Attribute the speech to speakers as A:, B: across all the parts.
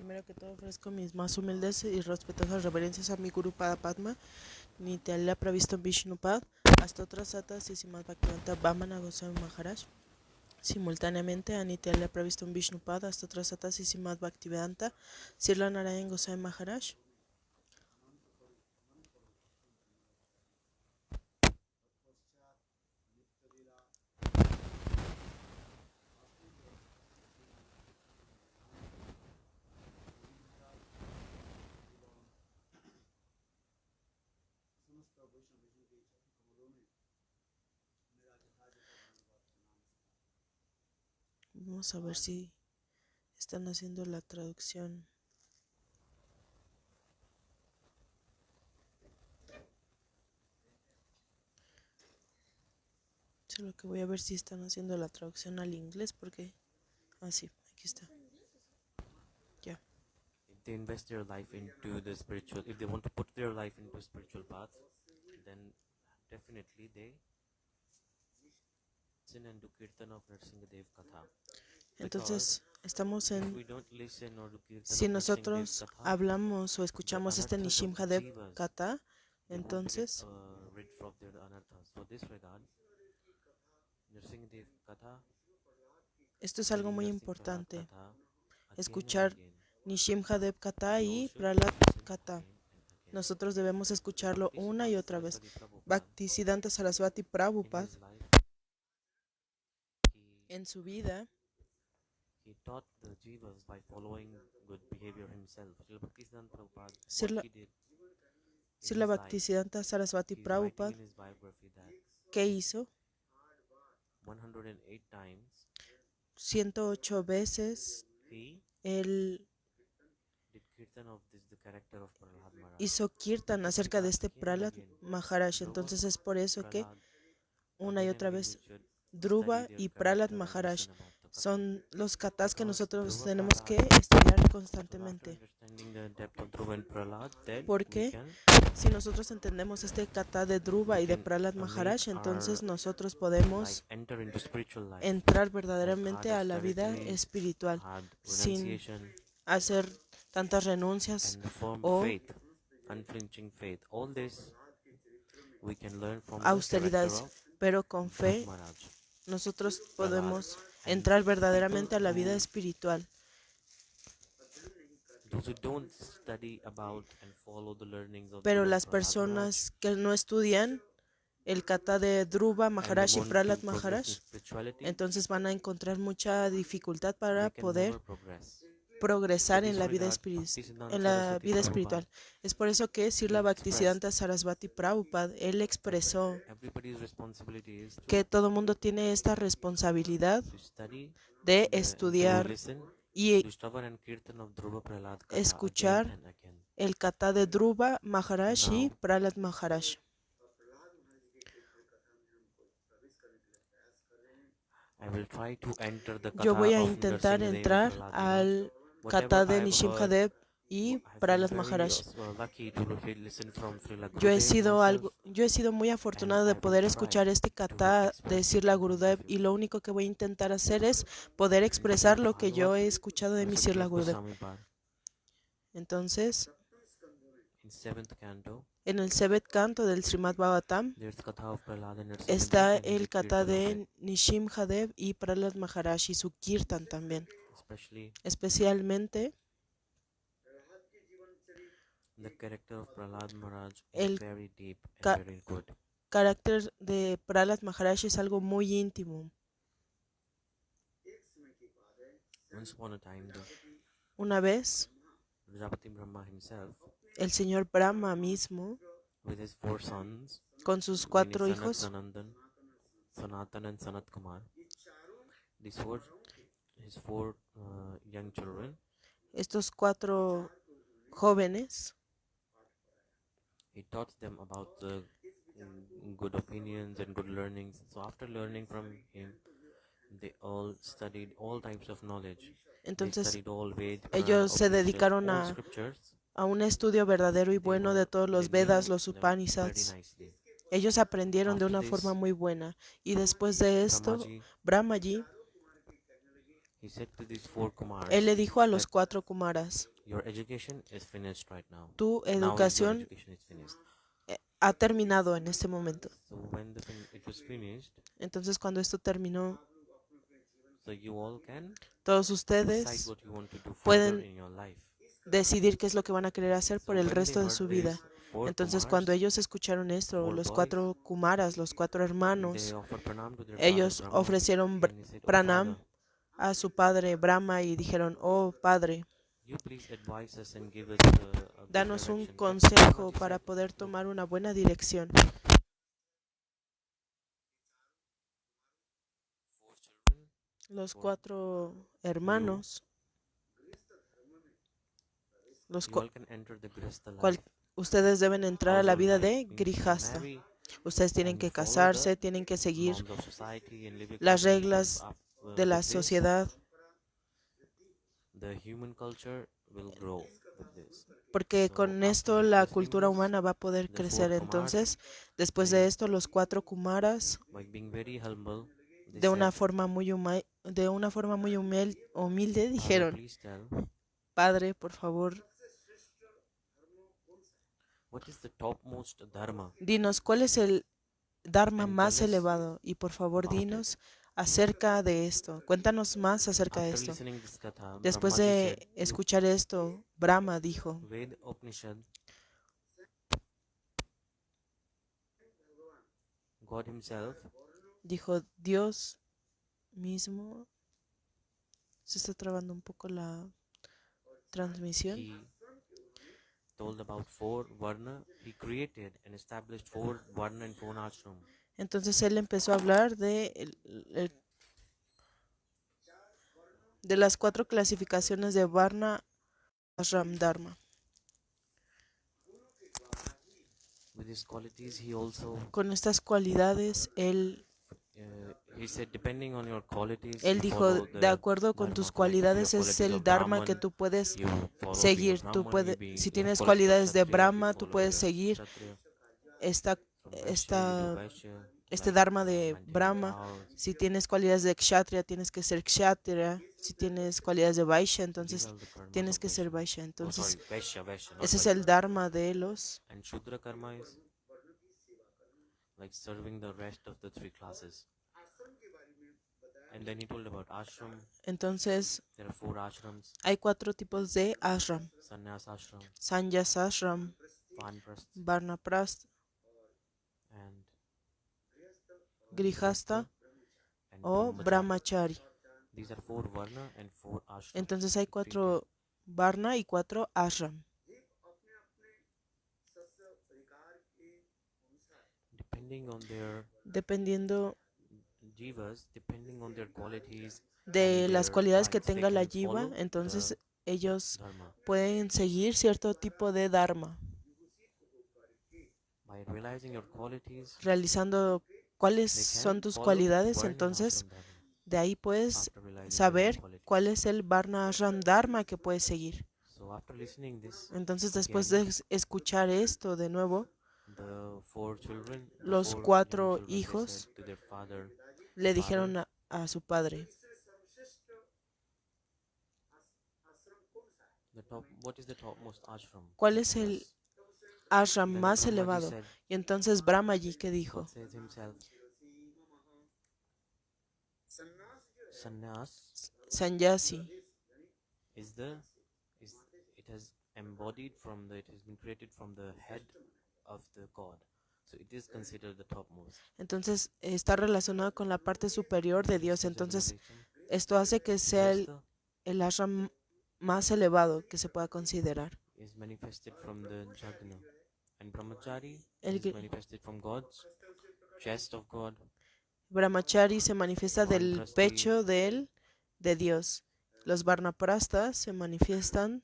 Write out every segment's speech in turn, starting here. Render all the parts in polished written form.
A: Primero que todo ofrezco mis más humildes y respetuosas reverencias a mi Guru Pada Padma, Nitya Pravistam Vishnupad, Astotra Sata Sisimat Bhaktivedanta Vamana Goswami Maharaj. Simultáneamente a Nitya Pravistam Vishnupad, Astotra Sata Sisimat Bhaktivedanta Srila Narayan Goswami Maharaj. Vamos a ver si están haciendo la traducción. Solo que voy a ver si están haciendo la traducción al inglés porque... Ah, sí, aquí está. Ya.
B: If they invest their life into the spiritual, if they want to put their life into a spiritual path, then definitely they listen and do kirtan of Narsingadev Katha.
A: Entonces, estamos
B: If
A: en...
B: we don't listen or do kirtan
A: Si
B: of Narsingadev
A: nosotros
B: Katha,
A: hablamos o
B: the
A: escuchamos este
B: anarthas of the
A: Nishimhadev
B: jivas,
A: Kata,
B: they won't get
A: entonces
B: rid of their anarthas. So this regard, Narsingadev Katha,
A: esto es algo
B: reading
A: muy
B: Narsingh Prahlad
A: importante.
B: Katha, again and
A: Escuchar
B: again.
A: Nishimhadev Kata
B: We all
A: y
B: should
A: Prahlad
B: listen
A: Kata.
B: again and again.
A: Nosotros debemos escucharlo una y
B: Bhaktisiddhanta
A: otra vez.
B: Saraswati Prabhupada,
A: Bhaktisiddhanta Saraswati
B: in
A: Prabhupada,
B: his life,
A: en su vida,
B: he taught the jivas by following good behavior himself. Srila Bhaktisiddhanta Prabhupada, what
A: Srila,
B: he did in
A: Srila
B: his life,
A: Bhaktisiddhanta Saraswati
B: he is writing
A: Prabhupada,
B: in his biography that
A: ¿qué hizo?
B: 108 times
A: 108 veces
B: he
A: él
B: did kirtan of this, the character of Prahlad Maharaj.
A: hizo kirtan
B: This
A: acerca de
B: regard,
A: este
B: again and
A: Prahlad
B: again,
A: Maharaj.
B: Dhruva,
A: Entonces es por eso que
B: Prahlad,
A: una y
B: again and
A: otra
B: again we
A: vez
B: should study
A: Dhruva
B: their
A: y Prahlad
B: character and
A: Maharaj
B: listen about the katha.
A: son los katas que
B: Because
A: nosotros
B: Dhruva
A: tenemos que
B: Prahlad,
A: estudiar
B: so after
A: constantemente.
B: understanding the depth of Dhruva and Prahlad, then we
A: Porque
B: can
A: si nosotros entendemos este kata de Dhruva y de Prahlad Maharaj, entonces nosotros podemos
B: enter into spiritual life,
A: entrar
B: have
A: verdaderamente
B: hard
A: a la vida
B: austerities,
A: espiritual
B: hard
A: sin
B: renunciation,
A: hacer tantas renuncias
B: and the firm
A: o
B: faith, unflinching faith. All this we can learn from the character
A: austeridades,
B: of
A: pero con
B: Dhruv
A: fe
B: Maharaj,
A: nosotros
B: Prahlad.
A: podemos
B: And
A: entrar
B: the
A: verdaderamente a
B: people
A: la vida
B: who,
A: espiritual.
B: those who don't study about and follow the learnings of
A: Pero
B: Dhruv and
A: las
B: Prahlad Maharaj,
A: personas que no estudian el kata de Dhruva
B: and they
A: Maharaj y
B: want
A: Prahlad
B: to progress in
A: Maharaj,
B: spirituality,
A: entonces van a encontrar mucha dificultad para
B: they can never
A: poder
B: progress. So
A: progresar en
B: this
A: la vida
B: regard, Bhaktisiddhanta
A: en la
B: Saraswati
A: vida
B: Prabhupada,
A: espiritual. Es por eso que Srila
B: he expressed
A: Bhaktisiddhanta Saraswati Prabhupada, él expresó
B: everybody's responsibility is
A: que
B: to
A: todo mundo tiene esta responsabilidad
B: study
A: de
B: and to
A: estudiar
B: listen
A: y
B: to Shravan and Kirtan of Dhruva Prahlad Katha again
A: escuchar
B: and again.
A: el kata de Dhruva Maharaj y
B: Now,
A: Prahlad Maharaj.
B: I will try to enter the
A: Yo
B: Katha
A: voy a
B: of
A: intentar
B: Nrsimhadev and
A: entrar
B: Prahlad Maharaj.
A: al
B: Whatever
A: kata de
B: I have heard,
A: Nishimhadev y
B: I've been
A: Prahlad
B: very
A: Maharaj.
B: lucky to listen from Srila Gurudev myself,
A: Yo he sido muy
B: and
A: afortunado de
B: I will
A: poder
B: try
A: escuchar este
B: to
A: kata de
B: express it
A: Srila
B: in front
A: Gurudev
B: of you.
A: y lo único que voy a intentar hacer es poder
B: In the
A: expresar
B: Srimad
A: lo que yo
B: Bhagavat,
A: he escuchado de mi Srila
B: Sukdev
A: Gurudev.
B: Goswami Par,
A: Entonces,
B: in 7th canto,
A: en el Sevet canto del Srimad Bhagavatam
B: there's Katha of Prahlad and Nrsimhadev,
A: está
B: and he
A: el
B: did
A: kata
B: Kirtan of it,
A: de Nishimhadev y Prahlad Maharaj y su kirtan también.
B: especially
A: Especialmente
B: the character of Prahlad Maharaj is
A: el
B: very deep and
A: ca-
B: very good.
A: carácter de Prahlad Maharaj es algo muy íntimo.
B: Once upon a time,
A: Una vez,
B: Prajapati Brahma himself,
A: el señor Brahma mismo,
B: with his 4 sons,
A: con sus
B: meaning
A: 4
B: Sanak,
A: hijos,
B: Sanandan, Sanatan and Sanat Kumar, these were his 4 young children,
A: estos 4 jóvenes,
B: he taught them about the good opinions and good learnings. So after learning from him, they all studied all types of knowledge. They
A: entonces
B: studied all Ved, Puran,
A: ellos se
B: Upanishad,
A: dedicaron
B: all scriptures.
A: a un estudio verdadero y
B: They
A: bueno de todos los
B: knew
A: Vedas, los
B: them very
A: Upanishads.
B: nicely.
A: Ellos aprendieron de
B: After
A: una
B: this,
A: forma muy buena. Y después de esto,
B: Brahmaji,
A: Brahmaji,
B: he he said to these four Kumars
A: Él le dijo a
B: that
A: los 4 Kumaras,
B: your education is finished right now.
A: tu
B: Now your
A: educación
B: education is finished.
A: ha terminado en este momento.
B: So when it was finished,
A: Entonces cuando esto terminó,
B: so you all can
A: todos
B: decide
A: ustedes
B: what you want to do further
A: pueden
B: in your life.
A: decidir qué es lo que van a querer hacer
B: So
A: por el
B: when they
A: resto de
B: heard
A: su
B: these
A: vida.
B: four
A: Entonces
B: Kumars,
A: cuando ellos escucharon esto,
B: four
A: los
B: boys,
A: 4 Kumaras, los 4
B: they
A: hermanos,
B: offered pranam to their father
A: ellos
B: Brahma,
A: ofrecieron
B: and they said, "Oh
A: pranam
B: father,
A: a su padre Brahma y dijeron, oh padre,
B: you please advise us and give us a good
A: danos un
B: direction." Then
A: consejo
B: Brahmaji
A: para
B: said,
A: poder
B: "Look,
A: tomar una buena dirección.
B: four children,
A: Los
B: four
A: 4
B: you,
A: hermanos, los
B: you all can enter the Grihastha
A: cual,
B: life,
A: ustedes deben entrar a la
B: household
A: vida
B: life,
A: de
B: means you
A: Grihastha.
B: marry
A: Ustedes tienen
B: and
A: que
B: follow the
A: casarse, tienen que seguir
B: norms of society and live
A: las
B: accordingly. So
A: reglas de
B: with
A: la
B: this,
A: sociedad,
B: the human culture will grow with this.
A: porque
B: So
A: con
B: after
A: esto la
B: listening
A: cultura
B: this,
A: humana va a poder
B: the four
A: crecer.
B: Kumars,
A: Entonces, después de
B: they,
A: esto, los 4 Kumaras,
B: by being very humble, they
A: de
B: said,
A: una forma muy humilde,
B: "Father,
A: dijeron,
B: please tell,
A: Padre, por favor,
B: what is the topmost dharma,
A: dinos cuál es el Dharma
B: and tell
A: más
B: us
A: elevado y por favor
B: about it."
A: dinos acerca de esto. Cuéntanos más acerca de
B: After
A: esto.
B: listening this katha,
A: Después
B: Brahmaji said,
A: de
B: "Look,
A: escuchar esto, Brahma dijo,
B: Ved Upanishad, God Himself,
A: Dios mismo, se está trabando un poco la transmisión.
B: He told about four varna. He created and established four varna and four ashram.
A: Entonces él empezó a hablar de las 4 clasificaciones de Varna, Ashram, Dharma.
B: With his qualities, he also
A: Con estas cualidades,
B: he said, depending on your qualities,
A: él
B: you
A: dijo,
B: follow
A: de
B: the
A: acuerdo con
B: dharma.
A: tus
B: So like if you have
A: cualidades es
B: qualities
A: el
B: of
A: Dharma que
B: Brahman,
A: tú puedes
B: you follow being a
A: seguir.
B: Brahman.
A: Si
B: You have
A: tienes
B: qualities of
A: cualidades de
B: Kshatriya, you
A: Brahma, tú
B: follow
A: puedes
B: the
A: seguir
B: Kshatriya.
A: esta,
B: From Vaishya, you do
A: esta,
B: Vaishya,
A: este
B: like
A: Dharma de
B: maintaining
A: Brahma.
B: cows.
A: Si tienes cualidades de Kshatriya, tienes que ser Kshatriya. Si tienes cualidades de Vaishya,
B: So these
A: entonces
B: are the karmas
A: tienes
B: of
A: que ser
B: Vaishya.
A: Vaishya.
B: Oh, sorry,
A: Entonces,
B: Vaishya, not
A: ese es
B: Vaishya.
A: el Dharma de los.
B: And Shudra karma is like serving the rest of the three classes. And then he told about ashram.
A: Entonces,
B: There are four ashrams:
A: hay 4 tipos de ashram:
B: sannyas ashram,
A: Sannyas ashram,
B: vanprasth,
A: Varnaprasth,
B: and
A: Grihastha
B: and
A: o
B: brahmachari.
A: Brahmachari.
B: These are four varna and four ashram.
A: Entonces hay
B: Repeated.
A: 4 Varna y 4 ashram.
B: Depending on their
A: Dependiendo
B: jivas, depending on their qualities
A: de
B: and
A: las
B: their
A: cualidades que
B: lives, they
A: tenga la
B: can
A: jiva,
B: follow
A: entonces
B: the
A: ellos
B: dharma.
A: pueden seguir cierto tipo de Dharma,
B: By realizing your qualities,
A: realizando cuáles
B: they
A: son
B: can
A: tus
B: follow
A: cualidades.
B: varna and
A: Entonces
B: ashram dharma
A: de ahí puedes
B: after realizing their
A: saber
B: qualities.
A: cuál es el Varna Ashram Dharma que puedes seguir.
B: So after listening this,
A: Entonces después
B: again,
A: de escuchar esto de nuevo,
B: the four children, the
A: los
B: four young
A: 4
B: children, they said
A: hijos
B: to their father,
A: le
B: "Father,
A: dijeron a su padre,
B: what is the topmost ashram?"
A: ¿cuál es el
B: Yes.
A: ashram
B: Then
A: más
B: Brahmaji
A: elevado?
B: said,
A: Y entonces Brahmaji que
B: God
A: dijo,
B: says himself, sannyas
A: Sannyasi,
B: is it has embodied from it has been created from the head of the God. So it is considered the topmost.
A: entonces está relacionado con la parte superior de Dios.
B: Grihastha
A: Entonces
B: Janmadeshan,
A: esto hace que sea
B: Grihastha
A: el ashram más elevado que se pueda considerar.
B: is manifested from the Jagna, and Brahmachari
A: El
B: is
A: gri-
B: manifested from God's chest of God.
A: Brahmachari se manifiesta del
B: Vanprasthi
A: pecho de Dios. Los Varnaprasthas se manifiestan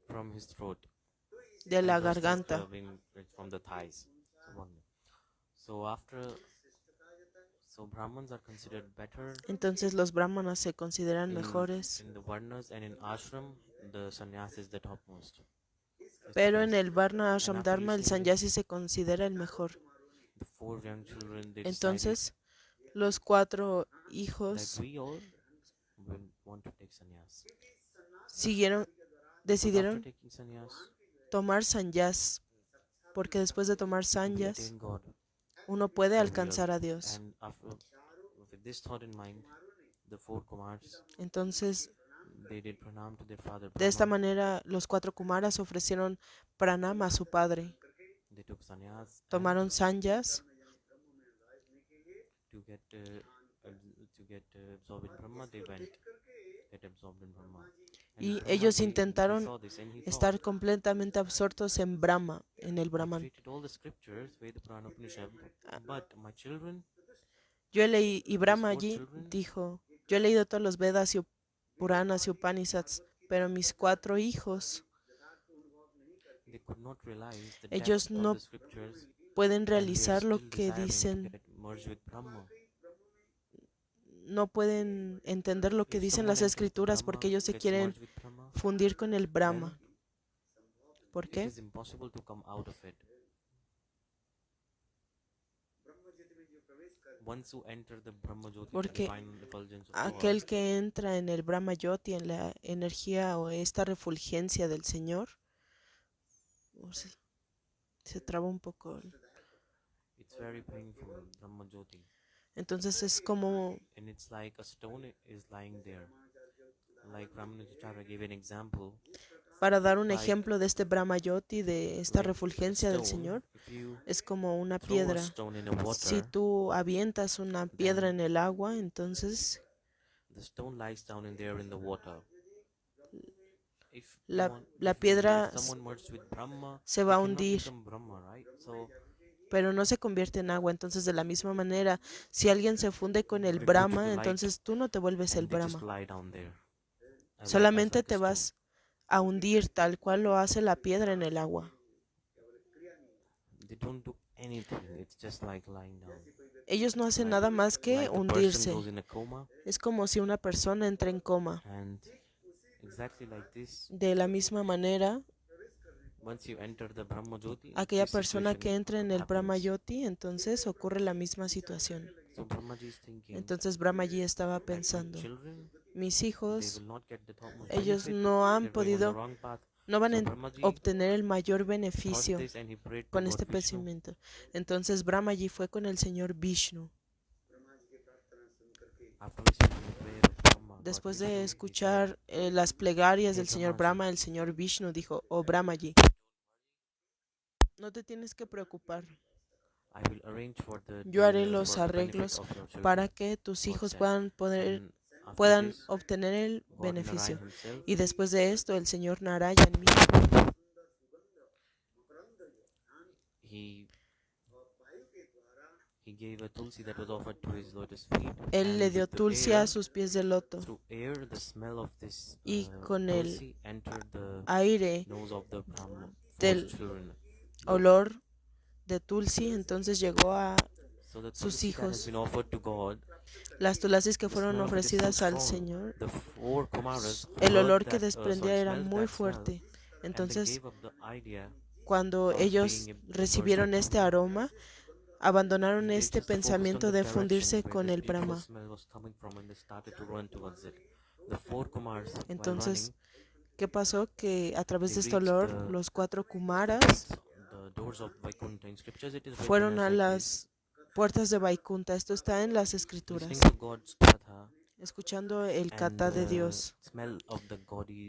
B: from his throat,
A: de
B: and
A: la
B: Prasthas
A: garganta.
B: being from the thighs. So Brahmins are considered better
A: Entonces los brahmanas se consideran mejores,
B: in the varnas, and in ashram the sannyas is the topmost. Is the
A: pero en
B: best.
A: el Varna
B: And
A: Ashram
B: after
A: Dharma el
B: listening
A: sannyasi
B: this,
A: se considera el mejor.
B: the four young children, they decided
A: Entonces los 4
B: that
A: hijos
B: we all will want to take sannyas.
A: siguieron,
B: Because after
A: decidieron
B: taking sannyas,
A: tomar sanyas, porque después de tomar
B: we
A: sanyas
B: attain God
A: uno puede
B: for real.
A: alcanzar a Dios.
B: And after, with this thought in mind, the four Kumars,
A: Entonces,
B: they did pranam to their father
A: de esta
B: Brahma.
A: manera, los 4 kumaras ofrecieron pranam a su padre.
B: They took sannyas and
A: Tomaron sanyas
B: to get absorbed in Brahma, they went get absorbed in Brahma. And
A: y
B: Brahmaji,
A: ellos
B: he
A: intentaron
B: saw this and he thought,
A: estar completamente absortos en Brahma, en el
B: I
A: Brahman.
B: created all the scriptures, Veda, Purana, Upanishad, but my children,
A: Yo he leído, y
B: these
A: Brahma
B: four
A: allí
B: children,
A: dijo, yo he leído todos los Vedas y Puranas y Upanishads, pero mis 4 hijos,
B: they could not realize the
A: ellos
B: depth of
A: no
B: the scriptures
A: pueden
B: and they are
A: realizar lo
B: still
A: que
B: desiring to
A: dicen,
B: get merged with Brahma.
A: no pueden entender lo que
B: If
A: dicen
B: someone
A: las
B: enters the
A: escrituras
B: Brahma,
A: porque ellos se
B: gets
A: quieren
B: merged with Brahma,
A: fundir con el
B: then
A: Brahma. ¿Por
B: it
A: qué?
B: is impossible to come out of it. Once you enter the Brahma Jyoti, the
A: Porque
B: divine effulgence of God,
A: aquel que entra en el Brahma Yoti, en la energía o esta refulgencia del Señor, se traba un poco.
B: it's very painful, Brahma Jyoti.
A: Entonces es como
B: And it's like a stone is lying there. Like Ramanujacharya gave an example.
A: para dar un
B: Like,
A: ejemplo de este Brahma Yoti, de esta
B: like a
A: refulgencia del
B: stone,
A: Señor,
B: if you
A: es como una
B: throw a
A: piedra.
B: stone in a
A: Si
B: water,
A: tú avientas una piedra
B: then
A: en el agua, entonces
B: the stone lies down in there in the water. If
A: la
B: if
A: piedra
B: someone merged with Brahma,
A: se
B: he
A: va a
B: cannot
A: hundir,
B: become Brahma, right? So
A: pero no se convierte en agua. Entonces, de la misma manera, si alguien se funde con el
B: they go to the
A: Brahma,
B: light
A: entonces tú no te vuelves el
B: and they just
A: Brahma.
B: lie down there
A: Solamente
B: like a
A: te
B: stone.
A: vas a hundir tal cual lo hace la piedra en el agua.
B: They don't do anything. It's just like lying down.
A: Ellos no hacen
B: Like,
A: nada más que
B: like a person
A: hundirse.
B: goes in a coma,
A: Es como si una persona entra en coma.
B: and exactly like this,
A: De la misma manera,
B: once you enter the Brahma Jyoti,
A: aquella
B: this
A: persona
B: situation
A: que entra en el Brahma
B: happens.
A: Yoti, entonces ocurre la misma situación.
B: So Brahmaji is thinking,
A: Entonces Brahmaji estaba
B: like my
A: pensando,
B: children,
A: mis
B: they
A: hijos,
B: will not get the topmost
A: ellos
B: benefit.
A: no han
B: They're going on the
A: podido,
B: wrong path.
A: no van
B: So
A: a
B: Brahmaji
A: obtener el mayor
B: thought
A: beneficio
B: this and he prayed to
A: con
B: God
A: este
B: Vishnu.
A: pensamiento. Entonces Brahmaji fue con el señor Vishnu.
B: After listening to the prayer of Brahma, God
A: Después
B: Vishnu,
A: de
B: he said,
A: escuchar las plegarias
B: "Hey
A: del señor
B: Brahmaji,
A: Brahma, el señor Vishnu dijo, oh Brahmaji, no te tienes que preocupar.
B: I will arrange for
A: Yo haré
B: for
A: los
B: the benefit
A: arreglos
B: of your children."
A: para que tus
B: God
A: hijos
B: said.
A: puedan
B: And after
A: puedan
B: this,
A: obtener el
B: God
A: beneficio.
B: Narayan himself,
A: Y después de esto, el señor Narayan mismo,
B: he he gave a tulsi that was offered to his lotus feet,
A: él le
B: and
A: dio
B: with the
A: tulsi a
B: air,
A: sus pies de loto.
B: through air, the smell of this
A: Y con el
B: tulsi entered the
A: aire
B: nose of the Brahma, four
A: del
B: children.
A: olor de tulsi, entonces llegó a
B: So the
A: sus
B: tulsi that has
A: hijos.
B: been offered to God,
A: Las tulasis que
B: the
A: fueron
B: smell of it is so
A: ofrecidas al
B: strong.
A: Señor,
B: The four Kumaras
A: el
B: heard
A: olor que
B: that,
A: desprendía era
B: smelled
A: muy
B: that smell,
A: fuerte.
B: and they
A: Entonces,
B: gave up the idea
A: cuando
B: of
A: ellos
B: being merged
A: recibieron
B: with
A: este
B: Brahma.
A: aroma, abandonaron
B: They
A: este
B: just focused on
A: pensamiento
B: the
A: de
B: direction
A: fundirse
B: where
A: con
B: this
A: el
B: beautiful
A: Brahma.
B: smell was coming from, and they started to run towards it. The four Kumars, while
A: Entonces,
B: running,
A: ¿qué pasó? Que a través de
B: they
A: este
B: reached
A: olor, los 4
B: the
A: Kumaras
B: gates, the doors of Vaikuntha. In scriptures, it is written
A: fueron
B: as
A: a
B: like this.
A: las puertas de Vaikunta. Esto está en las
B: Listening
A: escrituras.
B: to God's katha
A: Escuchando el
B: and
A: kata de
B: the
A: Dios
B: smell of the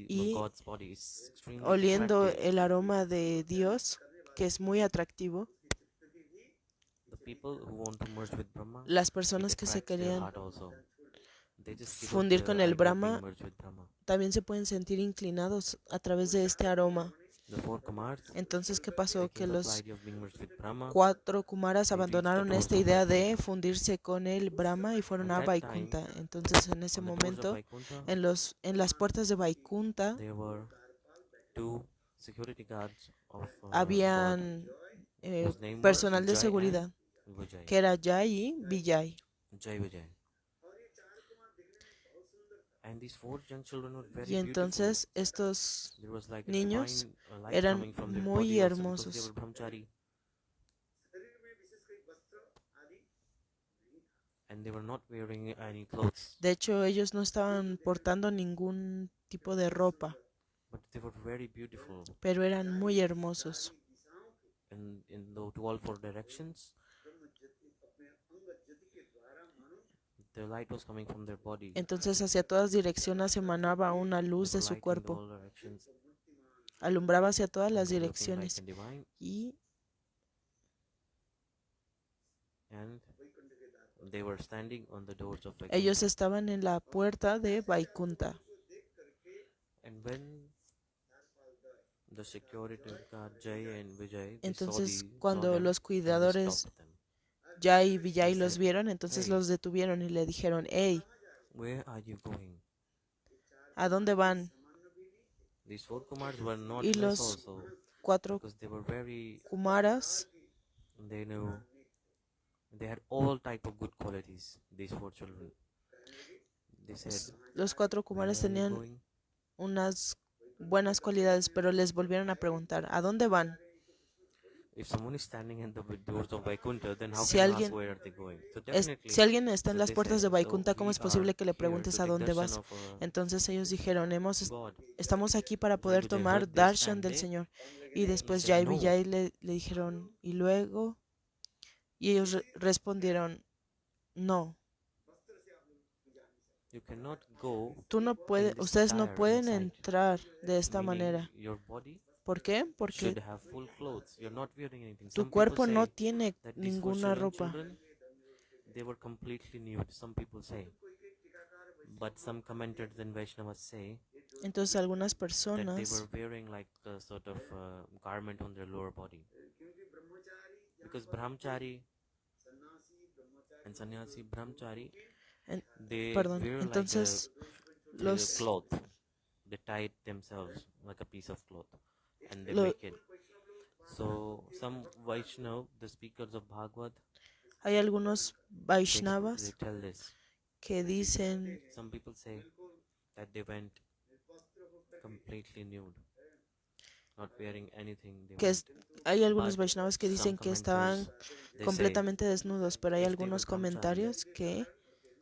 A: y
B: God's body is extremely
A: oliendo
B: attractive.
A: el aroma de Dios, que es muy atractivo.
B: The people who want to merge with Brahma,
A: Las
B: it
A: personas que se
B: attracts their
A: querían
B: heart also. They just give up
A: fundir
B: the
A: con el
B: idea of being
A: Brahma
B: merged with Brahma.
A: también se pueden sentir inclinados a través de este aroma.
B: The four Kumars,
A: Entonces, ¿qué
B: they
A: pasó? Que
B: gave up the
A: los
B: idea of being merged with Brahma.
A: 4 Kumaras
B: They reached the
A: abandonaron
B: doors
A: esta
B: of
A: idea de
B: Vaikuntha.
A: fundirse con el Brahma y fueron
B: At
A: a
B: that time,
A: Vaikunta. Entonces, en ese
B: on the doors of
A: momento,
B: Vaikuntha,
A: en las puertas de Vaikunta
B: there were two security guards of God,
A: habían
B: whose name were
A: personal de
B: Jai
A: seguridad,
B: and Vijay.
A: que era Jai y Vijay.
B: Jai Vijay. And these four young children were very
A: Y
B: beautiful.
A: entonces estos
B: There was like a
A: niños
B: divine light
A: eran
B: coming from their
A: muy
B: body also because they
A: hermosos.
B: were brahmachari. and they were not wearing any clothes,
A: De hecho, ellos no estaban portando ningún tipo de ropa,
B: but they were very beautiful.
A: pero eran muy hermosos.
B: And in the to all four directions, the light was coming from their body.
A: Entonces hacia todas direcciones emanaba una
B: They
A: luz
B: were
A: de su
B: lighting the
A: cuerpo,
B: all directions,
A: alumbraba hacia todas
B: and
A: las
B: they were looking like
A: direcciones
B: a divine.
A: y
B: And they were standing on the doors of
A: ellos
B: Vaikuntha.
A: estaban en la puerta de Vaikunta.
B: And when the security guard Jay and Vijay they
A: Entonces
B: saw
A: cuando
B: them,
A: los
B: and they
A: cuidadores
B: stopped them.
A: Jai y
B: They
A: Vijay los
B: said,
A: vieron, entonces
B: "Hey,
A: los detuvieron y le dijeron, hey,
B: where are you going?"
A: ¿a dónde van?
B: These four Kumars were not
A: Y
B: less
A: los
B: also,
A: 4
B: because they were very.
A: Kumaras,
B: They knew they had all type of good qualities. These four children. They said,
A: los 4
B: "Where
A: Kumaras
B: are you
A: tenían
B: going?"
A: unas buenas cualidades, pero les volvieron a preguntar, ¿a dónde van?
B: If someone is standing in the doors of Vaikuntha, then how
A: Si
B: can you ask
A: alguien,
B: where are they going? So definitely,
A: si alguien está en
B: so
A: las
B: they said,
A: puertas de
B: so
A: Vaikunta, ¿cómo
B: we
A: es
B: are
A: posible que le
B: here
A: preguntes
B: to
A: a
B: take
A: dónde
B: darshan
A: vas?
B: of a
A: Entonces ellos dijeron,
B: God.
A: estamos aquí para
B: Jai
A: poder
B: Vijay
A: tomar
B: heard this
A: darshan
B: and
A: del
B: they
A: Señor. Y después
B: said
A: Jai y
B: no.
A: Vijay le dijeron, y luego, y ellos respondieron, no,
B: You cannot go
A: tú no
B: in
A: puedes,
B: this
A: ustedes no
B: attire
A: pueden
B: inside.
A: entrar de esta
B: Meaning
A: manera.
B: your body
A: ¿Por qué?
B: should
A: Porque
B: have full clothes. You're not wearing anything.
A: tu
B: Some people
A: cuerpo no
B: say
A: tiene
B: that these four
A: ninguna ropa.
B: children, they were completely nude. Some people say. But some commenters and Vaishnavas say
A: Entonces algunas
B: that they were
A: personas,
B: wearing like a sort of garment on their lower body. Because brahmachari and sannyasi brahmachari,
A: en-
B: they
A: perdón,
B: wear like a
A: entonces los,
B: cloth. They tie it themselves like a piece of cloth and they
A: lo-
B: make it. So some Vaishnav, the speakers of Bhagavad,
A: hay algunos
B: they
A: Vaishnavas
B: tell this.
A: que dicen
B: Some people say that they went completely nude, not wearing anything. They
A: que
B: went.
A: hay algunos
B: But
A: Vaishnavas que
B: some
A: dicen que estaban
B: commenters they say
A: completamente desnudos, pero hay
B: if they were
A: algunos
B: brahmachari,
A: comentarios que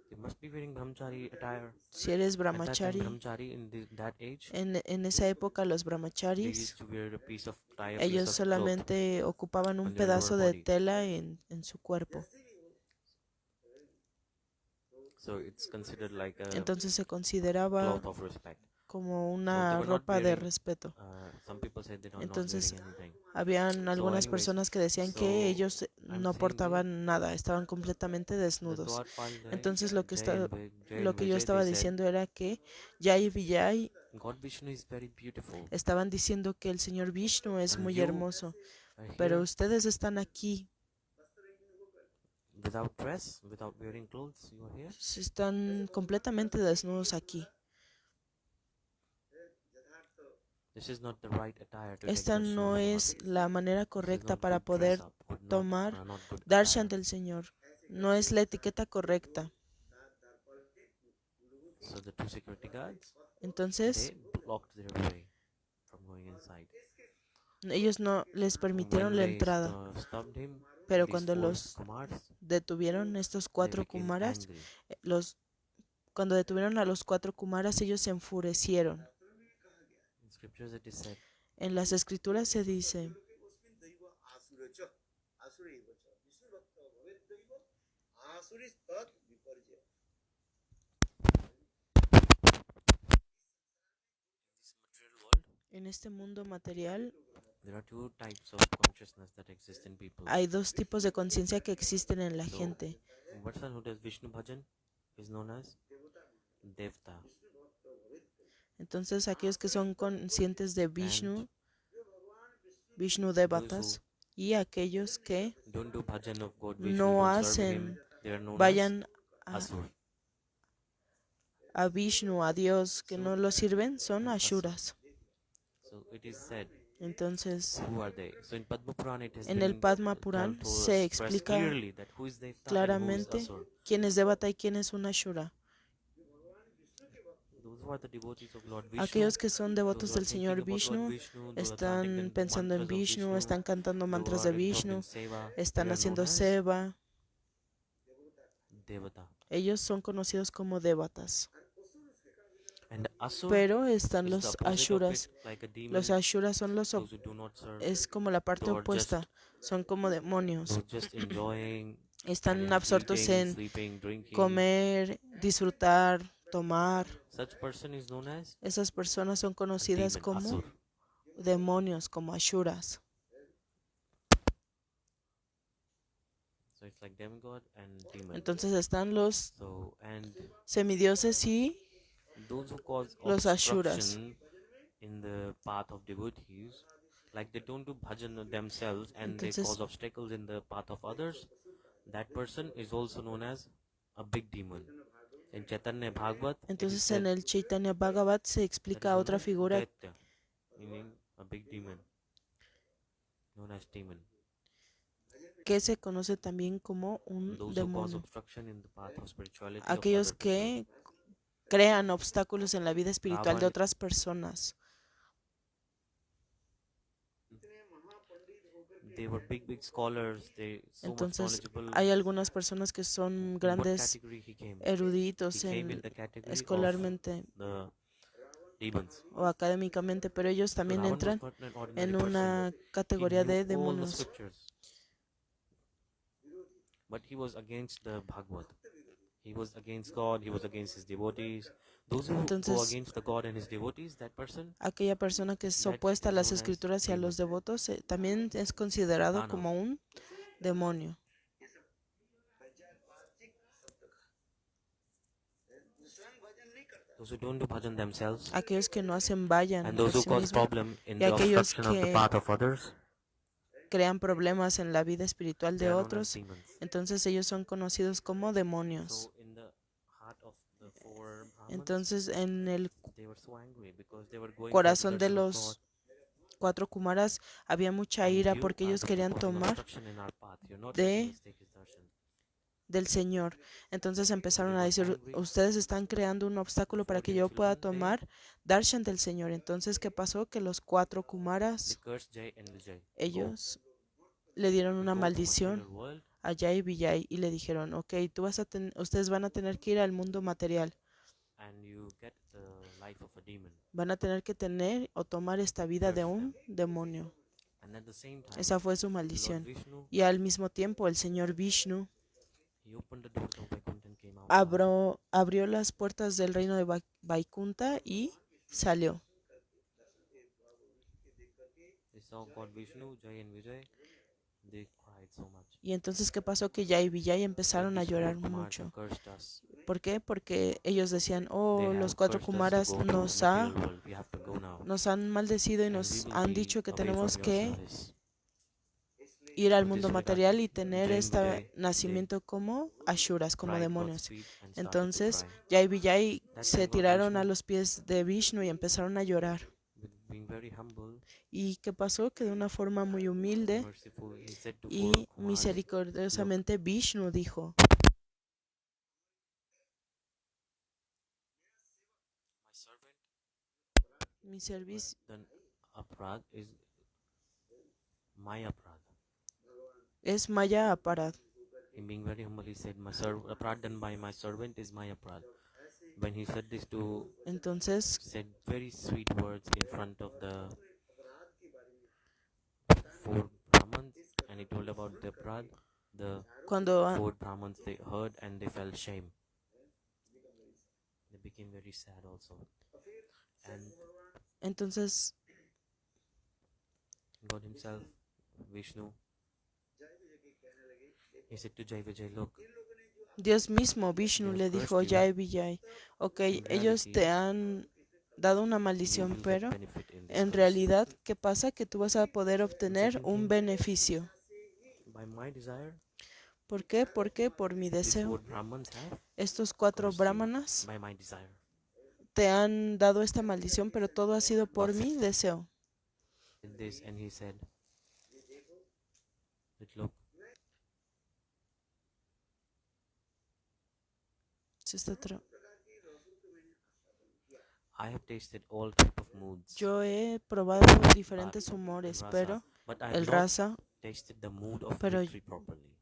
B: they must be wearing brahmachari attire.
A: si eres
B: At that time,
A: brahmachari,
B: brahmachari in that age,
A: en esa época los
B: they
A: brahmacharis,
B: used to wear a piece of tie a piece
A: ellos
B: of cloth
A: solamente ocupaban un
B: on their lower
A: pedazo de
B: body.
A: tela en su cuerpo.
B: So it's considered like a
A: Entonces se consideraba
B: cloth of respect.
A: como
B: So they
A: una
B: were not
A: ropa de
B: wearing.
A: respeto.
B: Some people said they're not
A: Entonces
B: wearing anything.
A: habían
B: So,
A: algunas
B: anyways,
A: personas que decían
B: so
A: que ellos
B: I'm
A: no
B: saying this,
A: portaban nada, estaban completamente
B: the
A: desnudos.
B: Dwarpal Jai,
A: Entonces
B: Jai
A: lo
B: and
A: que yo
B: Vijay, they
A: estaba
B: said
A: diciendo era que Jai y Vijay
B: God Vishnu is very beautiful.
A: estaban diciendo que el señor Vishnu es
B: And
A: muy
B: you
A: hermoso,
B: are
A: pero
B: here
A: ustedes están aquí,
B: without dress, without wearing clothes. You are here.
A: están completamente desnudos aquí.
B: This is not the right attire to take
A: Esta
B: darshan
A: no
B: of God.
A: es la manera
B: This is
A: correcta
B: not
A: para
B: good dress
A: poder
B: up,
A: tomar
B: not good
A: darshan
B: attire.
A: del Señor. No es la etiqueta correcta.
B: So the two security guards,
A: Entonces,
B: they blocked their way from going inside.
A: ellos no les permitieron
B: When
A: la
B: they
A: entrada,
B: stopped him,
A: pero
B: these
A: cuando
B: four
A: los
B: Kumars,
A: detuvieron estos
B: they
A: 4
B: became
A: Kumaras,
B: angry.
A: cuando detuvieron a los 4 Kumaras, ellos se enfurecieron.
B: In scriptures it is said,
A: En las escrituras se dice,
B: this material world,
A: en este mundo material
B: there are two types of consciousness that exist in people.
A: hay dos tipos de conciencia que existen en la
B: So,
A: gente.
B: a person who does Vishnu Bhajan is known as Devta.
A: Entonces, aquellos que son conscientes de
B: And
A: Vishnu
B: those
A: Devatas, y aquellos que
B: who don't do bhajan of God Vishnu,
A: no
B: don't serve him,
A: hacen,
B: they are known as
A: vayan
B: Asur.
A: a Vishnu, a Dios, que
B: So,
A: no lo sirven, son
B: and Asur.
A: Ashuras.
B: So it is said,
A: Entonces,
B: who are they? So in Padma Puran it has
A: en el
B: been
A: Padma Puran
B: told
A: se
B: expressed
A: explica
B: clearly that who is Devta and who is
A: claramente
B: Asur.
A: quién es Devata y quién es un Ashura.
B: Those who are the devotees of Lord Vishnu,
A: Aquellos que son
B: those
A: devotos
B: who are
A: del
B: thinking
A: Señor
B: about Lord
A: Vishnu
B: Vishnu, those are chanting
A: están
B: the
A: pensando en
B: mantras of
A: Vishnu,
B: Vishnu,
A: están cantando
B: those
A: mantras
B: who
A: de
B: are involved in
A: Vishnu,
B: seva, they
A: están
B: are known
A: haciendo
B: as
A: seva,
B: Devata.
A: Ellos son conocidos como devatas.
B: And Asur
A: Pero están
B: is the
A: los
B: opposite of it,
A: ashuras.
B: like a
A: Los
B: demon.
A: ashuras son
B: Those who do not serve,
A: es como la parte
B: those
A: opuesta. Son como demonios.
B: just enjoying
A: Están
B: and
A: absortos
B: eating,
A: en
B: sleeping, drinking.
A: comer, disfrutar, tomar.
B: Such person is known as
A: Esas personas son
B: a
A: conocidas
B: demon,
A: como
B: Asur.
A: demonios, como ashuras.
B: So it's like demigod and demon.
A: Entonces están los
B: So and
A: semidioses y
B: those who cause
A: los ashuras.
B: obstruction in the path of devotees, like they don't do bhajan themselves and they
A: Entonces,
B: cause obstacles in the path of others, that person is also known as a big demon. In Chaitanya Bhagavat, it is
A: entonces
B: said
A: en el Chaitanya Bhagavat se
B: that
A: explica
B: is
A: a
B: known
A: otra
B: as
A: figura
B: Daitya, meaning a big demon, known as demon.
A: que se conoce también como un
B: Those who cause
A: demonio.
B: obstruction in the path of spirituality of
A: Aquellos
B: other people.
A: que crean obstáculos en la vida espiritual de
B: Ravan,
A: otras personas.
B: they were big scholars, they so much
A: Entonces,
B: knowledgeable.
A: hay algunas personas que son
B: In what
A: grandes
B: category he came? He
A: eruditos
B: came in
A: en
B: the category of
A: escolarmente
B: the demons.
A: o académicamente, pero ellos
B: So
A: también
B: Ravan was
A: entran
B: not an ordinary
A: en
B: person.
A: una
B: He
A: categoría
B: knew
A: de
B: all the
A: demonios.
B: scriptures, but he was against the Bhagavad. He was against God, he was against his devotees. Those who go
A: Entonces,
B: against the God and his devotees, that person,
A: aquella persona que es
B: that
A: opuesta a
B: is
A: las
B: known as
A: escrituras y a
B: demon,
A: los devotos también es considerado
B: Danav.
A: como un demonio.
B: Those who don't do bhajan themselves,
A: Aquellos que no hacen vayan
B: and
A: por
B: those who
A: sí
B: cause
A: mismos
B: problem in
A: y
B: the
A: aquellos
B: obstruction of the
A: que
B: path of others,
A: crean problemas en la vida espiritual
B: they
A: de
B: are known as
A: otros,
B: demons.
A: entonces ellos son conocidos como demonios.
B: So in the heart of the four Brahmins,
A: Entonces en el
B: they were so angry because they were going for the
A: corazón de
B: darshan of God.
A: los 4 Kumaras había mucha
B: And
A: ira
B: you
A: porque
B: are
A: ellos
B: the
A: querían
B: causing
A: tomar
B: obstruction in our path. You're not letting us take his darshan.
A: del Señor. Entonces
B: So
A: empezaron
B: they
A: a
B: got
A: decir,
B: angry.
A: ustedes están creando un obstáculo para
B: Four
A: que
B: dear
A: yo pueda
B: children,
A: tomar darshan del Señor. Entonces, ¿qué pasó? Que los 4
B: they
A: Kumaras,
B: cursed Jay and Vijay. Go.
A: ellos le dieron
B: You
A: una
B: go to material
A: maldición
B: world
A: a Jai y Vijay y le dijeron, ok, ustedes van a tener que ir al mundo material.
B: and you get the life of a demon.
A: Van a tener que tener o tomar esta vida de un demonio.
B: And at the same time,
A: Esa fue su
B: Lord
A: maldición.
B: Vishnu,
A: Y al mismo tiempo el Señor Vishnu
B: he opened the doors of Vaikuntha and came outside.
A: abrió las puertas del reino de Vaikunta y salió.
B: They saw God Vishnu, Jay and Vijay. They cried so much.
A: Y entonces, ¿qué pasó? Que Jai y Vijay
B: Like
A: empezaron a
B: these four
A: llorar
B: Kumars
A: mucho.
B: have cursed us.
A: ¿Por qué? Porque ellos decían,
B: They
A: oh,
B: have
A: los 4
B: cursed us to
A: Kumaras
B: go to material world. We have to go now.
A: nos han maldecido y
B: And we
A: nos
B: will
A: han
B: be
A: dicho que
B: away
A: tenemos
B: from your
A: que
B: service.
A: ir al
B: For
A: mundo
B: this
A: material y
B: regard,
A: tener
B: Jay and
A: este
B: Vijay, they
A: nacimiento como ashuras, como
B: cried God's
A: demonios.
B: feet and started to
A: Entonces,
B: cry.
A: Jai y Vijay
B: That
A: se
B: time God
A: tiraron a
B: Vishnu,
A: los pies de Vishnu y empezaron a llorar.
B: with being very humble,
A: ¿Y qué pasó? Que de una forma muy humilde
B: merciful, he said to four
A: y
B: Kumars, look,
A: misericordiosamente Vishnu dijo,
B: my servant
A: mi servicio
B: done aparad is my aparad.
A: es Maya Aparad.
B: In being very humble, he said, my aparad done by my servant is my aparad. When he said this to,
A: Entonces,
B: said very sweet words in front of the four Brahmins, and he told about the aparad. The
A: cuando
B: four Brahmins, they heard and they felt shame. They became very sad also. And
A: entonces
B: God himself, Vishnu, he said to Jai Vijay, look,
A: Dios mismo, Vishnu,
B: they
A: le
B: have
A: dijo
B: cursed you.
A: Jai Vijay, ok,
B: In
A: ellos
B: reality,
A: te han dado una
B: you
A: maldición,
B: will get
A: pero
B: benefit in this
A: en
B: curse.
A: realidad, ¿qué pasa? Que tú vas a poder obtener
B: second
A: un
B: thing,
A: beneficio.
B: By my desire,
A: ¿Por qué? Porque por mi
B: these four
A: deseo,
B: Brahmins have
A: estos 4
B: cursed you
A: brahmanas
B: by my desire.
A: te han dado esta maldición, pero todo ha sido por
B: God
A: mi deseo.
B: said this, and he said, that look,
A: Se está tra-
B: I have tasted all type of moods,
A: Yo he probado diferentes
B: and
A: humores,
B: rasa,
A: pero
B: but I have
A: el
B: not
A: rasa,
B: tasted the mood of
A: pero
B: victory properly.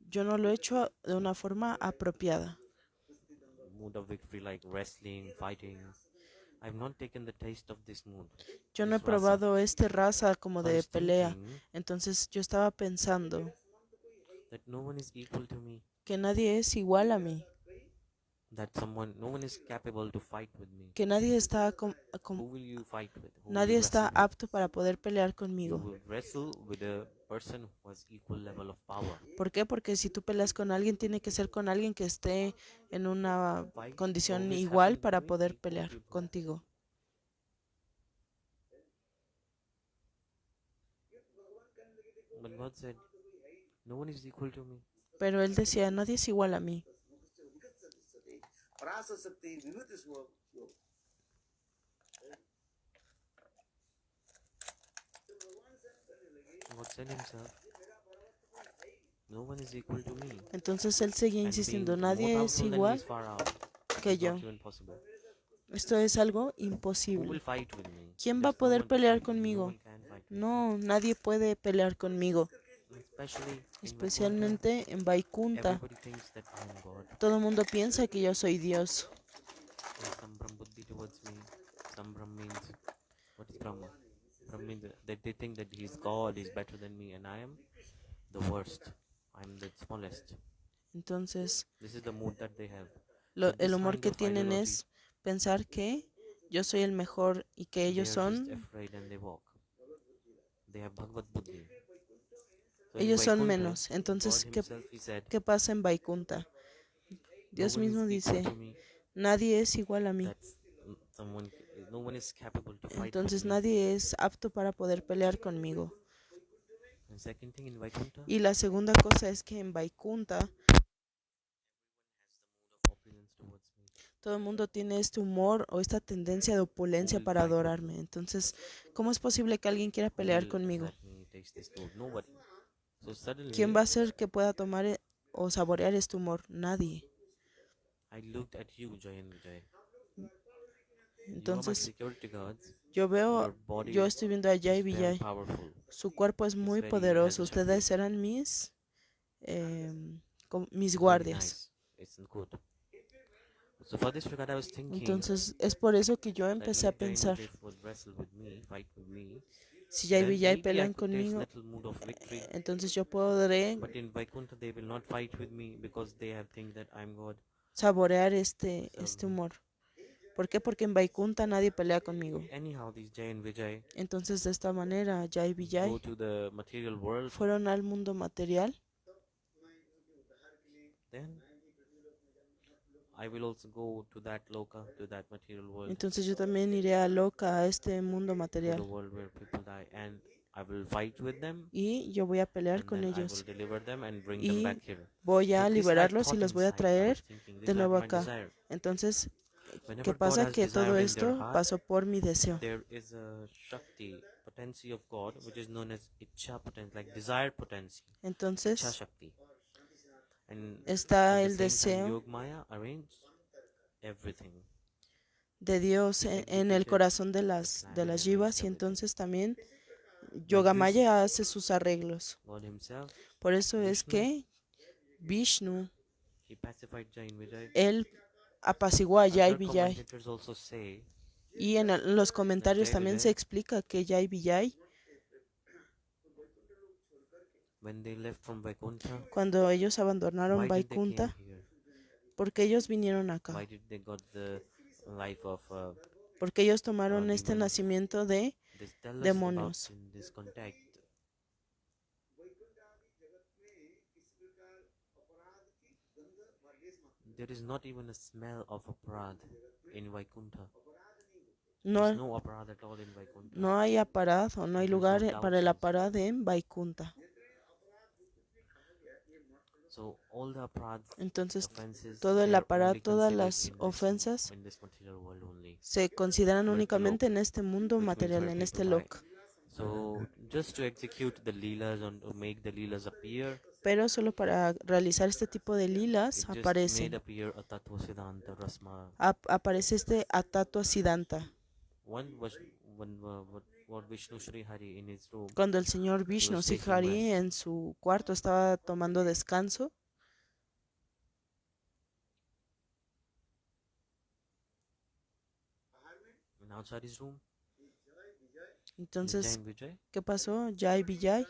A: yo no lo he hecho de una forma apropiada.
B: Mood of victory like wrestling, fighting. I've not taken the taste of this mood,
A: Yo no he
B: this rasa.
A: probado este raza como
B: So I
A: de
B: was
A: pelea.
B: thinking
A: Entonces yo estaba pensando
B: that no one is equal to me,
A: que nadie es igual a mí,
B: that no one is capable to fight with me.
A: que nadie está,
B: Who will you fight with? Who will
A: nadie
B: you
A: está
B: wrestle with?
A: apto para poder pelear
B: You
A: conmigo.
B: will wrestle with a person who has equal level of power.
A: ¿Por qué? Porque si tú peleas con alguien, tiene que ser con alguien que esté en una
B: Why it
A: condición
B: always
A: igual
B: happened to
A: para
B: me?
A: poder
B: Equal
A: pelear
B: people.
A: contigo.
B: But God said, no one is equal to me.
A: Pero él decía, nadie es igual a mí.
B: God said himself, no one is equal to me.
A: Entonces él seguía
B: And being
A: insistiendo,
B: more
A: nadie es
B: powerful than me is
A: igual
B: far out.
A: que
B: It's
A: yo.
B: not even possible.
A: Esto es algo
B: Who will
A: imposible.
B: fight with me?
A: ¿Quién va a
B: There's no
A: poder
B: one to
A: pelear
B: fight with me. No
A: conmigo?
B: one can fight with me.
A: No, nadie puede pelear conmigo.
B: Especially in Vaikuntha,
A: Especialmente en Vaikunta.
B: everybody thinks that I am God.
A: Todo el mundo piensa que yo soy Dios.
B: There's some Brahm Buddhi towards me. Some Brahm means, what is Brahma? Brahm means that they think that he's God, he's better than me, and I am the worst. I'm the smallest.
A: Entonces,
B: This is the mood that they have. So
A: el
B: this
A: humor
B: kind
A: que
B: of
A: tienen
B: ideology,
A: es pensar que yo soy el mejor y que
B: they
A: ellos
B: are just
A: son,
B: afraid and they walk. They have Bhagavad Buddhi. So in
A: ellos son
B: Vaikuntha,
A: menos.
B: God
A: Entonces,
B: himself, he said,
A: ¿qué pasa en Vaikunta?
B: no
A: Dios
B: one is
A: mismo
B: equal
A: dice,
B: to me.
A: nadie es igual a mí.
B: That's someone, no one is capable to fight with
A: Entonces
B: me.
A: nadie es apto para poder pelear conmigo.
B: And second thing in Vaikuntha,
A: Y la segunda cosa es que en Vaikunta
B: of opulence towards me.
A: todo el mundo tiene este humor o esta tendencia de
B: Who
A: opulencia
B: will
A: para
B: fight with
A: adorarme.
B: me?
A: Entonces, ¿cómo es posible que alguien quiera
B: Who
A: pelear
B: will
A: conmigo?
B: let me taste this food? Nobody. So
A: ¿Quién
B: suddenly,
A: va a ser que pueda tomar o saborear este humor? Nadie.
B: I looked at you, Jay and Vijay. You are my
A: Entonces,
B: security guards.
A: yo
B: Your body
A: estoy viendo a Jai
B: is very
A: Vijay.
B: powerful.
A: Su cuerpo es muy
B: Has
A: poderoso.
B: a
A: Ustedes
B: Shakti.
A: eran mis, mis
B: It's very
A: guardias.
B: nice. It's good. So for this regard, I was thinking
A: Entonces, es por eso que yo
B: that
A: empecé a
B: if Jay and
A: pensar,
B: Vijay would wrestle with me, fight with me,
A: si Jai
B: then
A: Vijay
B: maybe I
A: pelean
B: could taste
A: conmigo,
B: little mood of victory.
A: entonces yo podré
B: But in Vaikuntha, they will not fight with me because they have think that I'm God.
A: saborear
B: Serve
A: este
B: me.
A: humor. ¿Por qué? Porque en Vaikunta nadie pelea conmigo.
B: Anyhow, these Jay and Vijay
A: Entonces, de esta manera, Jai
B: go
A: Vijay
B: to the material world,
A: fueron al mundo material.
B: then I will also go to that loka, to that material world,
A: Entonces yo también iré a Loka, a este mundo
B: to the
A: material.
B: world where people die, and I will fight with them,
A: Y yo voy a pelear
B: and
A: con
B: then I will
A: ellos.
B: deliver them and bring them
A: Y
B: back here.
A: voy
B: So
A: a
B: this I
A: liberarlos y
B: thought
A: los voy a
B: inside. I was
A: traer
B: thinking,
A: de
B: this
A: nuevo
B: is my
A: acá.
B: desire.
A: Entonces, ¿qué
B: Whenever God
A: pasa?
B: has
A: Que todo
B: desired in their
A: esto
B: heart,
A: pasó por mi deseo.
B: there is a Shakti, potency of God, which is known as Icha potency, like desire potency, Icha
A: Entonces,
B: Shakti. And
A: está
B: at the
A: el
B: same time,
A: deseo
B: Yog Maya arranged everything.
A: de Dios
B: It
A: en el
B: executed
A: corazón
B: the
A: de
B: plan
A: las
B: and arranged
A: yivas y
B: everything.
A: entonces también
B: Like this,
A: Yogamaya hace sus arreglos.
B: God himself,
A: Por eso es
B: Vishnu,
A: que Vishnu,
B: he pacified Jain Vijay.
A: él apaciguó a Jai
B: Other
A: Vijay.
B: commentators also say
A: Y en los
B: that
A: comentarios
B: Jai
A: también se
B: Vijay,
A: explica que Jai Vijay,
B: when they left from Vaikuntha,
A: cuando ellos abandonaron
B: why did they came
A: Vaikunta,
B: here?
A: porque ellos vinieron acá,
B: Why did they got the life of
A: porque ellos tomaron este
B: demons?
A: nacimiento de
B: This tell us about
A: demonios.
B: in this contact. There is not even a smell of aparad in Vaikuntha. There's
A: No,
B: no aparad at all in Vaikuntha.
A: no hay aparad o no hay
B: There's no
A: lugar
B: doubt
A: para el
B: also.
A: aparad en Vaikunta.
B: So all the aparad
A: Entonces,
B: offenses,
A: todo el
B: they're
A: aparad,
B: only
A: todas
B: considered
A: las
B: in
A: ofensas
B: this material world only.
A: se consideran únicamente
B: Mritalok,
A: en este mundo
B: which means
A: material,
B: where
A: en
B: people
A: este
B: die.
A: lok.
B: So just to execute the leelas and to make the leelas appear,
A: Pero solo para realizar este tipo de
B: it
A: lilas
B: just made
A: aparecen.
B: appear a tattva siddhanta rasma.
A: Aparece este Atatua Siddhanta.
B: One was when what Vishnu Shri Hari in his room,
A: Cuando el señor
B: he
A: Vishnu
B: was taking
A: Srihari
B: rest.
A: en su cuarto estaba tomando descanso,
B: And outside his room, the
A: entonces,
B: Jain Vijay,
A: ¿qué pasó? Jai Vijay,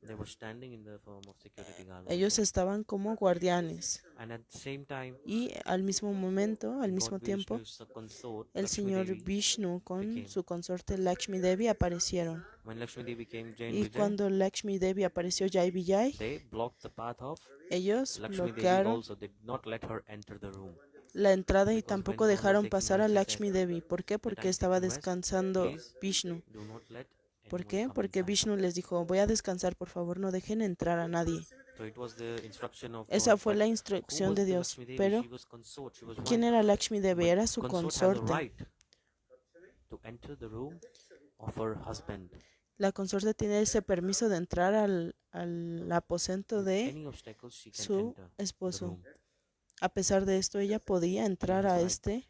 B: they were standing in the form of security guard
A: ellos
B: also.
A: estaban como guardianes
B: And at the same time,
A: y al mismo momento, al mismo
B: God
A: tiempo,
B: Vishnu's consort
A: el
B: Lakshmi
A: señor
B: Devi
A: Vishnu con
B: became.
A: su consorte Lakshmi Devi aparecieron.
B: When Lakshmi Devi became Jain
A: Y
B: Vijay,
A: cuando Lakshmi Devi apareció Jai Vijay,
B: they blocked the path of
A: ellos
B: Lakshmi Devi
A: bloquearon
B: also. They did not let her enter the room.
A: la entrada y
B: Because
A: tampoco
B: when God was
A: dejaron
B: taking
A: pasar a
B: rest, they said
A: Lakshmi Devi. ¿Por qué?
B: that
A: Porque
B: I'm
A: estaba
B: taking rest.
A: descansando
B: Please
A: Vishnu.
B: do not let
A: ¿Por
B: anyone
A: qué?
B: come
A: Porque
B: inside.
A: Vishnu les dijo, voy a descansar, por favor, no dejen entrar a nadie.
B: So it was the instruction of
A: Esa
B: God.
A: fue
B: But
A: la
B: who
A: instrucción
B: was
A: de
B: the
A: Dios.
B: Lakshmi Devi?
A: Pero,
B: She was consort. She was
A: ¿quién
B: wife.
A: era Lakshmi Devi?
B: But
A: Era su
B: consort had the
A: consorte.
B: right to enter the room of her husband.
A: La consorte tiene ese permiso de entrar al aposento
B: With
A: de
B: any obstacles, she can
A: su
B: enter the
A: esposo.
B: room.
A: A pesar de esto, ella podía
B: She
A: entrar
B: has
A: a
B: right.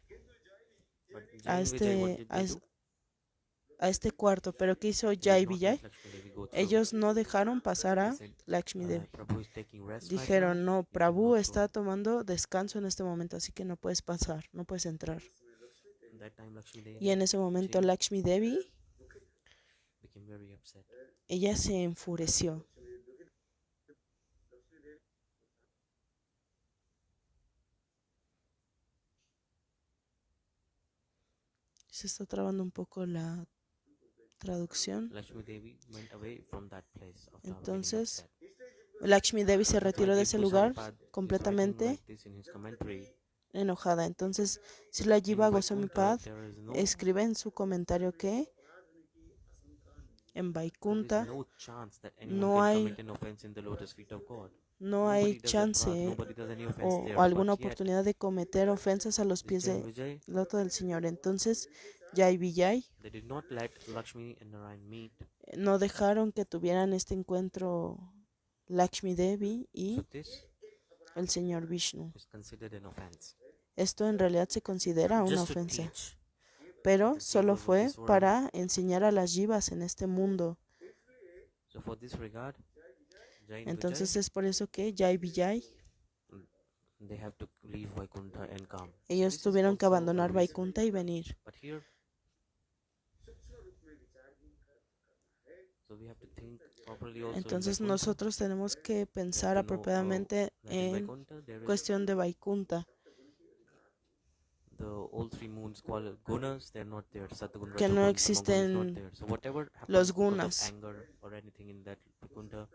B: But
A: a
B: Jain Vijay, what did they do?
A: este cuarto. Pero ¿qué hizo
B: They did
A: Jai
B: not
A: Vijay?
B: let Lakshmi Devi go through.
A: Ellos no dejaron pasar
B: They
A: a
B: said,
A: Lakshmi Devi.
B: Prabhu is taking rest right now.
A: Dijeron, no,
B: You
A: Prabhu
B: cannot
A: está
B: go.
A: tomando descanso en este momento, así que no puedes pasar, no puedes entrar.
B: That time Lakshmi
A: Y
B: Devi,
A: en ese momento
B: she
A: Lakshmi Devi,
B: became very upset.
A: ella se enfureció. Se está trabando un poco la traducción.
B: Lakshmi Devi went away from that place after getting
A: Entonces,
B: upset.
A: Lakshmi Devi se
B: That's why
A: retiró de
B: Jiva
A: ese
B: Goswami
A: lugar
B: Pad is writing
A: completamente
B: like this in his commentary.
A: enojada. Entonces, Srila Jiva
B: In
A: Goswami
B: Vaikuntha,
A: Pad
B: there is no
A: escribe en su comentario que en
B: there is
A: Vaikunta
B: no chance that anyone
A: no
B: can
A: hay
B: commit an offense in the lotus feet of God.
A: no hay
B: Nobody does aprat,
A: chance
B: nobody does any offense
A: o
B: there.
A: alguna
B: But yet,
A: oportunidad de cometer ofensas a los
B: this
A: pies
B: Jain
A: del
B: Vijay,
A: loto del Señor. Entonces, Jai Vijay
B: they did not let Lakshmi and Narayan meet.
A: no dejaron que tuvieran este encuentro Lakshmi Devi
B: So
A: y
B: this
A: el Señor Vishnu.
B: is considered an offense.
A: Esto en realidad se considera una
B: Just to
A: ofensa,
B: teach
A: pero
B: the
A: solo
B: jivas of
A: fue
B: this world.
A: para enseñar a las jivas en este mundo.
B: So for this regard, Jain
A: Entonces
B: Vijay,
A: es por eso que Jai Vijay,
B: they have to leave Vaikuntha and come. So
A: ellos
B: this is
A: tuvieron que
B: also a
A: abandonar
B: reason.
A: Vaikunta y venir.
B: But here, so we have to think properly also in
A: Entonces
B: Vaikuntha.
A: nosotros tenemos que
B: We have
A: pensar
B: to know
A: apropiadamente
B: that in
A: en
B: Vaikuntha there is
A: cuestión de Vaikunta,
B: the all three moons called gunas. They're not there. Satguna,
A: que no
B: Rajoguna, Tamoguna is not
A: existen
B: there. So whatever happens
A: los
B: because
A: gunas.
B: of anger or anything in that Vaikuntha,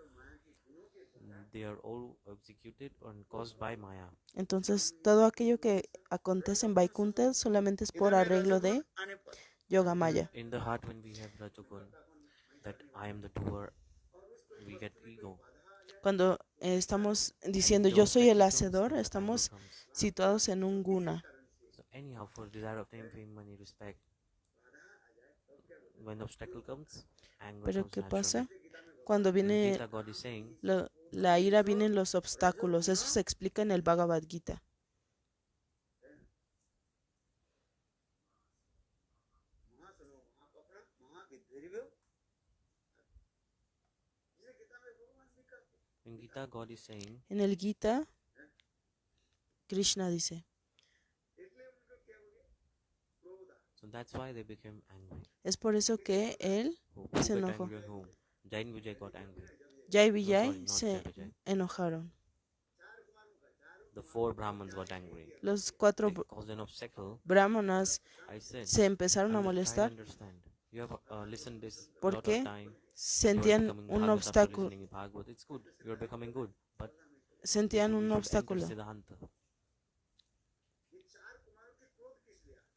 B: they are all executed and caused by Maya.
A: Entonces todo aquello que acontece en Vaikunta solamente es por arreglo de Yogamaya.
B: In the heart, when we have Rajogun, that I am the doer, we get ego.
A: Cuando estamos
B: And
A: diciendo
B: if the
A: yo soy el
B: obstacle comes,
A: hacedor,
B: then the anger
A: estamos
B: comes.
A: situados en un guna.
B: So anyhow, for desire of fame, money, respect, when obstacle comes, anger
A: Pero
B: comes
A: ¿qué
B: naturally.
A: pasa? Cuando
B: In
A: viene
B: Gita, God is saying,
A: la ira, vienen los obstáculos. Eso se explica en el Bhagavad Gita.
B: in Gita, God is saying,
A: En el Gita, Krishna dice,
B: so that's why they became angry.
A: es por eso que él
B: Who
A: se
B: got
A: enojó.
B: angry at whom? Jain Vijay got angry.
A: Jai
B: No, sorry,
A: Vijay
B: not
A: se
B: Jai Vijay.
A: enojaron.
B: The four Brahmins got angry.
A: Los 4
B: They caused an obstacle.
A: brahmanas
B: I said,
A: se empezaron a
B: try and
A: molestar
B: understand. You have listened this a lot of
A: porque
B: time. You are
A: sentían
B: becoming
A: un
B: Bhagavad after
A: obstáculo.
B: listening to Bhagavad. It's good. You are becoming good. But
A: Sentían
B: you
A: un
B: should enter
A: obstáculo.
B: Siddhanta.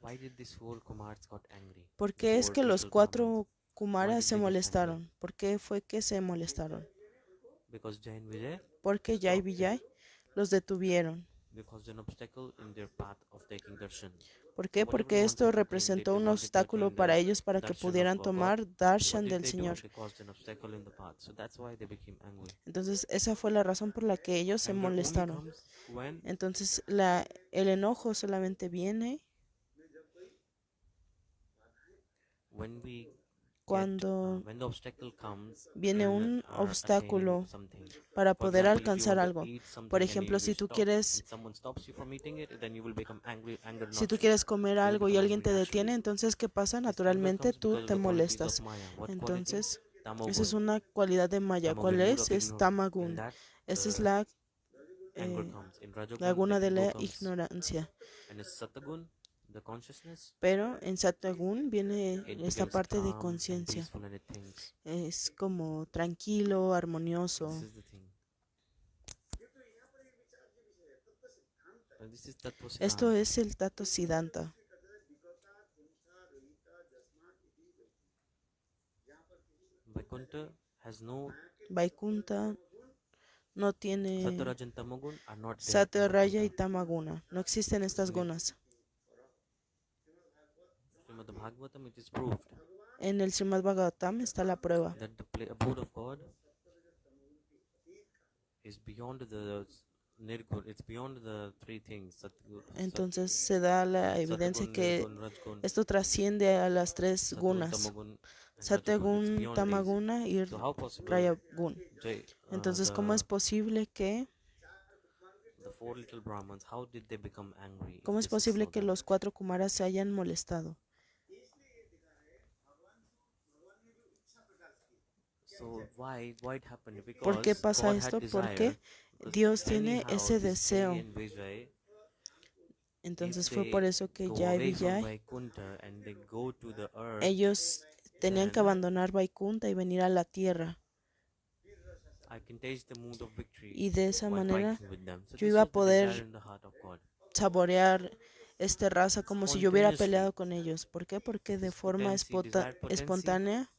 B: Why did these four Kumars got angry?
A: ¿Por
B: The
A: qué es
B: four
A: que los
B: brutal
A: 4
B: Brahmins. Why
A: Kumaras
B: did
A: se
B: they get angry?
A: molestaron? ¿Por qué fue que se molestaron?
B: Because Jain Vijay
A: Porque Jai
B: stopped them.
A: Vijay los detuvieron.
B: Because an obstacle in their path of taking darshan.
A: ¿Por
B: So
A: qué?
B: whatever
A: Porque
B: they wanted
A: esto
B: to attain,
A: representó
B: they
A: un
B: wanted to
A: obstáculo
B: attain
A: para
B: the
A: ellos para que
B: darshan of
A: pudieran
B: God.
A: tomar
B: What
A: darshan
B: did
A: del
B: they do?
A: Señor.
B: They caused an obstacle in the path. So that's why they became angry.
A: Entonces esa fue la razón por la que ellos se
B: Anger only
A: molestaron.
B: comes when
A: Entonces el enojo solamente viene
B: we
A: cuando
B: when the obstacle comes
A: viene
B: in
A: un
B: attaining
A: obstáculo
B: something.
A: para
B: For
A: poder
B: example, if you
A: alcanzar
B: want to
A: algo.
B: eat
A: Por
B: something and
A: ejemplo,
B: you
A: si tú
B: stop,
A: quieres,
B: and someone stops you from eating it, then you will become angry. Anger
A: si
B: not
A: tú quieres comer
B: you will
A: algo y
B: become
A: alguien
B: angry
A: te detiene,
B: naturally.
A: entonces, ¿qué pasa?
B: This anger
A: Naturalmente
B: comes
A: tú
B: because of
A: te
B: the qualities of
A: molestas.
B: Maya. What quality?
A: Entonces, esa es
B: Tamogun.
A: una cualidad de Maya. ¿Cuál
B: Tamogun, mood of
A: es? Es
B: ignorance. In
A: Tamagun.
B: that,
A: Esa es
B: the
A: la
B: anger
A: eh,
B: comes. In Rajagun, the
A: laguna de
B: ego
A: la
B: comes.
A: ignorancia.
B: And in Satagun, the consciousness,
A: Pero en Satagún viene
B: it
A: esta
B: becomes
A: parte de
B: calm and
A: conciencia.
B: peaceful and it thinks.
A: Es como tranquilo,
B: This
A: armonioso.
B: is the thing. And this is Tattva
A: Esto
B: Siddhanta.
A: es el Tato Siddhanta.
B: Vaikuntha has no
A: Vaikunta no tiene
B: Sattva, and Tamagun are not there in
A: Satyaraya y
B: Vaikuntha.
A: Tamaguna. No existen estas
B: In
A: gunas.
B: Srimad Bhagavatam, it is proved
A: En el Srimad Bhagavatam está la prueba.
B: that the abode of God is beyond the Nirgun. It's beyond the three things.
A: Entonces se da la evidencia
B: Satagun,
A: que
B: Nirgun, Rajgun,
A: esto trasciende a las tres
B: Sattvagun,
A: gunas.
B: Tamagun, and Rajagun. It's
A: Satyagun,
B: beyond these.
A: Tamaguna y
B: So how possible
A: Rayagun. Entonces, ¿cómo es posible que
B: the four little Brahmins, how did they become angry?
A: ¿Cómo es
B: If this is
A: posible
B: so
A: que
B: done?
A: los 4 Kumaras se hayan molestado?
B: So why it happened?
A: ¿Por qué
B: Because
A: pasa
B: God had
A: esto?
B: desire.
A: Porque
B: Because
A: Dios tiene
B: anyhow,
A: ese
B: this Jai
A: deseo.
B: and Vijay,
A: Entonces
B: if
A: fue por
B: they
A: eso que
B: go
A: Jai
B: away from
A: Vijay,
B: Vaikuntha and they go to the earth,
A: ellos tenían que
B: then
A: abandonar Vaikunta y venir a la tierra.
B: I can taste the mood of victory
A: Y de esa
B: while
A: manera
B: fighting with them. So
A: yo
B: this
A: iba a
B: was the desire
A: poder
B: in the heart of God.
A: saborear esta raza como si yo hubiera
B: Spontaneously,
A: peleado con ellos. ¿Por qué? Porque de
B: this
A: forma
B: potency, desire potency,
A: espontánea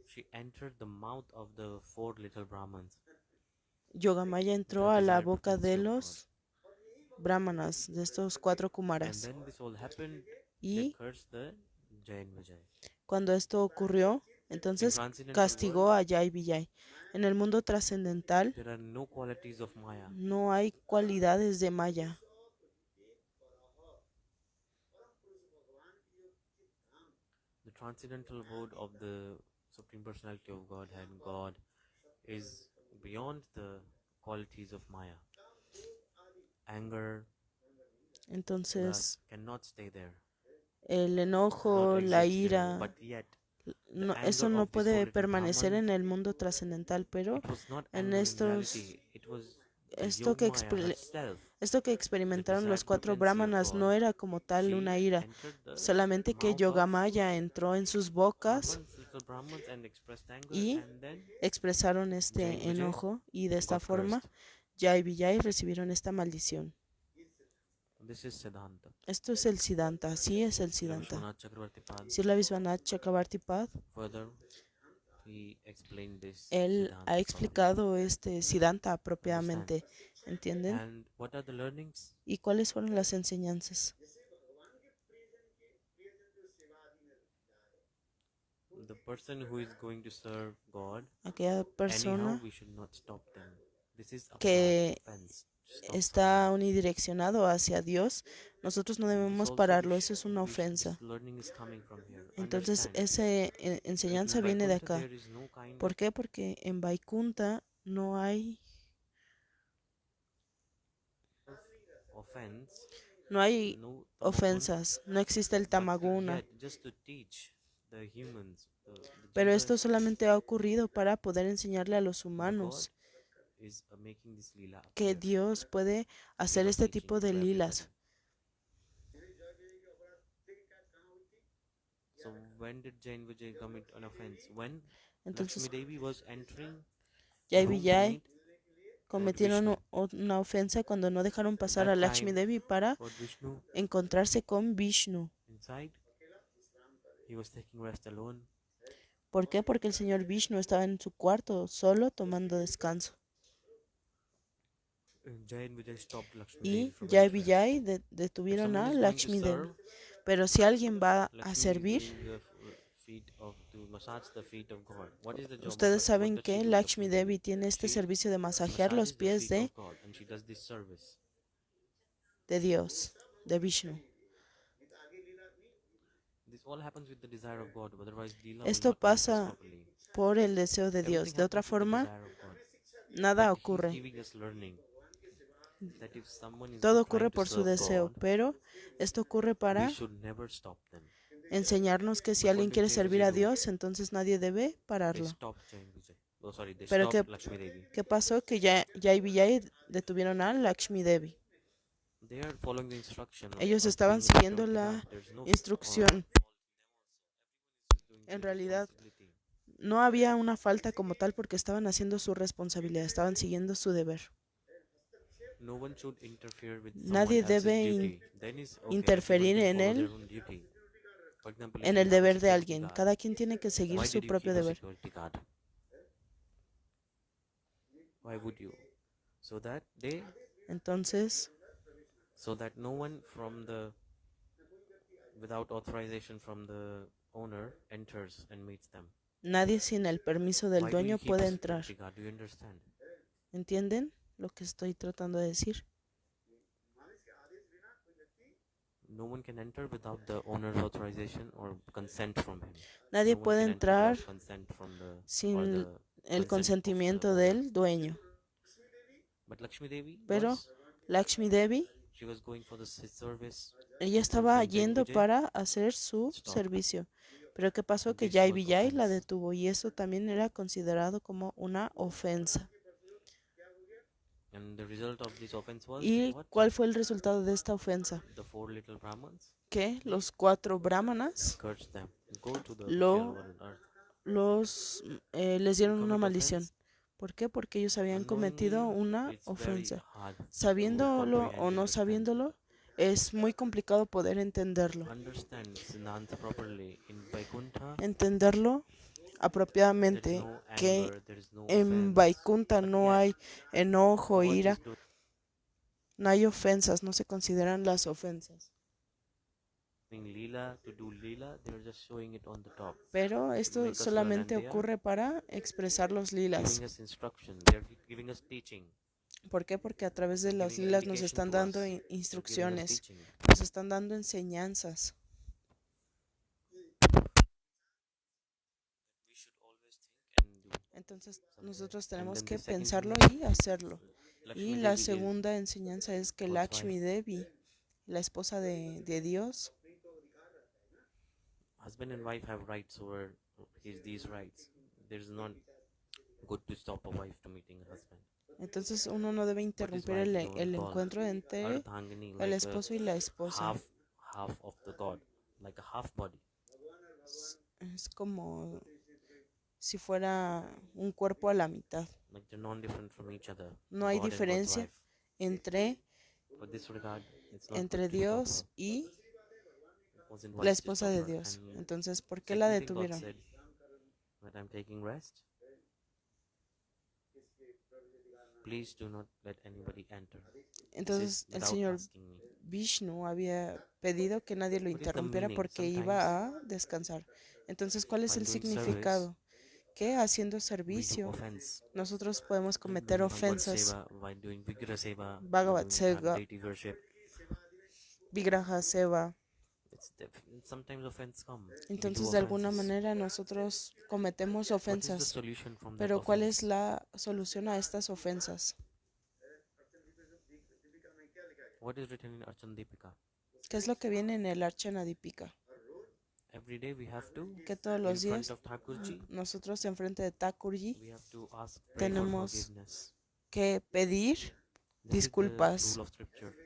B: she entered the mouth of the four little Brahmins.
A: Yogamaya entró
B: The
A: a la
B: desire
A: boca
B: potency
A: de
B: of God.
A: los brahmanas, de estos 4
B: And
A: Kumaras.
B: then this all happened, they
A: Y
B: cursed the Jai and Vijay.
A: cuando esto ocurrió,
B: In
A: entonces
B: transcendental
A: castigó
B: world,
A: a Jai Vijay. En el mundo trascendental
B: there are no qualities of Maya.
A: no hay cualidades de Maya.
B: The transcendental abode of the Supreme Personality of Godhead, God, is beyond the qualities of Maya. Anger,
A: Entonces,
B: lust cannot stay there.
A: el
B: Not
A: enojo, la
B: exist there.
A: ira,
B: But yet,
A: no,
B: anger
A: eso no
B: of these four
A: puede
B: little
A: permanecer
B: Brahmins,
A: en el mundo trascendental, pero
B: it was not
A: en
B: anger in reality. It was the
A: esto que,
B: Yogmaya herself.
A: esto que
B: The
A: experimentaron los
B: desired
A: 4
B: potency of
A: brahmanas no
B: God.
A: era como tal una
B: She
A: ira,
B: entered the
A: solamente que
B: mouth of
A: Yogamaya entró en sus bocas
B: little Brahmins and expressed anger,
A: y
B: and then
A: expresaron
B: Jai and
A: este
B: Vijay
A: enojo y de esta
B: got
A: forma
B: cursed.
A: Jai Vijay recibieron esta maldición.
B: This is Siddhanta.
A: Esto es el Siddhanta, así es el
B: Srila
A: Siddhanta.
B: Vishwanath Chakravarti Pad,
A: Srila Vishwanath Chakravarti Pad,
B: further, he explained this
A: él
B: Siddhanta
A: ha
B: properly.
A: explicado este Siddhanta
B: Understand?
A: propiamente, ¿entienden?
B: And what are the learnings?
A: ¿Y cuáles fueron las enseñanzas?
B: The person who is going to serve God,
A: Aquella
B: anyhow,
A: persona
B: we should not stop them. This is a
A: que
B: bad offense. Stop
A: está
B: someone.
A: unidireccionado hacia Dios, nosotros no
B: This
A: debemos
B: also
A: pararlo, eso es una
B: this
A: ofensa.
B: learning is coming from here.
A: Entonces,
B: Understand
A: esa
B: that
A: enseñanza
B: in
A: viene de
B: Vaikuntha
A: acá.
B: there is no kind
A: ¿Por
B: of
A: qué? Porque en Vaikunta no hay
B: offense,
A: no hay
B: no tamagun,
A: ofensas, no existe el
B: but
A: tamaguna.
B: yet just to teach the humans, the
A: Pero
B: jivas,
A: esto solamente ha ocurrido para poder enseñarle a los
B: the God
A: humanos
B: is making this lila
A: que
B: appear.
A: Dios puede
B: He
A: hacer
B: was
A: este
B: teaching
A: tipo de
B: to
A: lilas.
B: everybody. So when did Jain Vijay commit an offense? When
A: Entonces,
B: Lakshmi Devi was entering the
A: Jai
B: room to
A: Vijay
B: meet
A: cometieron
B: Vishnu.
A: una ofensa cuando no dejaron pasar
B: That
A: a Lakshmi
B: time,
A: Devi para
B: Lord Vishnu
A: encontrarse con Vishnu.
B: inside, he was taking rest alone.
A: ¿Por qué? Porque el señor Vishnu estaba en su cuarto solo tomando descanso.
B: Jain Vijay stopped Lakshmi
A: Y
B: Devi from
A: Jai
B: entering.
A: Vijay
B: If
A: detuvieron
B: someone
A: a
B: is going to
A: Lakshmi Devi.
B: serve,
A: Pero si alguien va a
B: Lakshmi is
A: servir,
B: doing the feet of to massage the feet of God. What is the job of
A: ustedes
B: Lakshmi? What
A: saben
B: does she
A: que
B: do,
A: Lakshmi Devi tiene este
B: She
A: servicio de masajear los
B: massages the
A: pies
B: feet of God and she does this service.
A: de Dios, de Vishnu.
B: all happens with the desire of God. Otherwise, Leela will
A: Esto
B: not manifest
A: pasa
B: properly.
A: por el deseo de
B: Everything
A: Dios. De otra
B: happens with the
A: forma,
B: desire of God.
A: nada
B: But He's
A: ocurre.
B: giving us learning that if someone is
A: Todo ocurre
B: trying to
A: por su
B: serve
A: deseo,
B: God,
A: pero esto ocurre
B: we
A: para
B: should never stop them.
A: enseñarnos que si
B: But what
A: alguien
B: did
A: quiere
B: Jai
A: servir
B: Vijay
A: a
B: do?
A: Dios, entonces nadie debe
B: They
A: pararlo.
B: stopped Jai Vijay. Oh, sorry, they
A: Pero
B: stopped Lakshmi Devi.
A: ¿qué pasó? Que Jai Vijay detuvieron a Lakshmi Devi.
B: They are following the instruction
A: Ellos
B: of
A: estaban
B: being a
A: siguiendo
B: security
A: la
B: guard. There's no
A: instrucción.
B: fault in them also. Everyone is doing
A: En
B: their
A: realidad,
B: responsibility.
A: no había una falta como tal porque estaban haciendo su responsabilidad, estaban siguiendo su deber.
B: No one should interfere with someone
A: Nadie
B: else's
A: debe
B: duty. Then is okay.
A: interferir
B: Everyone can
A: en
B: follow their
A: él,
B: own duty. For example, if
A: en
B: you
A: el
B: have a
A: deber de
B: security
A: alguien.
B: guard,
A: Cada quien tiene que seguir
B: why
A: su
B: did you
A: propio
B: keep a
A: deber.
B: security guard? Why would you? So that they,
A: Entonces,
B: so that no one from the, without authorization from the owner enters and meets them.
A: nadie sin el permiso del
B: Why do you
A: dueño
B: keep a
A: puede entrar.
B: security guard? Do you understand?
A: ¿Entienden lo que estoy tratando de decir?
B: No one can enter without the owner's authorization or consent from him.
A: Nadie
B: No one
A: puede
B: can enter
A: entrar
B: without consent from the, or
A: sin
B: the
A: el
B: consent of the
A: consentimiento
B: owner.
A: del dueño.
B: But Lakshmi Devi
A: Pero
B: was,
A: Lakshmi Devi,
B: she was going for the service.
A: ella
B: and
A: estaba
B: fulfilling Jai
A: yendo
B: Vijay.
A: para hacer su
B: Stop.
A: servicio. Pero ¿qué pasó?
B: And
A: Que
B: this
A: Jai
B: was
A: Vijay la
B: offense.
A: detuvo y eso también era considerado como una ofensa.
B: And the result of this offense was
A: ¿Y
B: what?
A: cuál fue el resultado de esta ofensa?
B: The 4 little Brahmins
A: Que los 4 brahmanas
B: cursed them. Go to the
A: Lo-
B: material world earth.
A: les dieron una
B: Commit
A: maldición.
B: offense.
A: ¿Por qué? Porque ellos habían cometido
B: Unknowingly,
A: una
B: it's very
A: ofensa.
B: hard to
A: Sabiéndolo
B: comprehend,
A: o no
B: understand.
A: sabiéndolo, es muy complicado poder entenderlo.
B: Understand Siddhanta properly. In Vaikuntha,
A: Entenderlo
B: there is
A: apropiadamente,
B: no
A: que
B: anger, there is no
A: en
B: offense.
A: Vaikunta
B: But
A: no
B: yet,
A: hay enojo,
B: God
A: ira,
B: is doing
A: no hay ofensas, no se consideran las ofensas.
B: Leela to do Leela, they're just showing it on the top.
A: Pero esto
B: Make us learn,
A: solamente
B: and they are
A: ocurre para expresar los lilas.
B: giving us instruction. They're giving us teaching.
A: ¿Por qué? Porque a través de las
B: Giving
A: lilas nos
B: indication
A: están
B: to
A: dando
B: us. They're giving us
A: instrucciones,
B: teaching.
A: nos están dando enseñanzas.
B: We should always think and do.
A: Entonces
B: something.
A: nosotros
B: And
A: tenemos
B: then
A: que
B: the second
A: pensarlo
B: thing
A: y hacerlo.
B: is, Lakshmi
A: Y
B: Devi
A: la
B: is
A: segunda enseñanza es que
B: God's
A: Lakshmi
B: wife.
A: Devi, la esposa de Dios,
B: Husband and wife have rights over these rights. There's not good to stop a wife to meeting a husband.
A: entonces uno no debe interrumpir
B: wife
A: el
B: don't call?
A: encuentro entre
B: Ardhangani,
A: el
B: like a
A: esposo y la esposa.
B: half of the god, like a half body.
A: Es como si fuera un cuerpo a la mitad.
B: Like they're non-different from each other.
A: No hay
B: God and God's
A: diferencia
B: wife.
A: entre
B: But this regard, it's not
A: entre
B: good to
A: Dios
B: stop
A: y
B: her. It wasn't
A: la
B: wise to
A: esposa
B: stop
A: de
B: her.
A: Dios.
B: And
A: Entonces, ¿por qué la
B: second thing God
A: detuvieron?
B: said, when I'm taking rest, please do not let anybody enter.
A: Entonces
B: This is
A: el
B: without
A: Señor
B: asking me.
A: Vishnu había pedido que nadie lo
B: What is the
A: interrumpiera
B: meaning?
A: porque
B: Sometimes
A: iba a descansar. Entonces, ¿cuál es
B: while
A: el
B: doing
A: significado? Que haciendo
B: we do
A: servicio
B: offense.
A: nosotros podemos
B: While
A: cometer
B: doing Bhagavad
A: ofensas.
B: Seva, while doing Vigraha Seva,
A: Bhagavad
B: while doing
A: Seva,
B: deity worship,
A: Vigraha Seva.
B: sometimes offense come. We do
A: Entonces, de alguna
B: offenses.
A: manera nosotros cometemos
B: What is the
A: ofensas.
B: solution from that
A: Pero ¿cuál es
B: offense?
A: la solución a estas ofensas?
B: What is written in Archan Deepika?
A: ¿Qué es lo que viene en el Archana Dipika?
B: Every day we have to,
A: Que todos
B: in
A: los
B: front
A: días
B: of Thakurji,
A: nosotros enfrente de Thakurji
B: we have to ask, pray for
A: tenemos
B: forgiveness.
A: que pedir
B: This is the
A: disculpas.
B: rule of scripture.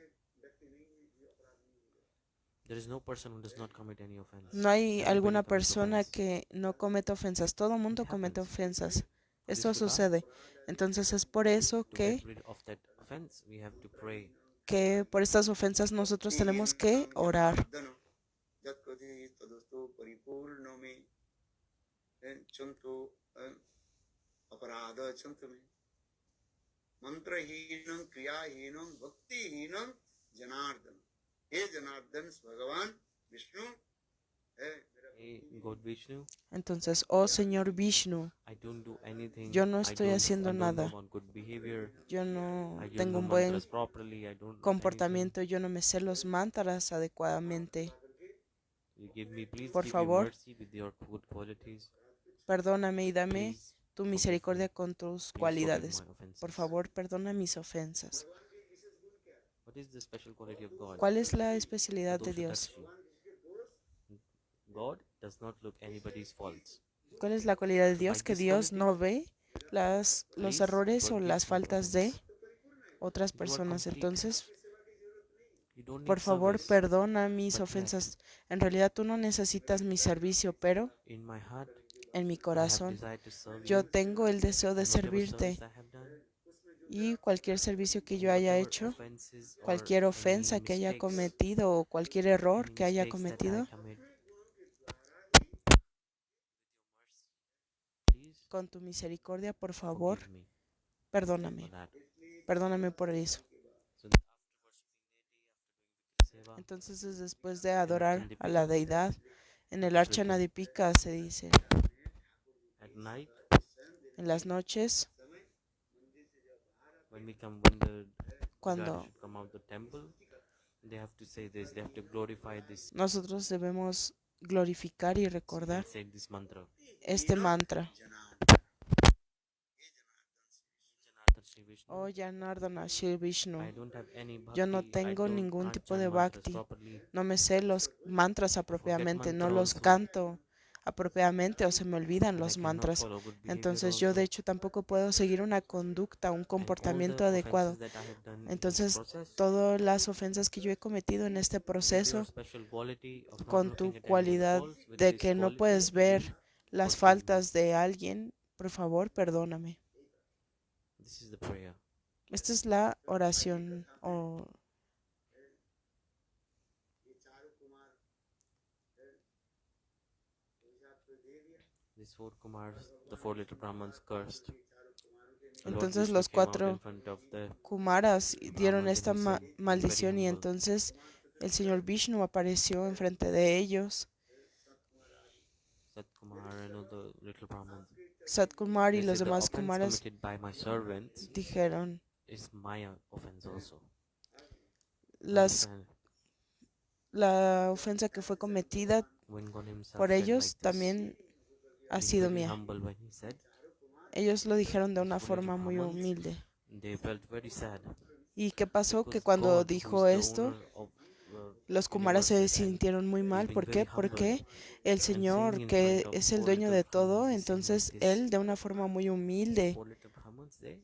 B: There is no person who does not commit any offense.
A: No hay
B: Everybody
A: alguna
B: commits
A: persona
B: offense.
A: que no cometa ofensas. Todo mundo
B: It
A: comete
B: happens.
A: ofensas.
B: For
A: Esto
B: this regard,
A: sucede. Entonces es por eso
B: to get
A: que
B: rid of that offense, we have to pray.
A: por estas ofensas nosotros tenemos que orar.
C: Mantrahinam, kriyahinam, bhaktihinam, janardana. He Janardan, Bhagavan, Vishnu.
B: Hey, God Vishnu,
A: Entonces, oh Señor Vishnu,
B: I don't do anything.
A: yo no
B: I
A: estoy
B: don't-
A: haciendo
B: I don't
A: nada.
B: know about good behavior.
A: Yo no
B: I don't
A: tengo
B: know
A: un buen
B: mantras properly. I don't know anything.
A: comportamiento, yo no me sé los mantras adecuadamente.
B: Please
A: Por
B: give me
A: favor,
B: mercy with your good qualities.
A: perdóname y dame
B: Please
A: tu
B: forgive
A: misericordia
B: me.
A: con tus
B: Please forgive
A: cualidades.
B: my
A: Por
B: offenses.
A: favor, perdona mis ofensas.
B: What is the special quality of God?
A: ¿Cuál es la especialidad de Dios?
B: Sadoshadarshi. God does not look anybody's faults.
A: ¿Cuál es la cualidad de
B: So by
A: Dios? Que
B: this
A: Dios
B: quality,
A: no ve los
B: please
A: errores o
B: forgive
A: las
B: my
A: faltas de
B: offense.
A: otras
B: You are
A: personas.
B: complete.
A: Entonces,
B: You don't
A: por
B: need
A: favor,
B: service.
A: perdona mis
B: But yet,
A: ofensas. En realidad tú no necesitas mi servicio, pero
B: in my heart,
A: en mi
B: I have
A: corazón
B: desired to serve
A: yo
B: you.
A: tengo el deseo de
B: And whatever
A: servirte,
B: service I have done,
A: y cualquier servicio que
B: and
A: yo haya
B: whatever
A: hecho,
B: offenses or
A: cualquier
B: any
A: ofensa que haya
B: mistakes,
A: cometido o cualquier error
B: any
A: que haya
B: mistakes that I
A: cometido,
B: commit, please
A: con tu misericordia, por favor,
B: forgive me for
A: perdóname.
B: that.
A: Perdóname por eso.
B: So after worshiping deity, after doing Vikra Seva,
A: Entonces, después de
B: in
A: adorar a la
B: Chandipika,
A: deidad, en el
B: it's
A: Archa
B: written,
A: Nadipika se dice,
B: at night,
A: en las noches,
B: when the pujari
A: cuando
B: should come out the temple, they have to say this, they have to glorify this
A: nosotros debemos glorificar y recordar
B: and say this mantra.
A: este mantra.
B: Janardhan Shri Vishnu,
A: Oh Janardana Shri Vishnu,
B: I don't have any
A: yo no
B: bhakti, I
A: tengo
B: don't
A: ningún
B: can't
A: tipo de
B: chant mantras
A: bhakti,
B: properly.
A: no me sé los mantras
B: I forget
A: apropiadamente, no
B: mantra
A: los
B: also,
A: canto apropiadamente o se me olvidan
B: and I
A: los
B: cannot
A: mantras.
B: follow good behavior
A: Entonces yo de
B: also.
A: hecho tampoco puedo seguir una conducta, un
B: And all the
A: comportamiento
B: offenses
A: adecuado.
B: that I have done in this
A: Entonces
B: process,
A: todas las ofensas que yo he cometido en este
B: with your
A: proceso,
B: special quality of not
A: con
B: looking
A: tu
B: at anyone's
A: cualidad
B: faults, with
A: de
B: this
A: que no
B: quality,
A: puedes ver
B: please
A: las
B: forgive me.
A: faltas de alguien, por favor, perdóname.
B: This is the prayer.
A: Esta es la oración o
B: These four Kumars, the four little Brahmins cursed. Lord
A: entonces
B: Vishnu
A: los
B: came out in
A: 4
B: front of the
A: Kumaras dieron
B: Brahmins
A: esta
B: and he said, "Be very
A: maldición y
B: humble."
A: entonces el señor Vishnu apareció enfrente de ellos.
B: Sat Kumar and all the little Brahmins.
A: Satkumar y
B: They
A: los
B: said, "The
A: demás
B: offense
A: Kumaras
B: committed by my servants
A: dijeron,
B: is my offense also."
A: las,
B: Understand?
A: la ofensa que fue cometida
B: When God himself
A: por
B: said
A: ellos
B: like this,
A: también ha
B: being
A: sido
B: very
A: mía.
B: humble when he said,
A: Ellos lo dijeron de
B: these
A: una
B: four little
A: forma muy
B: Brahmins,
A: humilde.
B: they felt very sad
A: ¿Y qué pasó? Que
B: because
A: cuando
B: God, who is
A: dijo
B: the
A: esto,
B: owner of
A: los
B: the
A: Kumaras se
B: universe and
A: sintieron muy
B: he's
A: mal.
B: being
A: ¿Por qué?
B: very humble
A: Porque el
B: and saying
A: Señor,
B: in
A: que
B: front of
A: es el
B: four
A: dueño
B: little
A: de todo,
B: Brahmins, he's saying like
A: entonces
B: this.
A: Él de una forma muy humilde
B: Four little Brahmins, they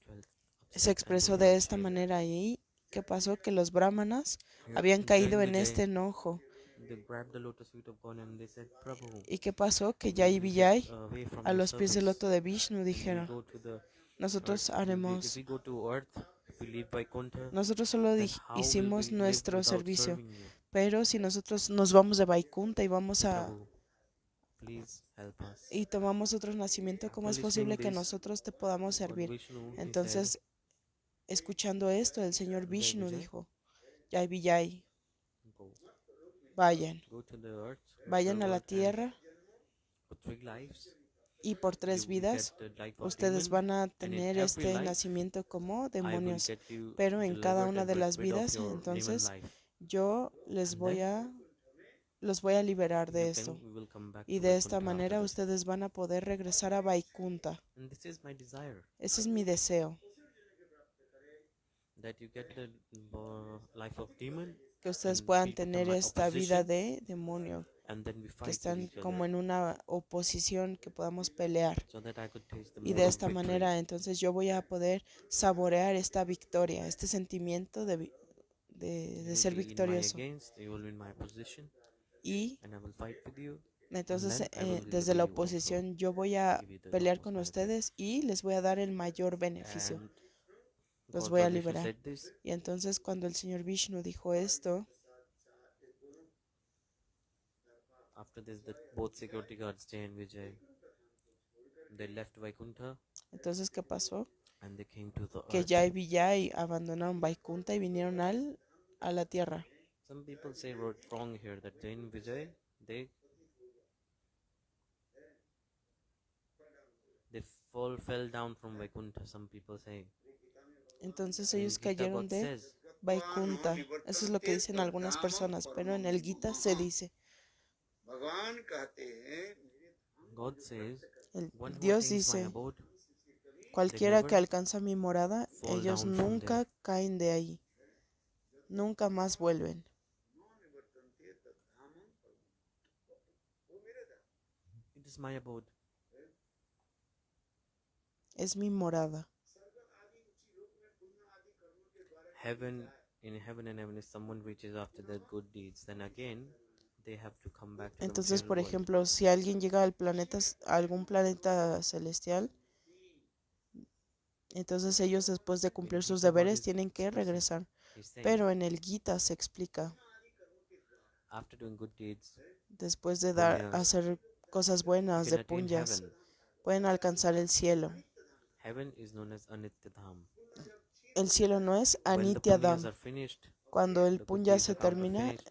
B: felt
A: se
B: upset and they
A: expresó de
B: felt
A: esta
B: shame.
A: manera. ¿Y qué pasó? Que los brahmanas habían
B: Jai
A: caído en
B: Vijay,
A: este enojo.
B: they grabbed the lotus feet of God and they said, Prabhu,
A: ¿Y qué pasó? Que
B: we
A: Jai
B: will get
A: Vijay,
B: away from
A: a
B: your
A: los pies del
B: service
A: loto de Vishnu,
B: and we'll
A: dijeron,
B: go to the earth.
A: nosotros
B: If
A: haremos,
B: we go to earth, if we leave Vaikuntha,
A: nosotros solo
B: then how will
A: hicimos
B: we live
A: nuestro
B: without
A: servicio,
B: serving you?
A: pero si nosotros nos vamos de Vaikunta y vamos a
B: Prabhu, please help us.
A: y tomamos otro nacimiento, ¿cómo
B: After
A: es posible
B: listening
A: que
B: this,
A: nosotros te podamos
B: God
A: servir?
B: Vishnu, he said,
A: Entonces, escuchando esto, el señor
B: Jai
A: Vishnu
B: Vijay,
A: dijo, Jai Vijay,
B: go,
A: vayan,
B: go to the earth,
A: vayan a la
B: world, and
A: tierra
B: for 3 lives,
A: y por 3
B: you will get
A: vidas
B: the life of
A: ustedes
B: demon,
A: van a
B: and in
A: tener
B: every
A: este
B: life,
A: nacimiento como
B: I will
A: demonios,
B: get you
A: pero en cada
B: delivered
A: una
B: and
A: de
B: get
A: las
B: rid of
A: vidas,
B: your demon
A: entonces
B: life.
A: yo les
B: And
A: voy
B: then
A: a los voy a liberar de esto.
B: we will come back
A: Y
B: to
A: de esta
B: Vaikuntha after
A: manera
B: this.
A: ustedes van a poder regresar a Vaikunta.
B: And this is my desire,
A: Ese es mi deseo,
B: that you get the life of demon
A: que ustedes
B: and
A: puedan
B: become
A: tener
B: my
A: esta vida
B: opposition,
A: de demonio,
B: and then we
A: que
B: fight with
A: están
B: each
A: como
B: other,
A: en una oposición, que podamos pelear.
B: so that I could taste the
A: Y
B: mood
A: de
B: of
A: esta
B: victory.
A: manera entonces yo voy a poder saborear esta victoria, este sentimiento de
B: You will
A: ser
B: be in my
A: victorioso.
B: against, you will be in my position,
A: Y
B: and I will fight with you, and
A: entonces
B: then I will
A: desde
B: deliver
A: la
B: you also,
A: oposición yo voy a
B: give you the
A: pelear
B: topmost
A: con
B: benefit.
A: ustedes y les voy a dar el mayor beneficio,
B: And
A: los
B: God
A: voy a
B: Lord Vishnu
A: liberar.
B: said this,
A: Y entonces cuando el señor Vishnu dijo esto,
B: after this both security guards, Jay and Vijay, they left Vaikuntha
A: entonces ¿qué pasó?
B: and they came to the
A: Que
B: earth.
A: Jai Vijay abandonaron Vaikunta y vinieron a la tierra.
B: Some people say wrong here that Jay and Vijay, they fell down from Vaikuntha, some people say.
A: Entonces
B: In
A: ellos
B: Gita,
A: cayeron
B: God
A: de
B: says,
A: Vaikunta. Eso es lo que dicen algunas personas, pero en el Gita se dice,
C: भगवान कहते हैं
B: God says, one who
A: Dios
B: attains my
A: dice,
B: abode,
A: cualquiera que
B: never
A: alcanza mi morada,
B: fall
A: ellos
B: down from there.
A: nunca caen de ahí, nunca más vuelven.
B: It is my abode.
A: Es mi morada.
B: Heaven, in heaven and heaven, if someone reaches after their good deeds, then again they have to come back to the
A: Entonces,
B: material
A: por
B: world.
A: ejemplo, si alguien llega al planeta, a algún planeta celestial, entonces ellos después de
B: In
A: cumplir sus
B: Gita, God
A: deberes
B: is
A: tienen que
B: expressing,
A: regresar.
B: He's saying,
A: Pero en el Gita se explica,
B: after doing good deeds,
A: después de
B: punyas,
A: hacer cosas
B: you
A: buenas,
B: can
A: de
B: attain
A: punyas,
B: heaven.
A: pueden alcanzar el cielo.
B: Heaven is known as Anityadham.
A: El cielo no es
B: When the punyas
A: Anityadam.
B: are finished,
A: Cuando el
B: the good
A: punya
B: deeds
A: se
B: account are
A: termina,
B: finished,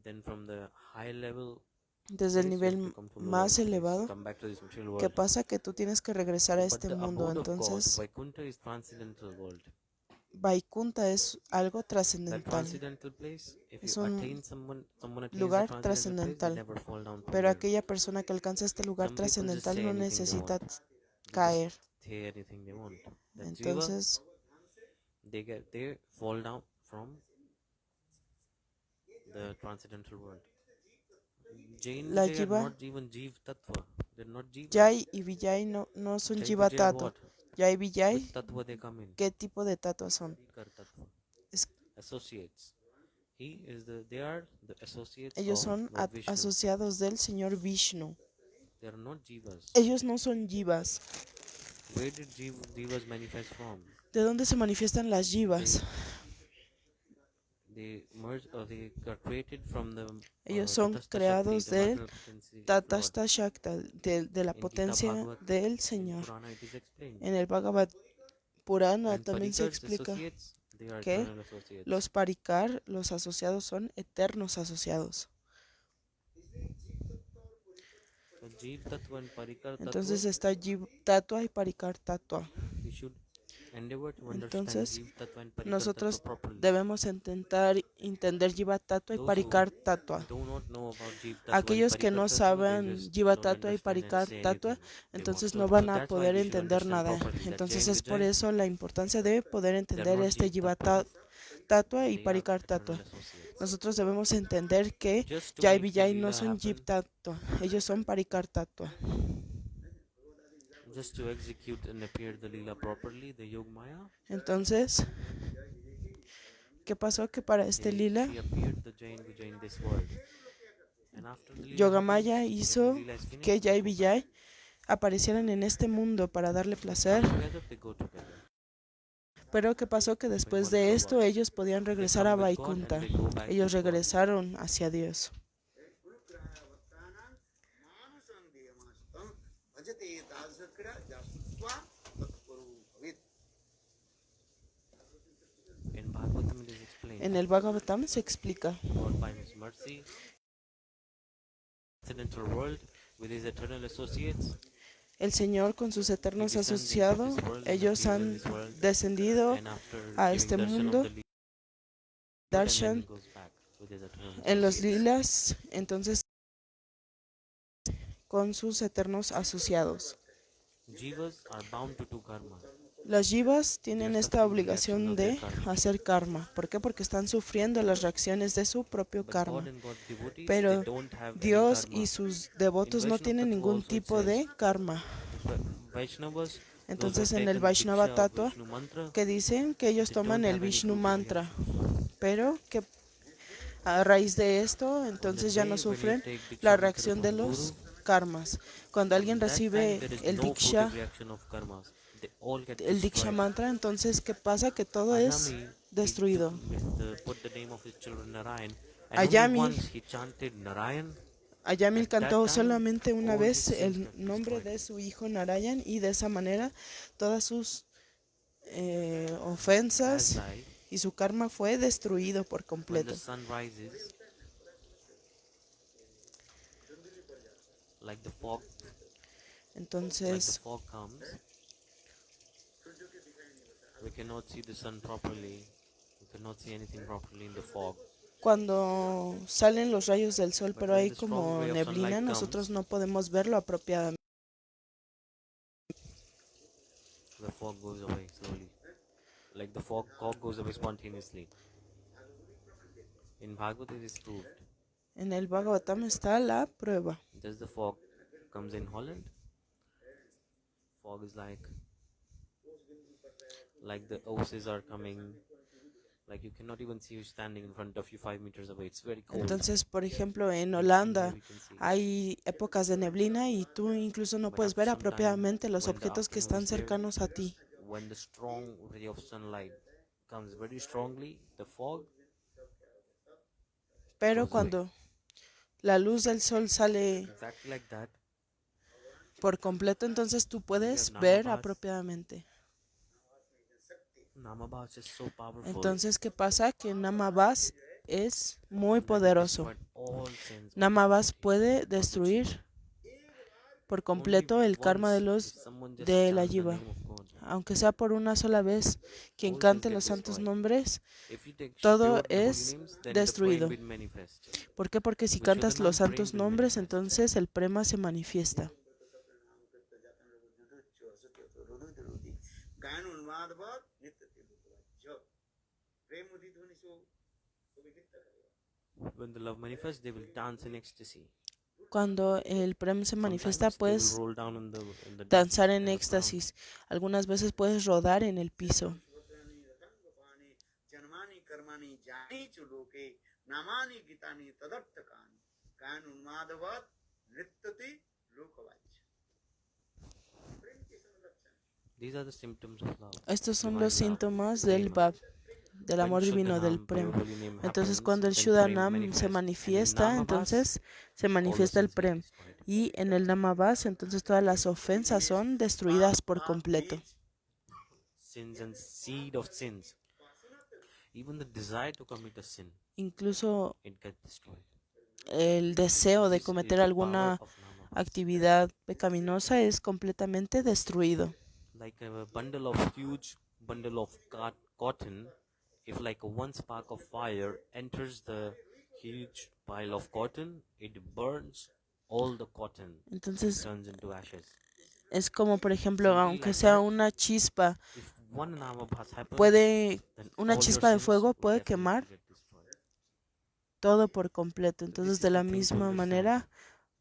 B: then from the high level
A: desde el
B: place, you have to
A: nivel
B: come to lower
A: más
B: place,
A: elevado,
B: come back to this material
A: ¿qué
B: world.
A: pasa? Que tú tienes que regresar a
B: But
A: este
B: the
A: mundo.
B: abode of God,
A: Entonces,
B: Vaikuntha, is transcendental world.
A: Vaikunta es algo
B: That
A: trascendental.
B: transcendental place, if
A: Es
B: you
A: un
B: attain someone attains the
A: lugar
B: transcendental place, they
A: trascendental.
B: never fall down from
A: Pero
B: there.
A: aquella persona que alcanza este lugar
B: Some people just
A: trascendental
B: say
A: no
B: anything they
A: necesita
B: want. They
A: caer.
B: just say anything they want. That jiva,
A: Entonces,
B: they fall down from the transcendental world. Jain
A: la
B: Vijay are
A: jiva,
B: not even Jeev Tattva. They're not Jivas.
A: Jai y Vijay no son
B: Jai
A: Jiva
B: Vijay are
A: Tattva.
B: what?
A: Jai
B: Which
A: Vijay,
B: Tattva they come in?
A: ¿qué tipo de tatua son?
B: Parikar Tattva.
A: Es-
B: Associates. They are the associates
A: ellos
B: of
A: son
B: Lord Vishnu.
A: asociados del Señor Vishnu.
B: They are not Jivas.
A: Ellos no son Jivas.
B: Where did Jivas manifest from?
A: ¿De dónde se manifiestan las Jivas?
B: They are created from the
A: Ellos son
B: Tatastha Shakti,
A: creados
B: the
A: del
B: maternal potency of Lord.
A: Tatashta Shakta, de la
B: In Gita
A: potencia
B: Bhagavat,
A: del
B: in
A: Señor.
B: Purana it is explained.
A: En el Bhagavad Purana
B: And
A: también se
B: Parikar's
A: explica
B: associates, they are
A: que
B: eternal associates.
A: los Parikar, los asociados, son eternos asociados.
B: So Jeev Tattva and Parikar Tattva,
A: Entonces está Jiv Tatua y Parikar Tatua.
B: we should endeavor to understand
A: Entonces,
B: Jeev Tattva and Parikar
A: nosotros
B: Tattva properly.
A: debemos intentar entender Jiva Tatua y
B: Those
A: Parikar
B: who
A: Tatua.
B: do not know about Jeev Tattva and
A: Aquellos que
B: Parikar
A: no
B: Tattva, they
A: saben
B: just
A: Jiva
B: don't
A: Tatua y
B: understand and
A: Parikar
B: say
A: Tatua,
B: anything they want.
A: entonces
B: So
A: no van a
B: that's why
A: poder
B: we should
A: entender
B: understand
A: nada.
B: properly that
A: Entonces
B: Jain
A: es por
B: Vijay,
A: eso la importancia de poder entender
B: not
A: este
B: Jeev
A: Jiva
B: Tattva,
A: Tatua y
B: they are
A: Parikar
B: eternal
A: Tatua.
B: associates.
A: Nosotros debemos entender que
B: Just to
A: Jai
B: make the
A: Vijay no
B: Leela
A: son Jiv
B: happen,
A: Tatua, ellos son Parikar Tatua.
B: just to execute and appear the Leela properly, the Yogmaya,
A: Entonces, ¿qué pasó? Que para este lila,
B: she appeared the Jain Vijay in this world. And after the Leela
A: Yogamaya
B: happens, if
A: hizo
B: the Leela is
A: que
B: finished, they
A: Jai
B: go back.
A: Vijay aparecieran en este mundo para darle
B: They
A: placer.
B: come together, they go together.
A: Pero ¿qué pasó? Que después de esto ellos podían regresar a Vaikunta. Ellos regresaron hacia Dios.
B: In Bhagavatam it is explained,
A: En el Bhagavatam se explica
B: God by His mercy, transcendental world with His eternal associates,
A: el Señor con sus eternos
B: He descended
A: asociados,
B: to this world and
A: ellos
B: appeared in
A: han
B: this world,
A: descendido
B: and after
A: a
B: giving
A: este
B: darshan
A: mundo,
B: of the Leela, and then
A: darshan
B: he goes back with his eternal
A: en los
B: associates.
A: lilas, entonces con sus eternos asociados.
B: Jivas are bound to do karma.
A: Las jivas tienen
B: They're
A: esta
B: suffering the
A: obligación
B: reaction of
A: de
B: their karma.
A: hacer karma. ¿Por qué? Porque están sufriendo las reacciones de su propio
B: But
A: karma.
B: God and God devotees,
A: Pero
B: they don't have
A: Dios
B: any karma.
A: y sus devotos
B: In
A: no
B: Vaishnava
A: tienen
B: Tattva
A: ningún
B: also it
A: tipo
B: says,
A: de karma.
B: Vaishnavas,
A: Entonces
B: those who
A: en
B: have
A: el
B: taken
A: Vaishnava
B: Diksha of
A: Tattva
B: Vishnu mantra,
A: que dicen que ellos
B: they
A: toman
B: don't
A: el
B: have any
A: Vishnu
B: fruitive
A: mantra,
B: reaction.
A: pero que a raíz de esto
B: On the
A: entonces ya no
B: day when you
A: sufren
B: take Diksha
A: la
B: mantra
A: reacción de
B: from
A: los
B: Guru,
A: karmas. Cuando alguien
B: on that time
A: recibe
B: there is
A: el
B: no fruitive
A: Diksha,
B: reaction of karmas. They all get
A: el Diksha
B: destroyed.
A: mantra, entonces ¿qué pasa? Que todo es
B: Ajami,
A: destruido.
B: put the name of his children Narayan, and
A: Ayamil,
B: only once he chanted Narayan.
A: Ayamil
B: At that
A: cantó
B: time,
A: solamente una
B: all
A: vez
B: his sins
A: el
B: got
A: nombre
B: destroyed.
A: de su hijo Narayan y de esa manera todas sus ofensas
B: As like
A: y su karma fue destruido por
B: when the
A: completo.
B: sun rises, like the fog
A: Entonces,
B: comes, we cannot see the sun properly. We cannot see anything properly in the fog.
A: cuando salen los rayos del sol,
B: But
A: pero
B: when
A: hay
B: the strong
A: como
B: ray of
A: neblina,
B: sunlight
A: nosotros
B: comes,
A: no podemos verlo apropiadamente.
B: the fog goes away slowly. Like the fog goes away spontaneously. In Bhagavad it is proved.
A: En el Bhagavatam está la prueba.
B: Does the fog comes in Holland? Fog is like the oases are coming. Like you cannot even see who's standing in front of you 5 meters away. It's very cold.
A: Entonces, por ejemplo, en
B: In here
A: Holanda
B: we can see.
A: hay épocas de neblina y tú incluso no
B: But
A: puedes
B: after
A: ver
B: some time,
A: apropiadamente los
B: when the
A: objetos que
B: afternoon
A: están
B: is there,
A: cercanos a ti.
B: when the strong ray of sunlight comes very strongly, the fog
A: Pero
B: goes away.
A: cuando la luz del sol sale
B: Exactly like that.
A: por completo, entonces tú puedes ver apropiadamente.
B: Namabhas is so powerful.
A: Entonces, ¿qué pasa? Que Namabhas es muy
B: that it
A: poderoso.
B: destroyed all sins of
A: Namabhas
B: humanity.
A: puede
B: Not the
A: destruir
B: jiva.
A: por
B: Only
A: completo el karma de
B: once if
A: los
B: someone just
A: de la
B: chants the
A: jiva.
B: name of God,
A: Aunque sea por una sola vez, quien
B: all
A: cante
B: sins
A: los
B: get
A: santos
B: destroyed.
A: nombres,
B: If you take
A: todo
B: pure holy
A: es
B: names, then the prema
A: destruido.
B: will manifest.
A: ¿Por qué? Porque si cantas los santos nombres, entonces el prema se manifiesta.
B: When the love manifests, they will dance in ecstasy.
A: Cuando el prema se manifiesta,
B: Sometimes they will
A: puedes
B: roll down on the
A: danzar
B: dust,
A: en
B: on the ground.
A: éxtasis. Algunas veces puedes rodar en el piso.
B: These are the symptoms of love.
A: Estos son
B: Divine
A: los
B: love,
A: síntomas del
B: prema.
A: Bhav, del
B: When
A: amor divino, del
B: Shuddhanam, pure
A: prem.
B: holy name
A: Entonces,
B: happens,
A: cuando el
B: then prem
A: Shuddhanam se
B: manifests. And in
A: manifiesta,
B: Namabhas,
A: entonces se
B: all the
A: manifiesta el
B: sins get
A: prem.
B: destroyed.
A: Y en el Namabhas, entonces todas las ofensas son destruidas por completo.
B: Sins and seed of sins. Even the desire to commit a sin,
A: Incluso
B: it gets destroyed.
A: el deseo de
B: This is
A: cometer
B: the
A: alguna
B: power of Namabhas.
A: actividad pecaminosa es completamente destruido.
B: Like a huge bundle of cotton, if like one spark of fire enters the huge pile of cotton, it burns all the cotton.
A: Entonces,
B: Turns into ashes.
A: es como, por ejemplo,
B: Simply
A: aunque
B: like
A: sea
B: that,
A: una chispa,
B: if one Namabhas happens,
A: puede,
B: then
A: una
B: all your
A: chispa de
B: sins
A: fuego
B: will
A: puede
B: definitely
A: quemar
B: get destroyed.
A: todo por completo.
B: So
A: Entonces,
B: this
A: de
B: is
A: la
B: the thing to
A: misma
B: understand.
A: manera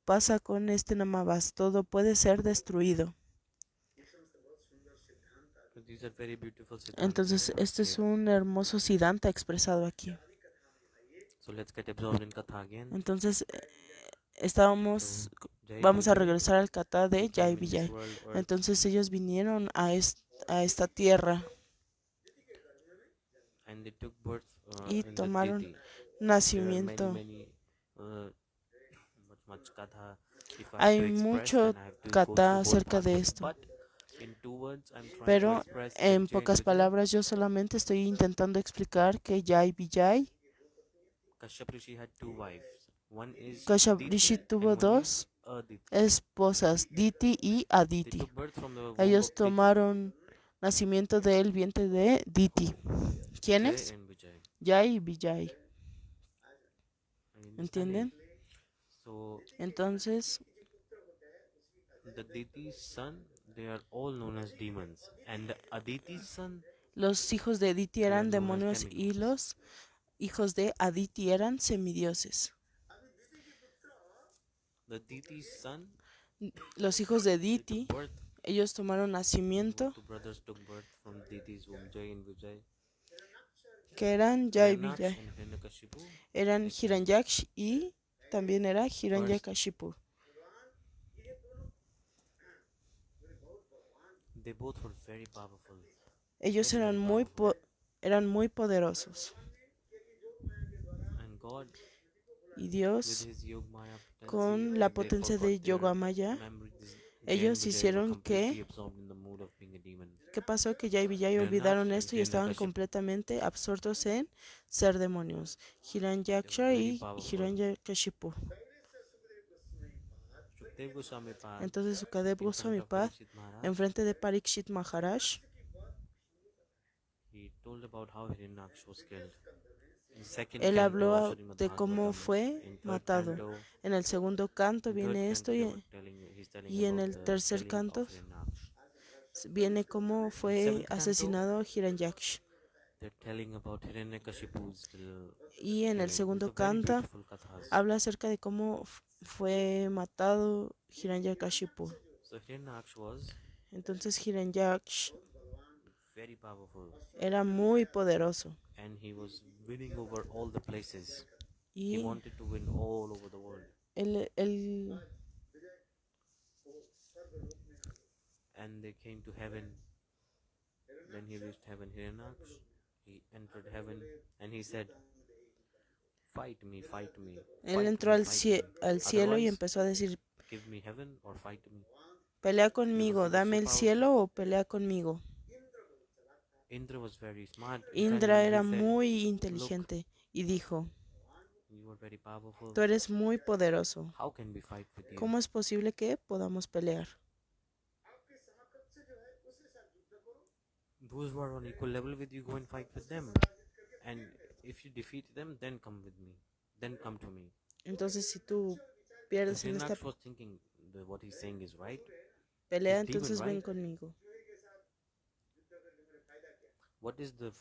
A: pasa con este Namabhas, todo puede ser destruido.
B: So these are very beautiful siddhantas
A: Entonces,
B: expressed
A: este es
B: here.
A: un hermoso Siddhanta expresado aquí.
B: So let's get absorbed in Katha again.
A: Entonces,
B: So, Jai
A: vamos a
B: Vijay
A: regresar al kata de
B: came
A: Jai
B: in this
A: Vijay.
B: world, earth,
A: Entonces, ellos vinieron a esta tierra
B: and they took birth
A: y
B: in the
A: tomaron
B: Diti. There are
A: nacimiento.
B: much katha. If I have
A: Hay
B: to express,
A: mucho
B: then I have to go
A: kata
B: through whole
A: acerca de
B: Bhagavad.
A: esto.
B: But in 2 words, I'm trying to
A: Pero
B: express
A: en
B: that Jai
A: pocas
B: Vijay,
A: palabras yo solamente estoy intentando explicar que Jai Vijay,
B: Kashyap Rishi had 2 wives. One is
A: Kashyap
B: Diti
A: Rishi
B: and
A: tuvo
B: one is
A: dos
B: Aditi.
A: esposas, Diti y
B: They
A: Aditi.
B: took birth from the womb
A: Ellos
B: of Diti,
A: tomaron nacimiento del vientre de Diti.
B: Jai
A: ¿Quiénes?
B: and Vijay.
A: Jai y Vijay.
B: Are you
A: ¿Entienden?
B: understanding? So
A: Entonces,
B: the Diti's son, they are all known as demons, and the Aditi's son,
A: los hijos de Diti
B: they are
A: eran
B: known as
A: demonios y
B: demigods.
A: los hijos de Aditi eran semidioses.
B: The Diti's son,
A: Los hijos de
B: they took
A: Diti,
B: birth.
A: ellos tomaron nacimiento,
B: Both the brothers took birth from Diti's womb, Jai and Vijay.
A: que eran Jai
B: Hiranyaksh
A: Vijay.
B: and Hiranyakashipu,
A: Eran
B: they came.
A: Hiranyaksh y también era Hiranyakashipu.
B: They both were very powerful.
A: Ellos
B: Very,
A: eran
B: very
A: muy,
B: powerful.
A: eran muy poderosos.
B: And God,
A: Y
B: with
A: Dios,
B: his Yog Maya potency,
A: con la
B: they
A: potencia
B: forgot
A: de
B: their
A: Yogamaya,
B: memory. Jai and
A: ellos
B: Vijay were
A: hicieron
B: completely
A: que,
B: absorbed in the mood of being a demon.
A: ¿qué pasó? Que Jai y Vijay
B: Hiranyaksh
A: olvidaron
B: and
A: esto y estaban
B: Hiranyakashipu,
A: completamente absortos en ser demonios.
B: they were
A: Hiranyaksha
B: very
A: y
B: powerful.
A: Hiranyakashipu.
B: Shukdev Goswami Pad,
A: Entonces Sukadev
B: in front
A: Goswami
B: of
A: Pad,
B: Parikshit Maharaj,
A: enfrente de Parikshit Maharaj,
B: he told about how Hiranyaksh was killed. In second
A: Él
B: canto of
A: habló
B: Srimad
A: de cómo
B: Bhagavatam,
A: fue
B: in third
A: matado.
B: canto,
A: En el segundo canto
B: in third
A: viene
B: canto
A: esto
B: he's telling
A: y en
B: about
A: el
B: the
A: tercer
B: killing
A: canto
B: of Hiranyaksh.
A: viene cómo
B: In
A: fue
B: seventh canto,
A: asesinado Hiranyaksh.
B: they're telling about Hiranyakashipu's
A: Y en el
B: killing. These
A: segundo
B: are very
A: canto
B: beautiful kathas.
A: habla acerca de cómo fue matado Hiranyakashipu.
B: So Hiranyaksh was
A: Entonces Hiranyaksh
B: very powerful
A: era muy poderoso
B: and he was winning over all the places. He
A: y
B: wanted to win all over the world.
A: él
B: And they came to heaven. Then he reached heaven. Hiranyaksh, he entered heaven and he said, fight me, fight me,
A: él
B: fight
A: entró
B: me,
A: al,
B: fight me.
A: al cielo y
B: Otherwise,
A: empezó a decir,
B: give me heaven or fight me.
A: pelea
B: Because
A: conmigo,
B: he was
A: dame
B: so
A: el
B: powerful.
A: cielo o pelea conmigo.
B: Indra was very smart.
A: Indra era
B: He said,
A: muy
B: look,
A: inteligente y dijo,
B: you are very powerful.
A: tú eres muy poderoso.
B: How can we fight with you?
A: ¿Cómo es posible que podamos pelear?
B: Those who are on equal level with you, go and fight with them. And if you defeat them, then come with me. Then come to me.
A: Entonces, si tú
B: So
A: pierdes en esta
B: Hiranyaksh was thinking what he's saying is right.
A: pelea,
B: He's demon,
A: entonces ven
B: right?
A: conmigo.
B: What is the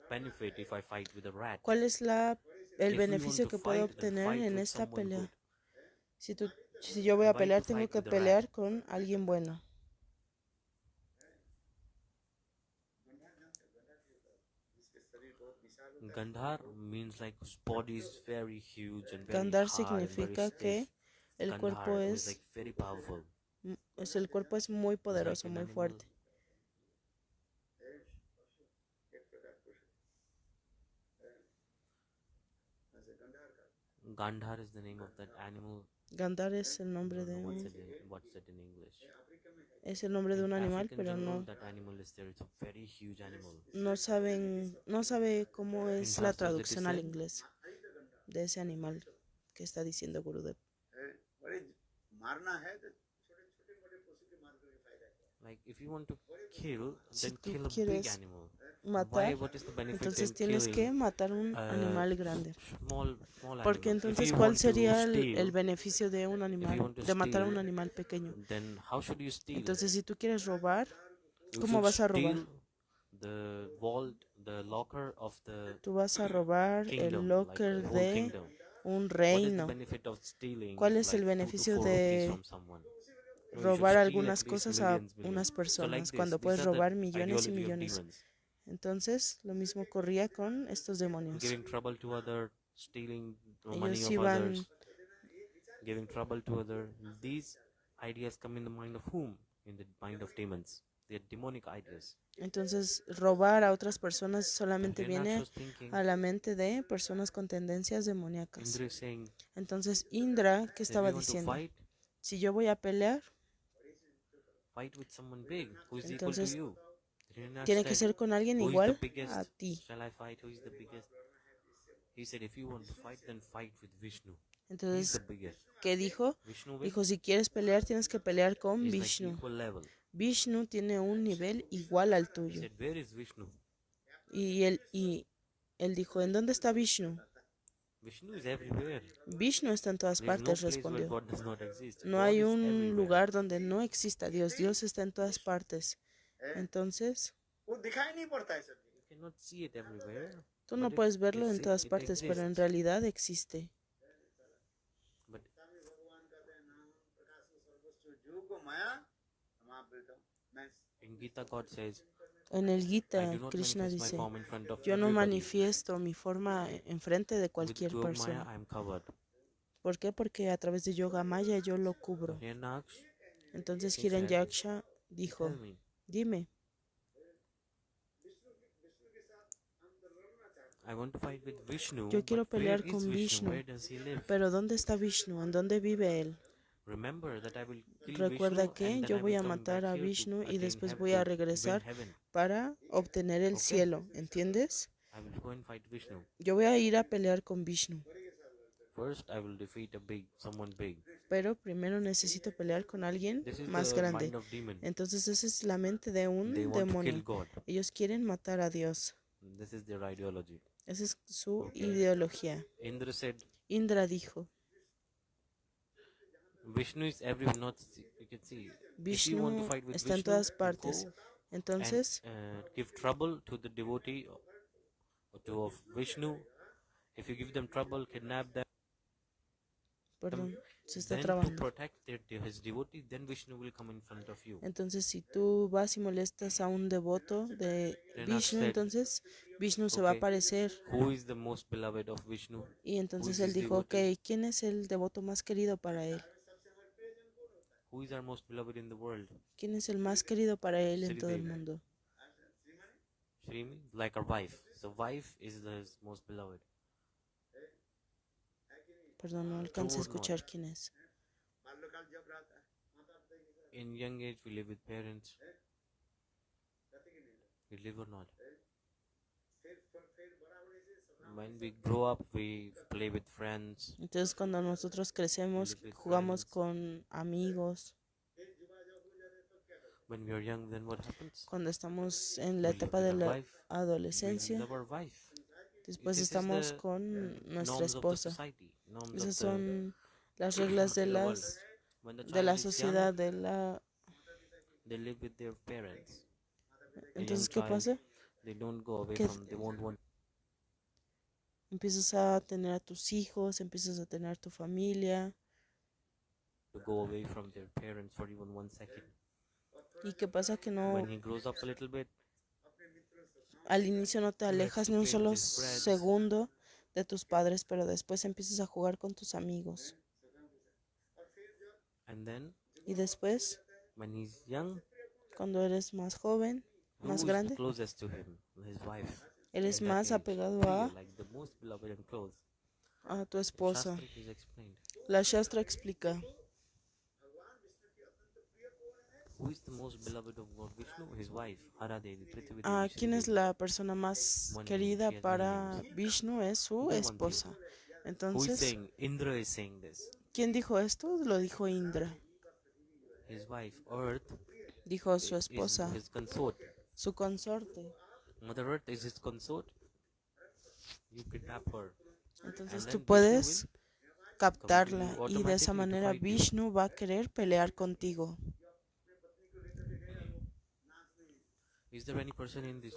B: benefit if I fight with a rat?
A: ¿Cuál es el
B: If we want
A: beneficio
B: to
A: que puedo
B: fight, then
A: obtener
B: fight
A: en
B: with
A: esta
B: someone
A: pelea?
B: good.
A: Si yo voy a
B: Why
A: pelear,
B: to
A: tengo
B: fight
A: que
B: with the rat?
A: pelear con alguien bueno.
B: Gandhar means like his body is very huge and very
A: Gandhar
B: hard and very
A: significa que
B: stiff.
A: el cuerpo
B: Gandhar was
A: es,
B: like very powerful.
A: el cuerpo es muy
B: It's like
A: poderoso,
B: an
A: muy
B: animal.
A: fuerte.
B: Gandhar is the name of that animal.
A: Gandhar es el
B: I
A: nombre
B: don't
A: de
B: know
A: un,
B: what's it in English.
A: es el nombre de un
B: In
A: animal,
B: African
A: pero
B: jungle,
A: no,
B: that animal is there. It's a very huge animal.
A: no sabe cómo
B: In
A: es la
B: Shastras it is
A: traducción al
B: said,
A: inglés de ese animal que está diciendo Gurudev.
C: मारना है तो छोटे मोटे पशु के मार करके फायदा क्या?
B: like if you want to kill,
A: Si
B: then
A: tú
B: kill a big
A: quieres
B: animal.
A: matar,
B: What is the benefit
A: entonces
B: in
A: tienes que
B: killing
A: matar un
B: a
A: animal grande.
B: small
A: Porque
B: animal? If
A: entonces,
B: you
A: ¿cuál
B: want to
A: sería el
B: steal,
A: beneficio de un
B: if you
A: animal,
B: want to
A: de matar a un
B: steal,
A: animal pequeño?
B: then how should you steal?
A: Entonces, si tú quieres robar,
B: You
A: ¿cómo
B: should
A: vas a robar?
B: steal the vault, the locker of the
A: Tú vas a robar el
B: kingdom, like
A: locker
B: the whole
A: de
B: kingdom.
A: un
B: What is the
A: reino.
B: benefit of stealing
A: ¿Cuál es el
B: like 2 to
A: beneficio
B: 4 rupees
A: de
B: from someone? No, you should
A: robar
B: steal
A: algunas
B: at least
A: cosas a
B: millions.
A: unas
B: So like
A: personas
B: this,
A: cuando
B: these
A: puedes
B: are the
A: robar millones y
B: ideology of
A: millones?
B: demons.
A: Entonces, lo mismo ocurría con estos demonios.
B: Giving trouble to other, stealing the money
A: Ellos
B: of
A: iban,
B: others, giving trouble to other. These ideas come in the mind of whom? In the mind of demons. They are demonic ideas.
A: entonces robar a otras personas solamente
B: Hiranyaksh
A: viene
B: was thinking,
A: a la mente de personas con tendencias demoníacas.
B: Indra is saying,
A: Entonces, Indra, ¿qué
B: if
A: estaba
B: you want to
A: diciendo?
B: fight,
A: Si yo voy a pelear,
B: fight with someone big who is equal to
A: entonces
B: you. Hiranyaksh
A: tiene que
B: said,
A: ser con alguien
B: who is the
A: igual
B: biggest?
A: a ti.
B: Shall I fight? Who is the biggest? He said, if you want to fight, then fight with Vishnu. He's the
A: Entonces,
B: biggest.
A: ¿qué dijo?
B: Vishnu will
A: Dijo, si quieres pelear, tienes que pelear con
B: is like
A: Vishnu.
B: equal level.
A: Vishnu tiene un nivel igual al
B: He
A: tuyo.
B: said, where is Vishnu?
A: Y él dijo, ¿en dónde está Vishnu?
B: Vishnu is everywhere.
A: Vishnu está en todas
B: There is no
A: partes,
B: place where
A: respondió.
B: God does not exist.
A: No
B: God
A: hay
B: is
A: un
B: everywhere.
A: lugar donde no exista Dios. Dios está en todas partes. Entonces,
C: वो दिखाई नहीं पड़ता है सर जी.
B: You cannot see it everywhere.
A: tú no
B: But
A: puedes verlo en
B: it
A: todas partes, pero en
B: exists.
A: realidad existe.
B: But
C: स्वामी भगवान कहते हैं नाम प्रकाश सर्वस्व जीव को माया समावृतम. मैं
B: in Gita, God says,
A: En el
B: I
A: Gita,
B: do not
A: Krishna
B: manifest my
A: dice,
B: form in front of
A: yo no
B: everybody.
A: manifiesto mi forma enfrente de
B: With
A: cualquier
B: Yoga Maya,
A: persona.
B: I am covered.
A: ¿Por qué? Porque a través de Yoga Maya yo lo cubro.
B: Hiranyaksh,
A: Entonces
B: he said,
A: Hiranyaksha dijo,
B: tell me,
A: dime,
B: I want to fight with Vishnu,
A: yo quiero
B: but where
A: pelear
B: is
A: con
B: Vishnu?
A: Vishnu,
B: Where does he live?
A: pero ¿dónde está Vishnu? ¿En dónde vive él?
B: Remember that I will kill
A: Recuerda
B: Vishnu
A: que
B: and then
A: yo
B: I
A: voy
B: will
A: a
B: come
A: matar
B: back
A: a
B: here to
A: Vishnu y
B: attain
A: después
B: heaven,
A: voy a
B: to win
A: regresar
B: heaven.
A: para obtener el
B: Okay.
A: cielo, ¿entiendes?
B: I will go and fight Vishnu.
A: Yo voy a ir a pelear con Vishnu,
B: First, I will defeat someone big.
A: pero primero necesito pelear con alguien
B: This is
A: más
B: the
A: grande.
B: mind of demon.
A: Entonces esa es la mente de
B: They
A: un
B: want to kill
A: demonio.
B: God.
A: Ellos quieren matar a Dios.
B: This is their ideology.
A: Esa es su
B: Okay.
A: ideología.
B: Indra said,
A: Indra dijo,
B: Vishnu is everywhere, not you can see. If you want to
A: Vishnu
B: fight with
A: está en
B: Vishnu,
A: todas partes.
B: go and
A: Entonces,
B: give trouble to the devotee or to of Vishnu. If you give them trouble, kidnap them,
A: perdón, se está
B: then to
A: trabando.
B: protect his devotee, then Vishnu will come in front of you.
A: Entonces, si tú vas y molestas a un devoto de
B: Then I've
A: Vishnu,
B: said,
A: entonces Vishnu se va a
B: okay,
A: aparecer.
B: who is the most beloved of Vishnu?
A: Y
B: Who
A: entonces
B: is
A: él
B: his
A: dijo, ok,
B: devotee?
A: ¿quién es el devoto más querido para él?
B: Who is our most beloved in the world?
A: ¿Quién es el más querido para él en
B: Sri
A: todo el
B: Devi.
A: mundo?
B: Srimi, like our wife. So wife is the most beloved.
A: Perdón, no alcancé a
B: True or not?
A: escuchar quién es.
C: बाल्यकाल जब रहता है माता पिता की साथ
B: In young age, we live with parents.
C: रहते कि नहीं रहते?
B: We live or not.
C: फिर बड़ा होने से सपना
B: When we grow up, we play with friends.
A: Entonces, cuando nosotros crecemos,
B: live with
A: jugamos
B: friends.
A: con amigos.
C: फिर जुआ जब हो जाते तो क्या करते?
B: When we are young, then what happens?
A: Cuando estamos en la
B: We live
A: etapa
B: with
A: de
B: our
A: la
B: wife. We
A: adolescencia,
B: love our wife.
A: después
B: This is
A: estamos
B: the
A: con nuestra
B: norms of the
A: esposa.
B: society, norms
A: Esas
B: of the,
A: son las reglas
B: of the world. When the
A: de la
B: child is young,
A: sociedad, de la...
B: they live with their parents. A young
A: Entonces, ¿qué
B: child,
A: pasa?
B: they don't go away
A: Que
B: from, they won't want
A: empiezas a tener a tus hijos, empiezas a tener tu familia.
B: to go away from their parents for even 1 second.
A: ¿Y qué pasa? Que no,
B: When he grows up a little bit,
A: al inicio no te
B: he likes
A: alejas
B: to
A: ni un
B: play with
A: solo
B: his friends.
A: segundo de tus padres, pero después empiezas a jugar con tus amigos.
B: And then,
A: Y después,
B: when he's young,
A: cuando eres más joven, más
B: who is the
A: grande,
B: closest to him? His wife.
A: eres
B: In that
A: más
B: age,
A: apegado
B: Priya,
A: a
B: like the most beloved and close.
A: tu
B: In
A: esposa.
B: Shastra, it is explained.
A: La Shastra explica,
B: Who is the most beloved of Lord Vishnu? His wife, Hara Devi, Prithvi Devi, Shri
A: ¿quién es
B: Devi.
A: la persona más
B: One name,
A: querida
B: she has many
A: para
B: names.
A: Vishnu? Es su
B: Go one
A: esposa.
B: Who is
A: Entonces,
B: saying? Indra is saying this.
A: ¿quién dijo esto? Lo dijo Indra.
B: His wife, Earth,
A: Dijo su
B: is
A: esposa,
B: his consort.
A: su consorte.
B: Mother Earth is his consort. You kidnap her.
A: Entonces
B: And
A: tú
B: then
A: puedes
B: Vishnu
A: captarla
B: come to you
A: y de esa
B: automatically to
A: manera
B: fight you.
A: Vishnu va a querer pelear contigo.
B: Is there any person in this?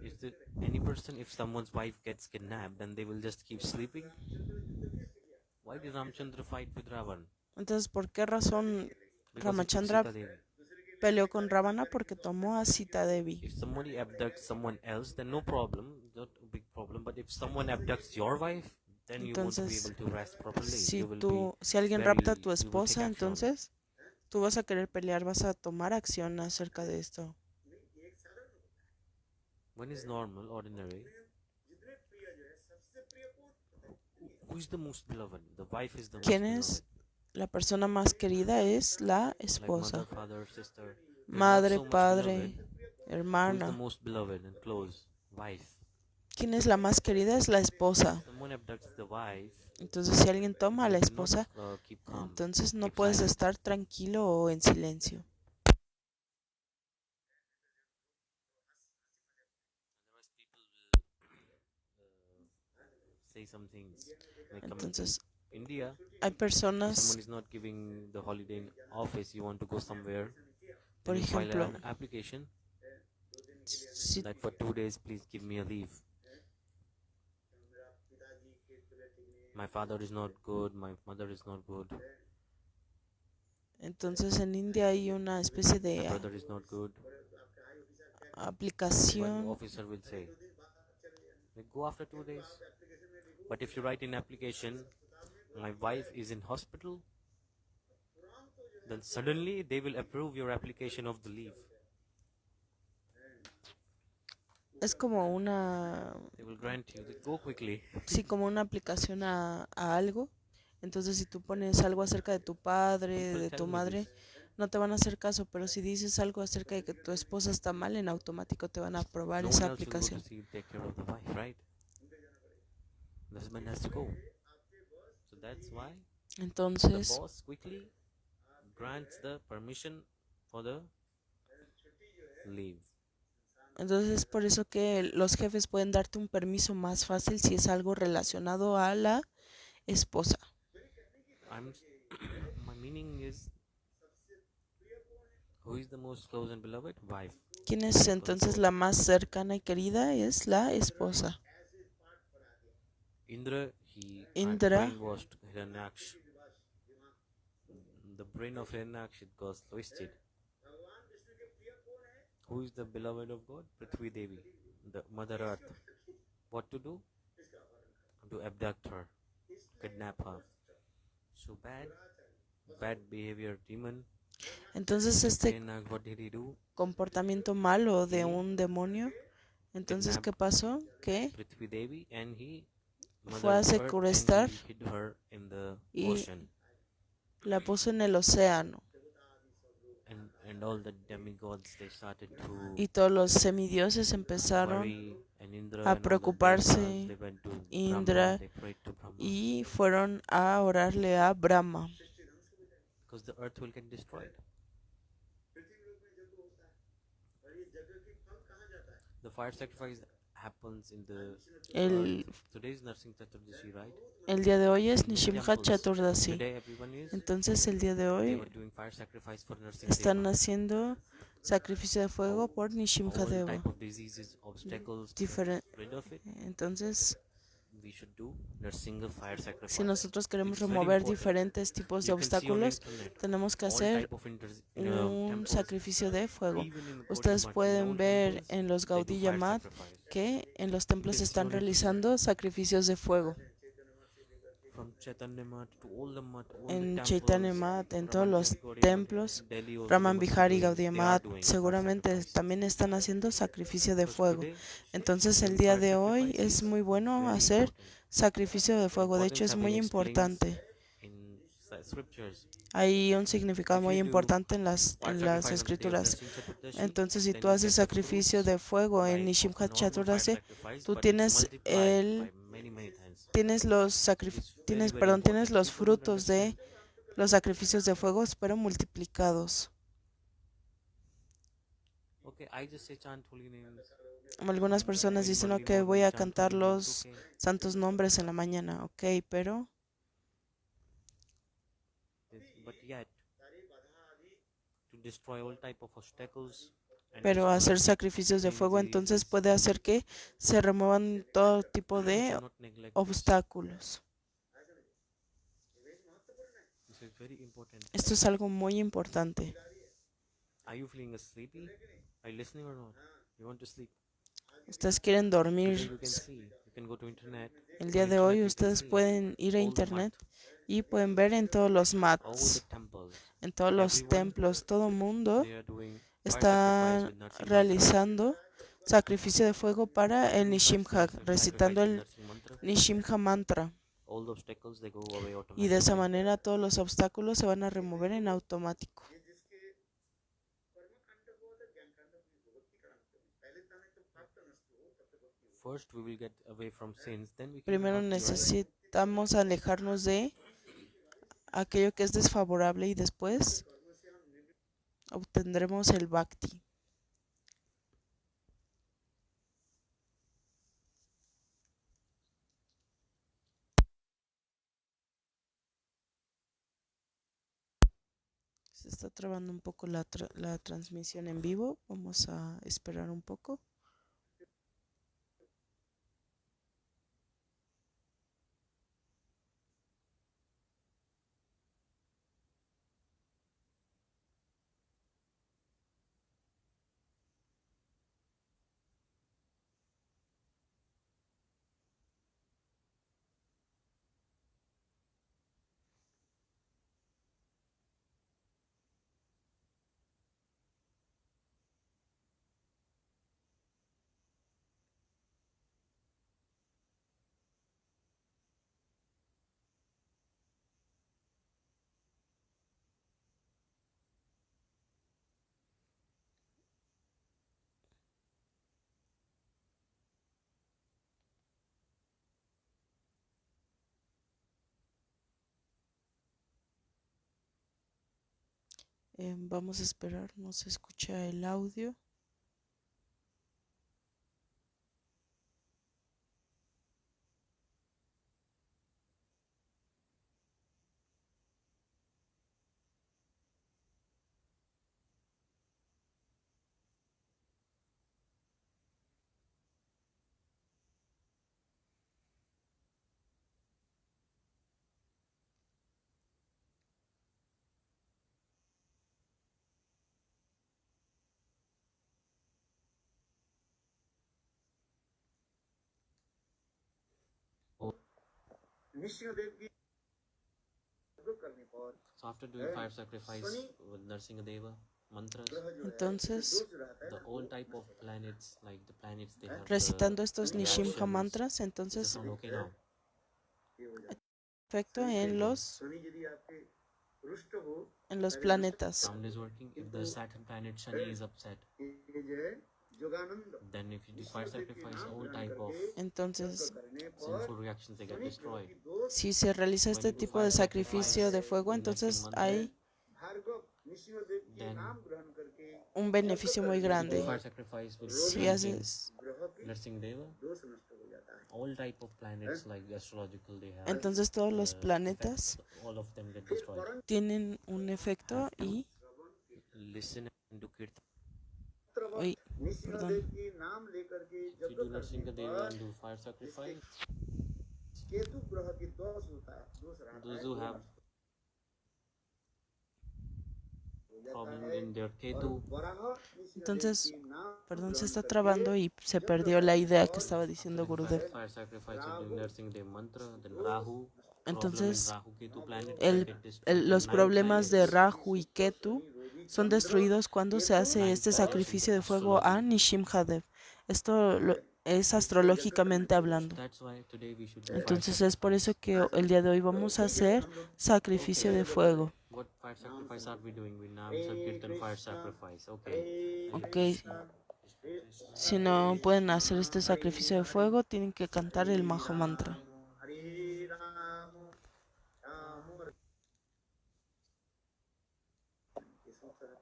B: Is there any person if someone's wife gets kidnapped and they will just keep sleeping? Why did Ramchandra fight with Ravan?
A: Entonces, ¿por qué razón
B: Because he took
A: Ramachandra
B: Sita Devi.
A: peleó con Ravana? Porque tomó a Sita Devi.
B: If somebody abducts someone else, then no problem, not a big problem. But if someone abducts your wife, then you won't be
A: Entonces,
B: able to rest properly.
A: si
B: You will be
A: si alguien
B: very,
A: rapta a tu
B: you will take
A: esposa,
B: action.
A: entonces tú vas a querer pelear, vas a tomar acción acerca de esto.
B: When is normal, ordinary? Who is the most beloved? The wife is the most
A: ¿Quién
B: beloved.
A: es la persona más querida? Es la
B: Like
A: esposa.
B: mother, father, sister. They're not
A: Madre,
B: so much
A: padre,
B: beloved. Who is the
A: hermana.
B: most beloved and close? Wife.
A: ¿Quién es la más querida? Es la esposa.
B: Someone abducts the wife.
A: Entonces, si alguien toma a la
B: you cannot,
A: esposa,
B: keep calm.
A: entonces no
B: keep
A: puedes
B: silent.
A: estar tranquilo o en silencio.
B: Otherwise, people will say some things. Like
A: Entonces,
B: India,
A: hay
B: if
A: personas,
B: someone is not giving the holiday in office, you want to go somewhere,
A: por
B: then you file
A: ejemplo,
B: an application
A: si,
B: that for 2 days, please give me a leave. My father is not good, my mother is not good,
A: entonces en India hay una especie
B: my
A: de
B: brother is not good. One
A: aplicación.
B: officer will say, like, go after 2 days. But if you write in application, my wife is in hospital, then suddenly they will approve your application of the leave.
A: Es como una,
B: They will grant you, they go quickly.
A: sí, como una aplicación a algo. Entonces, si tú pones algo acerca de tu padre,
B: People
A: de
B: tell
A: tu
B: me
A: madre,
B: this.
A: no te van a hacer caso, pero si dices algo acerca de que tu esposa está mal, en automático te van a aprobar
B: No
A: esa
B: one else will go
A: aplicación.
B: to see, take care of the wife, right? The husband has to go. So that's why the
A: Entonces,
B: boss quickly grants the permission for the leave.
A: Entonces es por eso que los jefes pueden darte un permiso más fácil si es algo relacionado a la esposa.
B: I'm my meaning is, who is the most close and beloved? Wife.
A: ¿Quién es entonces la más cercana y querida? Es la esposa.
B: Indra, he
A: Indra
B: brainwashed Hiranyaksh. The brain of Hiranyaksh it got twisted. Who is the beloved of God? Prithvi Devi, the Mother Earth. What to do? To abduct her, kidnap her. So bad behavior demon.
A: Entonces este
B: Hiranyaksh, what did he do?
A: comportamiento malo de
B: He
A: un demonio, entonces ¿qué
B: kidnapped
A: pasó? Que
B: Prithvi Devi and he
A: fue a
B: mothered her and
A: secuestrar
B: he hid her in the
A: y
B: ocean.
A: la puso en el océano.
B: And all the demigods they started to
A: Y todos los semidioses empezaron
B: worry, and Indra
A: a
B: and all the devtas
A: preocuparse.
B: they went to Brahma,
A: Indra
B: they prayed to Brahma
A: y fueron a orarle a Brahma,
B: because the earth will get destroyed. The fire sacrifice happens in the
A: El,
B: earth. Today is Narsing Chaturdashi, right?
A: el día de hoy es
B: In many
A: Nishimhat
B: temples
A: Chaturdasi.
B: today everyone is
A: Entonces el día de
B: they
A: hoy
B: were doing fire sacrifice for Narsing
A: están
B: Deva.
A: haciendo sacrificio de fuego por
B: All
A: Nishimhadeva.
B: type of diseases, obstacles, rid of it.
A: Entonces,
B: We should do Narsinga fire
A: si
B: sacrifice.
A: nosotros queremos
B: It's very
A: remover
B: important.
A: diferentes tipos de
B: You can see on
A: obstáculos,
B: internet
A: tenemos que
B: all
A: hacer
B: type of
A: un
B: temples,
A: sacrificio de fuego.
B: even in
A: Ustedes
B: Gaudiya Math, in
A: pueden
B: old
A: ver
B: temples,
A: en los
B: they do
A: Gaudiya
B: fire
A: Math
B: sacrifice.
A: que en los
B: You
A: templos
B: can see
A: están
B: on internet.
A: realizando sacrificios de fuego.
B: From Chaitanya Math to all the Math, all the
A: En
B: temples,
A: Chaitanya Math, en todos
B: Raman
A: los
B: Vihari Gaudiya Math,
A: templos,
B: Delhi also they
A: Raman
B: must be
A: Vihari,
B: doing,
A: Gaudiya
B: they are
A: Math,
B: doing fire
A: seguramente
B: sacrifice.
A: también están haciendo sacrificio de
B: Because
A: fuego.
B: today,
A: Entonces el
B: doing
A: día
B: fire
A: de hoy
B: sacrifice
A: es
B: is
A: muy bueno
B: very
A: hacer
B: important.
A: sacrificio de
B: The
A: fuego. De hecho
B: importance
A: es
B: have
A: muy
B: been explained
A: importante.
B: in scriptures.
A: Hay un significado
B: If
A: muy
B: you do
A: importante en
B: fire
A: las
B: sacrifice on the day of
A: escrituras.
B: Narsing Chaturdashi,
A: Entonces, si
B: then
A: tú
B: you
A: haces
B: get the
A: sacrificio
B: fruits
A: de fuego en
B: by of the
A: Nishimhat
B: normal fire
A: Chaturasi,
B: sacrifice,
A: tú
B: but it's
A: tienes
B: multiplied by many times.
A: tienes los
B: It is very
A: tienes
B: important.
A: los
B: People don't
A: frutos de
B: understand.
A: los sacrificios de fuego, pero multiplicados.
B: Okay, I just say chant holy names.
A: Algunas personas
B: In
A: dicen,
B: early
A: ok, voy
B: morning,
A: a
B: chant
A: cantar
B: holy names.
A: los
B: Okay,
A: santos nombres en la mañana, ok, pero
B: but yet to destroy all type of obstacles and
A: pero hacer
B: destroy
A: sacrificios de fuego entonces
B: diseases,
A: puede hacer que se remuevan todo tipo
B: we
A: de
B: should not neglect this.
A: obstáculos.
B: This is very important.
A: Esto es algo muy importante.
B: Are you feeling sleepy? Are you listening or not? You want to sleep?
A: Ustedes quieren
B: Today
A: dormir.
B: you can see. You can go to internet.
A: El
B: On
A: día de hoy
B: internet you can
A: ustedes
B: see
A: pueden ir a
B: all the
A: internet
B: math,
A: y pueden ver en todos los
B: all the
A: mats,
B: temples.
A: en todos los
B: Everyone
A: templos, todo mundo
B: they are doing fire sacrifice
A: está
B: with Narsing mantra.
A: realizando sacrificio de fuego para
B: After
A: el
B: doing
A: Nishimha, recitando
B: sacrifice with
A: el
B: Narsing mantra,
A: Nishimha mantra.
B: all the obstacles they go away
A: Y de esa
B: automatically.
A: manera todos los obstáculos se van a remover en automático.
B: First we will get away from sins, then we can
A: Primero
B: have purity.
A: necesitamos alejarnos de aquello que es desfavorable y después obtendremos el bhakti. Se está trabando un poco la transmisión en vivo. Vamos a esperar un poco. Vamos a esperar, no se escucha el audio.
C: Nrisimhadeva की यज्ञ करने पर
B: So after doing fire sacrifice with Narsingadeva mantras,
C: ग्रह जो है
A: Entonces,
C: दोष रहता है
B: the
C: ना,
B: all type of planets, like the planets, they have
A: recitando estos Nishimha
B: reactions.
A: mantras,
B: Does it
A: entonces
B: sound okay now?
C: ये हो जाता
A: efecto
C: है। शनि यदि आपके रुष्ट हो
A: en los
C: पहले
A: planetas.
B: Sound is working. If the Saturn planet Shani is upset,
C: ये जो है जोगानंद
B: then if you do fire sacrifice, all type of
A: Entonces,
C: करने पर
B: sinful reactions they get destroyed.
A: si se realiza este
B: When you do
A: tipo de
B: fire
A: sacrificio de fuego,
B: with nursing
A: entonces
B: mantra,
A: hay
C: Bhargava नृसिंहदेव के
B: then
C: नाम ग्रहण करके
A: un beneficio muy
B: if you do
A: grande.
B: fire sacrifice with
A: Si
B: chanting
A: haces,
C: ग्रह के
B: Narsingdeva,
C: दोष नष्ट हो जाता है।
B: all type of planets like astrological they have
A: entonces todos los
B: effects,
A: planetas
B: all of them get destroyed.
A: tienen un efecto y
B: Listen and do kirtan.
A: uy,
C: Nrisimhadeva के नाम लेकर के
B: If you
C: यज्ञ
B: do
C: करने
B: Narsingdeva
C: पर
B: and do fire sacrifice,
C: Ketu ग्रह की दोष होता है, दोष रहता
B: those
C: है,
B: who
C: वो
B: have
C: नष्ट हो जाता
B: problem
C: है।
B: in their
C: और
B: Ketu,
C: वराह नृसिंहदेव
A: entonces,
C: के नाम
A: perdón, se
C: ग्रहण
A: está
C: करके
A: trabando y se perdió la idea que estaba diciendo
B: after
A: Gurudev.
B: fire sacrifice and doing Narsingdev mantra, then Rahu, problem in
A: Entonces,
B: Rahu Ketu planet,
A: el-
B: get destroyed.
A: los
B: Nine
A: problemas de
B: planets,
A: Rahu y Ketu son destruidos cuando se hace este sacrificio de fuego a Nishimhadev. Esto es astrológicamente hablando.
B: that's why today we should do fire
A: Entonces es por eso
B: sacrifice.
A: que el día de hoy vamos a hacer sacrificio de fuego.
B: What fire sacrifice are we doing? We Nam Sankirtan fire sacrifice. Okay.
A: Ok, si no pueden hacer este sacrificio de fuego, tienen que cantar el Maha Mantra.
C: Hare राम Ram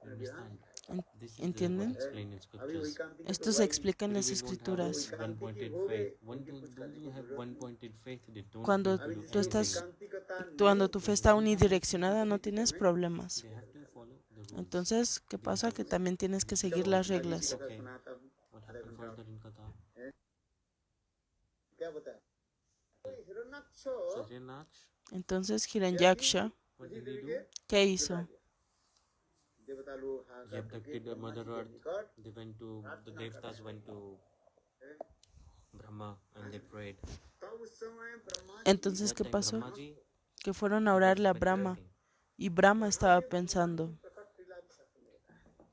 B: Understand?
A: En-
B: This is
A: ¿Entienden?
B: what explained in
C: अभी
B: scriptures.
C: वैकांतिक
A: Esto se explica en
B: Today
A: las
B: we don't have
A: escrituras.
B: one-pointed faith. Those who have one-pointed faith, they don't
A: Cuando
B: need to do
A: tú estás,
B: anything.
A: cuando tu fe está unidireccionada, no tienes problemas.
B: They have to follow the rules.
A: Entonces, ¿qué pasa? Que también tienes que seguir las reglas.
B: Okay. What happened further in Katha?
C: क्या बताया Hiranyaksha
B: So Hiranaksh,
A: Entonces, Hiranyaksha,
B: what did he do?
A: ¿qué hizo?
C: देवता लोग हाथ
B: He abducted the Mother Earth. They went to, the Devtas went to Brahma and they prayed.
C: तब उस समय Brahma
A: Entonces,
B: That
A: ¿qué
B: time
A: pasó?
B: Brahmaji
A: Que fueron a orarle a Brahma.
B: meditating.
A: Y Brahma estaba pensando,
C: प्रकट लीला भी सफल होता है।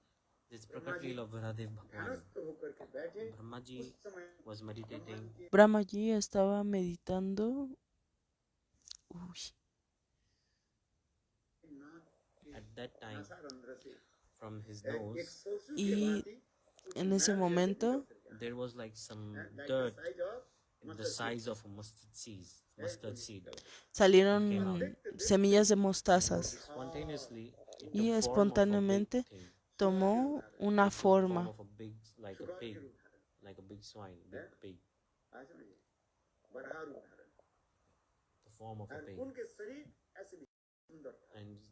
B: This Prakat Leela of Viradev Bhagwan.
C: ध्यानस्थ होकर के बैठे
B: Brahmaji
C: उस समय
B: was meditating.
A: Brahmaji estaba meditando. Uy,
B: At that time,
C: नासारंध्र से
B: from his
C: एक
B: nose,
C: सोसू
A: Y
C: के भांति
A: en ese momento
B: there was like some
C: like the
B: dirt
C: size of
B: the size of a mustard seed.
A: salieron semillas de mostazas
B: Spontaneously, it
A: y
B: took form of a big
A: espontáneamente
B: thing.
A: tomó una
B: It took form
A: forma
B: of a big, like a pig, like a big swine, big pig,
C: आज समझिए बड़ा रूप धारण
B: the form of a
C: और
B: pig,
C: उनके शरीर ऐसे भी सुंदर था।
B: and his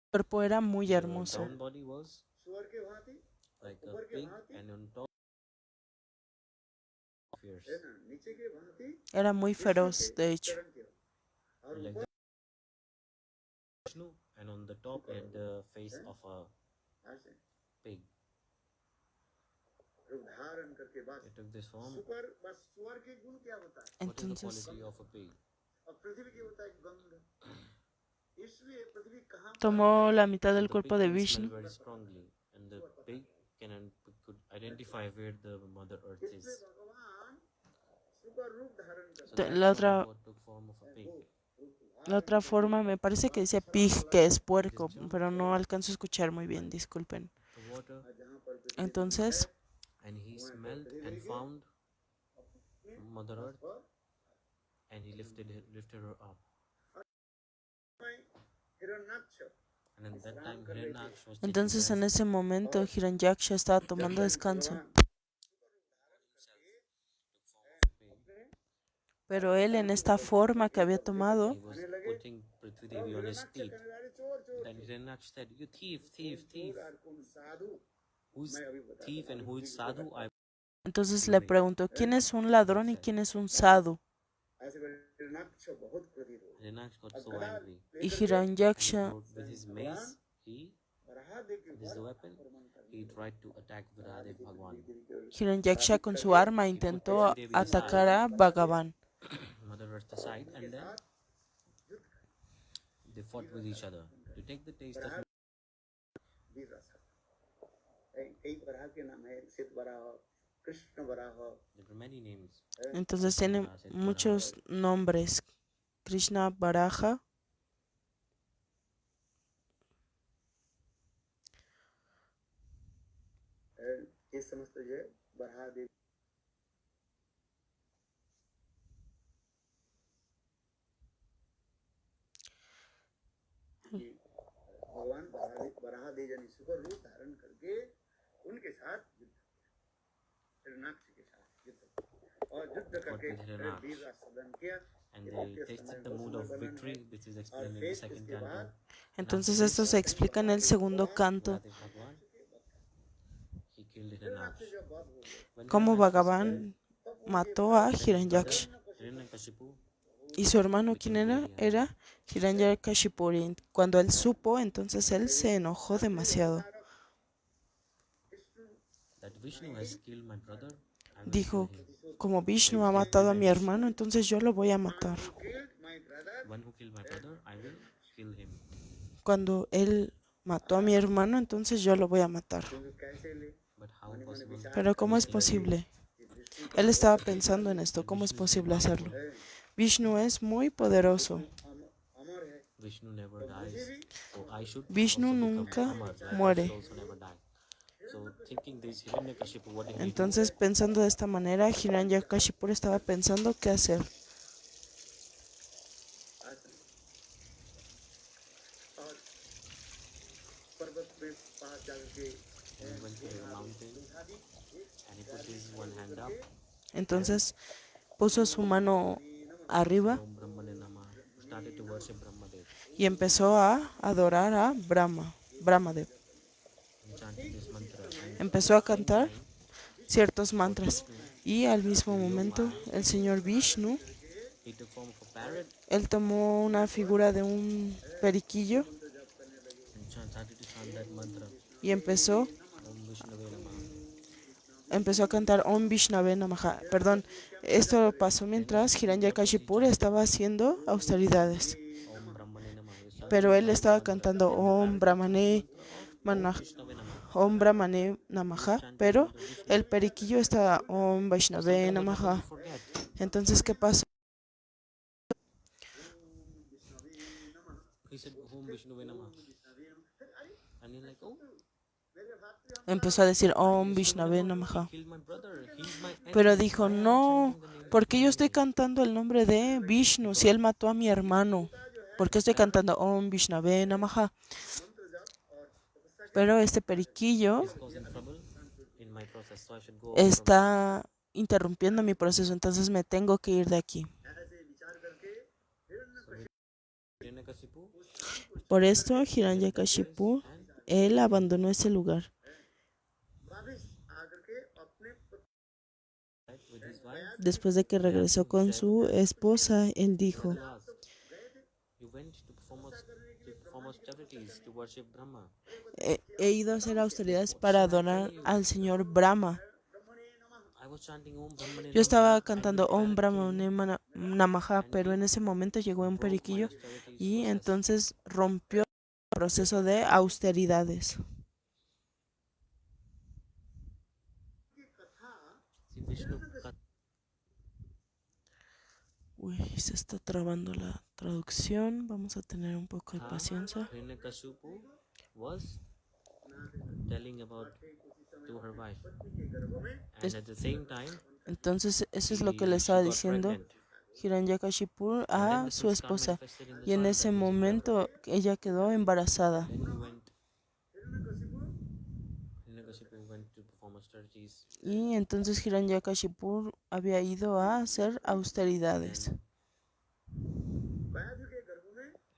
A: el cuerpo era muy hermoso.
B: down body was
C: सुअर के भांति
B: like
C: ऊपर
B: a
C: के
B: pig,
C: भांति
B: and on top fierce,
C: है ना नीचे के भांति
A: Era muy feroz, de hecho.
C: चरण के और
B: like
C: ऊपर
B: the Vishnu, and on the top it had the face of a
C: ऐसे
B: pig.
C: रूप धारण करके बस
B: It took this form.
C: सुअर बस सुअर के गुण क्या होता है
B: What is the
A: Entonces
B: quality of a pig?
C: और पृथ्वी की होता है गंध इसलिए पृथ्वी कहाँ पर
A: tomó la mitad
B: So
A: del
B: the
A: cuerpo
B: pig
A: de
B: can smell
A: Vishnu
B: very strongly, and the pig could identify where the Mother Earth
C: इसलिए
B: is.
C: भगवान सुअर रूप धारण
B: So
C: करते
B: that's
A: la
B: why
A: otra,
B: God took form of a pig.
A: la otra forma me parece que decía pig, que es puerco, pero no alcanzo a escuchar muy bien, disculpen.
B: The water,
C: हैं जहाँ पर पृथ्वी
A: Entonces,
B: and he smelled and found Mother Earth, and he lifted her up.
C: में Hiranyaksha
B: And in that time, Hiranyaksh was taking
A: entonces en
B: rest.
A: ese momento Hiranyaksha estaba tomando descanso, pero él en esta forma que había tomado
B: He was putting Prithvi Devi on his teeth. Then Hiranyaksh said, "You thief, thief, thief!
C: और कौन साधु
B: Who's thief and who is sadhu?"
A: entonces le preguntó, ¿quién es un ladrón y quién es un sadhu?
C: ऐसे में हिरण्यक्ष बहुत क्रोधित हो
B: Hiranyaksh got so angry.
A: Y Hiranyaksha,
B: With his mace,
C: बढ़ा दे के
B: this is the weapon, he tried to attack Viradev Bhagwan.
A: Hiranyaksha con su arma intentó atacar a Bhagavan.
B: Mother brushed aside, and then they fought with each other to take the taste of.
C: वीर रस कई वराह के नाम है सिद्ध वराह कृष्ण Varaha
B: There were many names.
A: Entonces tiene muchos nombres. Krishna Baraja.
C: ये समस्त जो है वराह देवी भगवान वराह देव सुपर रूप धारण करके उनके साथ युद्ध हिरण्याक्ष के साथ युद्ध और युद्ध करके वीर राज सदन किया
B: And they tasted the mood of victory. This is explained in the second canto.
A: Entonces esto se explica en el segundo canto.
B: Bhagwan, he killed Hiranyaksh. When
A: Cómo
B: Hiranyaksh
A: Bhagavan mató a Hiranyaksha.
B: Hiranyakashipu
A: ¿Y su hermano quién era? Era Hiranyakashipu. Y cuando él supo, entonces él se enojó demasiado.
B: that Vishnu has killed my brother, I will
A: Dijo,
B: kill him.
A: como Vishnu ha matado a mi hermano, entonces yo lo voy a matar.
B: One who killed my brother, I will kill him.
A: Cuando él mató a mi hermano, entonces yo lo voy a matar.
B: But how possible?
A: Pero ¿cómo es posible? Él estaba pensando en esto, ¿cómo es posible hacerlo? Vishnu es muy poderoso.
B: Vishnu never dies, so I should
A: Vishnu
B: also become
A: nunca
B: Amar, like
A: muere.
B: I should also never die. So thinking this, Hiranyakashipu, what did he do?
A: Entonces, pensando de esta manera, Hiranyakashipu estaba pensando qué hacer.
B: He went to the mountain and he put his one hand up.
A: Entonces, puso su mano arriba
B: Om Brahmane Namah. Started to worship Brahmadev.
A: y empezó a adorar a Brahmadev.
B: And chanted this mantra. And
A: Empezó a cantar ciertos mantras. Y al mismo momento, el señor Vishnu,
B: he took form of a parrot
A: él tomó una figura de un periquillo
B: and started to chant that mantra.
A: y empezó
B: Om Vishnave Namah.
A: a cantar Om Vishnave Namaha. Perdón, esto pasó mientras Hiranyakashipu estaba haciendo austeridades.
B: Om Brahmane Namah.
A: Pero él estaba cantando Om Brahmane Manah,
B: Vishnave Namah.
A: Om Brahmane Namaha, pero el periquillo estaba Om Vaishnave Namaha.
B: Forget.
A: Entonces, ¿qué pasó?
B: He said Om Vishnave Namah. And he's like, oh,
A: Empezó a decir Om Vaishnave Namaha.
B: killed my brother. He's my enemy.
A: Pero dijo,
B: Why am I
A: no,
B: chanting the name of
A: porque yo
B: Vishnu?"
A: estoy cantando el nombre de Vishnu si él mató a mi hermano. ¿Por qué estoy cantando Om Vaishnave Namaha? Pero este periquillo
B: He's causing trouble in my process, so I should go.
A: está interrumpiendo mi proceso, entonces me tengo que ir de aquí.
B: Hiranyakashipu
A: Por esto, Hiranyakashipu, él abandonó ese lugar.
B: right, with his wife.
A: Después de que regresó con su esposa, él dijo,
B: He asked, you went to perform austerities to worship Brahma.
A: he ido a hacer austeridades para adorar al señor Brahma.
B: I was chanting Om Brahmane
A: Yo estaba
B: Namah,
A: cantando
B: and
A: Om
B: the parrot
A: Brahmane Namaha, pero en ese momento llegó un periquillo y entonces rompió el proceso de austeridades.
B: See, Vishnu cut
A: Uy, se está trabando la traducción. Vamos a tener un poco de paciencia.
B: Hiranyakashipu was telling about to her wife, and at the same time,
A: Entonces, eso es lo que le estaba diciendo Hiranyakashipu a su esposa. Y en ese momento ella quedó embarazada.
B: Hiranyakashipu went to perform austerities.
A: Y entonces Hiranyakashipu había ido a hacer austeridades.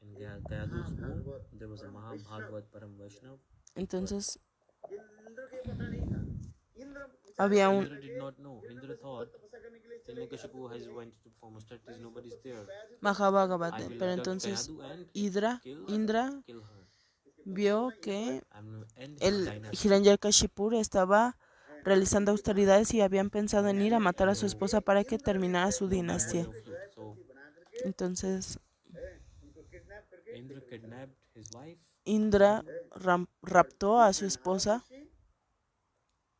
B: In Gayadu's womb, there was a Mahabhagavat Param Vaishnav.
A: Entonces había un
B: Indra did not know. Indra thought Hiranyakashipu has went to perform austerities. Nobody's there.
A: Mahabhagavat,
B: I will
A: pero
B: touch
A: entonces
B: Gayadu and
A: Indra
B: kill her.
A: vio que
B: I'm gonna end his
A: el
B: dynasty.
A: Hiranyakashipu estaba realizando austeridades y habían pensado en ir a matar a su esposa para que terminara su dinastía.
B: So
A: Entonces
C: उनको किडनैप करके
B: Indra kidnapped his wife.
A: Indra raptó a su esposa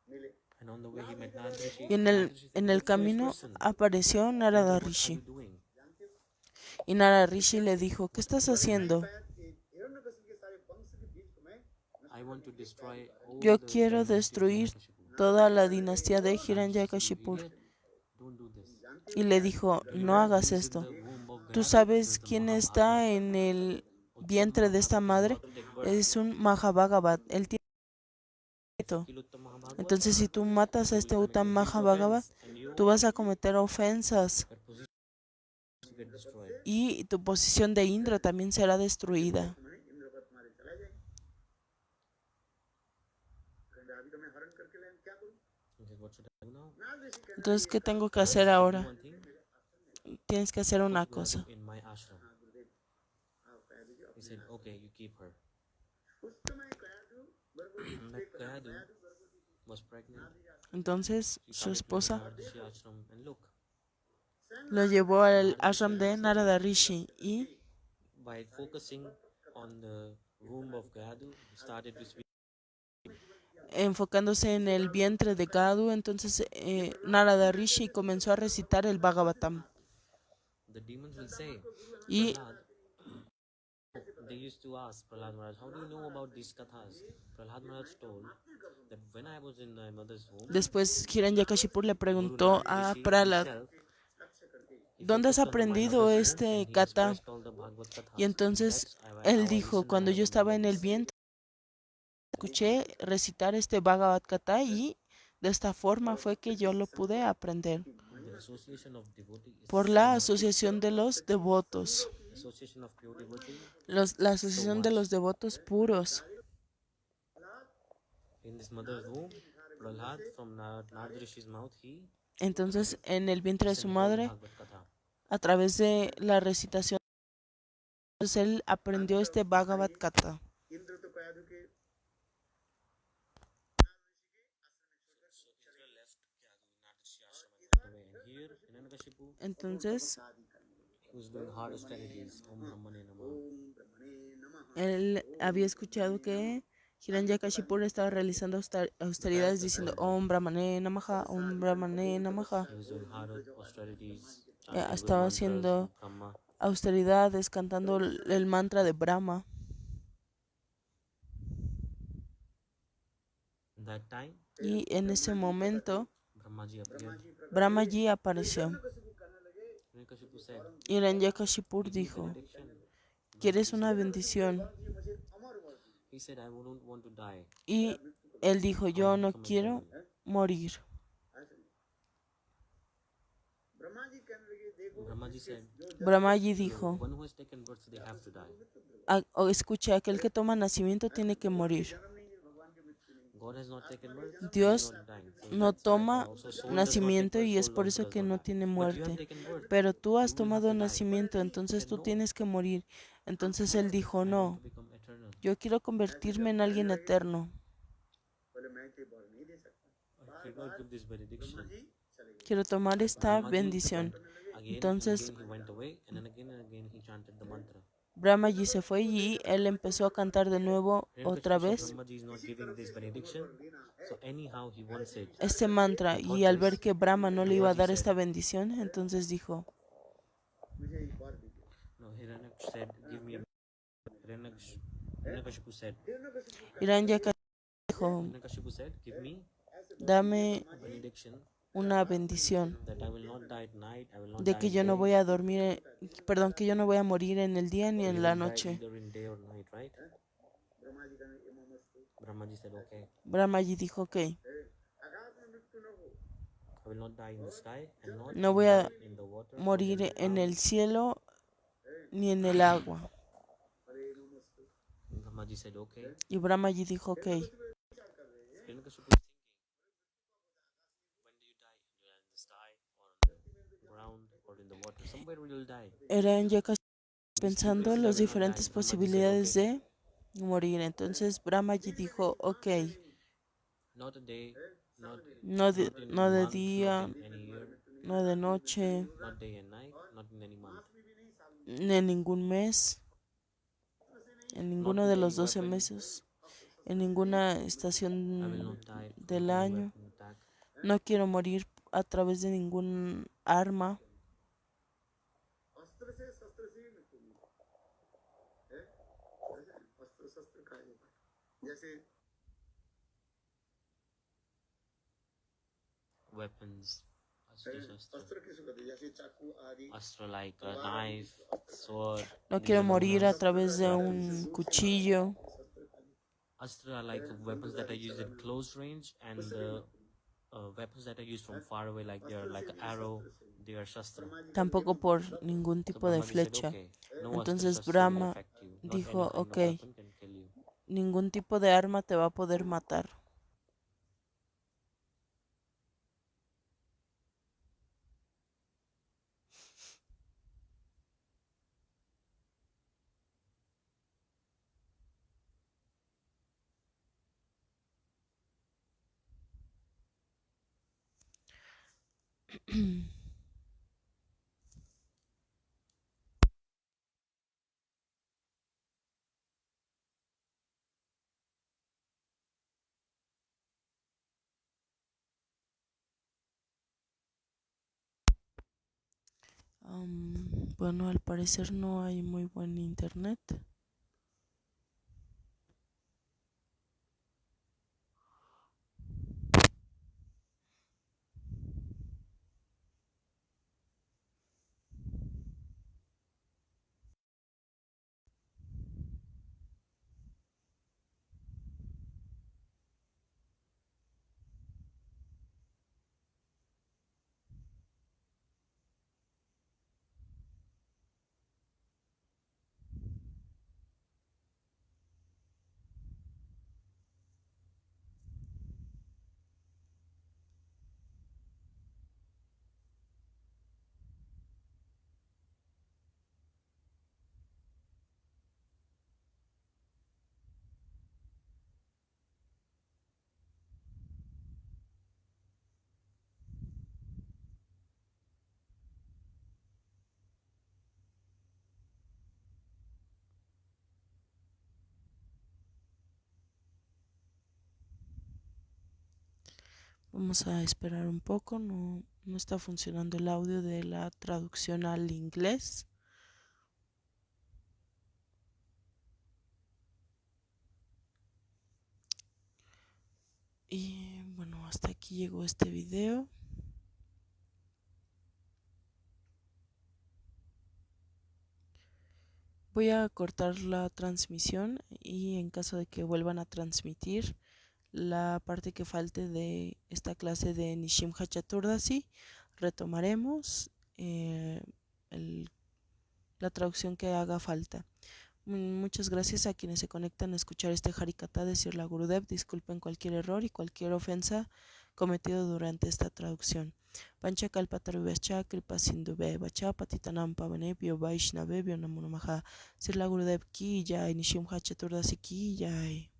C: मिले
B: And on the way he met Narad Rishi.
A: y
B: Narad Rishi said,
A: en el
B: "You're a foolish
A: camino
B: person.
A: apareció Narada
B: Indra, what are
A: Rishi.
B: you doing?
A: Y Narada Rishi le dijo, ¿qué estás
C: मैं
A: haciendo?
C: शायद हिरण्यकशिपु के सारे वंश के बीच को मैं
B: I want to destroy all
A: Yo
B: the
A: quiero
B: dynasty of
A: destruir
B: Hiranyakashipu."
A: toda la dinastía de
B: Narad Rishi said, "You
A: Hiranyakashipur.
B: idiot, don't do this.
A: Y le dijo,
B: Do you
A: no
B: know
A: hagas
B: who is in
A: esto.
B: the womb of
A: ¿Tú
B: Gayatri? It
A: sabes
B: is the
A: quién
B: Mahabharata.
A: está en el vientre de esta
B: Uttama
A: madre?
B: Mahabharata is about to take birth.
A: Es un Mahabhagavat. Él tiene nieto.
B: Kill Uttama Mahabharata.
A: Entonces, si tú matas a
B: You
A: este
B: will commit
A: Uttam
B: a huge
A: Mahabhagavat,
B: offense and you,
A: tú vas a cometer ofensas
B: your position will get destroyed.
A: y tu posición de Indra también será destruida.
C: तुम्हें इंद्र पर तुम्हारे चला जाएंगे कहते अभी तो मैं हरण करके लाया क्या करूं
B: He said, what should I do now?
C: Narad ऋषि कहने
A: Entonces,
C: लगे
A: ¿qué
C: एक काम
A: tengo que
C: करो
A: hacer
B: Do
A: ahora?
B: one thing,
A: Tienes que hacer una
B: put Gayatri
A: cosa.
B: in my ashram.
C: हाँ गुरुदेव आप कह दीजिए
B: He
C: अपने
B: said,
C: हाथ
B: okay, you keep her.
C: उस समय कयाधु गर्भवती
B: That
C: एक
B: Gayatri
C: कयाधु गर्भवती थी
B: was pregnant.
A: Entonces,
B: She
A: su
B: started to
A: esposa
B: Narad Rishi ashram and look,
A: lo llevó al ashram de Narada Rishi y
B: by focusing on the womb of Gayadu, he started to speak.
A: enfocándose en el vientre de Gadu, entonces Narada Rishi comenzó a recitar el Bhagavatam.
B: The demons will say,
A: Y
B: Prahlad, they used to ask Prahlad Maharaj, how do you know about these kathas? Prahlad Maharaj told that when I was in my mother's womb,
A: después Hiranyakashipur le
B: Guru
A: preguntó
B: Narad
A: a
B: Rishi
A: Prahlad,
B: himself, he
A: ¿dónde has
B: focused on my
A: aprendido
B: mother's womb
A: este
B: and he
A: kata?
B: expressed all the Bhagavad kathas.
A: Y entonces
B: That's
A: él
B: how I
A: dijo,
B: listened
A: cuando
B: and I
A: yo estaba en el
B: memorized.
A: vientre, escuché recitar este Bhagavad Gita y de esta forma fue que yo lo pude aprender.
B: The association of devotee is
A: Por
B: so
A: la
B: much.
A: asociación de los devotos,
B: Association of pure devotee,
A: la asociación de los devotos puros.
B: in his mother's womb, Prahlad from Narad Rishi's mouth, he
A: Entonces, en el vientre de su
B: listened whole
A: madre,
B: Bhagavad Katha.
A: a través de la recitación, entonces él aprendió este Bhagavad Gita.
C: Indra तो कयाधु के
B: And here, Hiranyakashipu,
A: Entonces,
B: he was doing hard austerities. Om Brahmane Namah.
C: ओम ब्रह्मणे नमः
A: él había escuchado que Hiranyakashipu estaba realizando austeridades diciendo Om Brahmane Namaha, Om Brahmane Namaha.
B: He was doing hard austerities, chanting good
A: Estaba
B: mantras
A: haciendo
B: of Brahma.
A: austeridades, cantando el mantra de Brahma.
B: In that time,
A: Y en ese momento,
B: Brahmaji appeared.
A: Brahmaji apareció.
C: Kashipu कहने लगे
B: Hiranyakashipu said,
A: Hiranyakashipu
B: "Give me
A: dijo,
B: benediction."
A: ¿quieres una bendición?
C: जी मुझे अमर वर दीजिए
B: He said, I wouldn't want to die.
A: Y él dijo, yo no quiero morir.
C: ऐसे नहीं ब्रह्मा जी कहने लगे देखो
B: Brahmaji said,
A: Brahmaji dijo,
B: one who has taken birth, they have to die.
A: escuche, aquel que toma nacimiento tiene que morir.
C: जन्म नहीं है भगवान के मृत्यु नहीं
B: God has not taken birth, he is
A: Dios
B: not dying. So
A: no
B: that's why
A: toma
B: also soul does not take
A: nacimiento
B: birth,
A: y es
B: soul
A: por
B: also
A: eso
B: does
A: que
B: not
A: no
B: die.
A: tiene
B: But you have
A: muerte.
B: taken birth.
A: Pero tú has
B: You will have
A: tomado
B: to die.
A: nacimiento, entonces
B: Said,
A: tú
B: "No,
A: tienes que morir. Entonces él dijo,
B: I want
A: no,
B: to become eternal.
A: yo quiero convertirme en alguien eterno.
C: बोले मैं तो वर नहीं दे सकता
B: I cannot give this benediction."
C: Brahma जी चले गए
A: Quiero tomar esta
B: Brahmaji
A: bendición.
B: again
A: Entonces,
B: and again he went away, and again he chanted the mantra.
A: Brahmaji se fue y él empezó a cantar de nuevo otra
B: Hiranyakashipu saw
A: vez
B: Brahmaji is not giving this benediction, so anyhow he wants it.
A: este mantra. Y al ver que Brahma no le iba a dar esta bendición, entonces dijo,
C: मुझे एक वर दीजिए
B: No, Hiranyakshipu said, "Give me a." Hiranyakashipu said,
A: Hiranyakashipu dijo,
B: Hiranyakashipu said, "Give me
A: dame
B: a benediction
A: una bendición
B: that I will not die at night, I will not
A: de
B: die
A: que
B: in
A: yo no
B: day,
A: voy a dormir, perdón, que yo no voy a morir en el día ni
B: you
A: en la
B: will die
A: noche.
B: either in day or night, right?"
C: Brahma जी कहने लगे ममस्तु
B: Brahmaji said, "Okay,
A: Brahmaji dijo, ok,
C: आकाश में मृत्यु न हो
B: I will not die in the sky and not
A: no voy a
B: in the water, not in
A: morir
B: the
A: en
B: ground."
A: el cielo ni en el agua.
C: हरे ममस्तु
B: Brahmaji said, "Okay."
A: Y Brahmaji dijo, ok.
B: Hiranyakashipu is thinking, when do you die? You die in the sky or on the ground or in the water? Somewhere you will die.
A: Hiranyakashipu
B: These two
A: pensando
B: places I
A: las
B: will not die.
A: diferentes
B: Brahmaji said,
A: posibilidades
B: "Okay."
A: de morir. Entonces Brahmaji dijo, ok,
B: Not a day, not
A: no de
B: in a month,
A: día,
B: not in any year,
A: no de noche,
B: not day and night, not in any month.
A: En ningún mes, en ninguno
B: Not
A: de
B: with
A: los
B: any
A: 12
B: weapon.
A: meses, en ninguna
B: I will
A: estación
B: not die from
A: del
B: any
A: año.
B: weapon attack.
A: No quiero morir a través de ningún arma.
C: अस्त्र से शस्त्र से ही मृत्यु मिलती है अस्त्र शस्त्र का ही जैसे
B: Weapons.
C: अस्त्र किसको कहते हैं जैसे चाकू आदि
B: Astra like a knife, sword.
A: No
B: These
A: quiero
B: are known
A: morir a
B: as
A: través de
B: weapons.
A: un cuchillo.
B: Astra are like weapons that are used at close range, and weapons that are used from far away, like they are like an arrow, they are shastra.
A: Tampoco por ningún
B: So
A: tipo de
B: Brahma Ji said,
A: flecha.
B: okay, no astra
A: Entonces
B: shastra will
A: Brahma
B: affect you. Not
A: dijo,
B: any kind
A: ok,
B: of weapon can kill you.
A: ningún tipo de arma te va a poder matar. Bueno, al parecer no hay muy buen internet. Vamos a esperar un poco, no está funcionando el audio de la traducción al inglés. Y bueno, hasta aquí llegó este video. Voy a cortar la transmisión y en caso de que vuelvan a transmitir la parte que falte de esta clase de Nishimha Chaturdasi, retomaremos la traducción que haga falta. Muchas gracias a quienes se conectan a escuchar este Harikata de Sirla Gurudev. Disculpen cualquier error y cualquier ofensa cometido durante esta traducción. Pancha Kalpatarubhascha Kripa Sindhube Vacha Patitanam Pavanebhyo Vaishnavebhyo Namo Namaha. Sirla Gurudev ki jai, Nishimha Chaturdasi ki jai.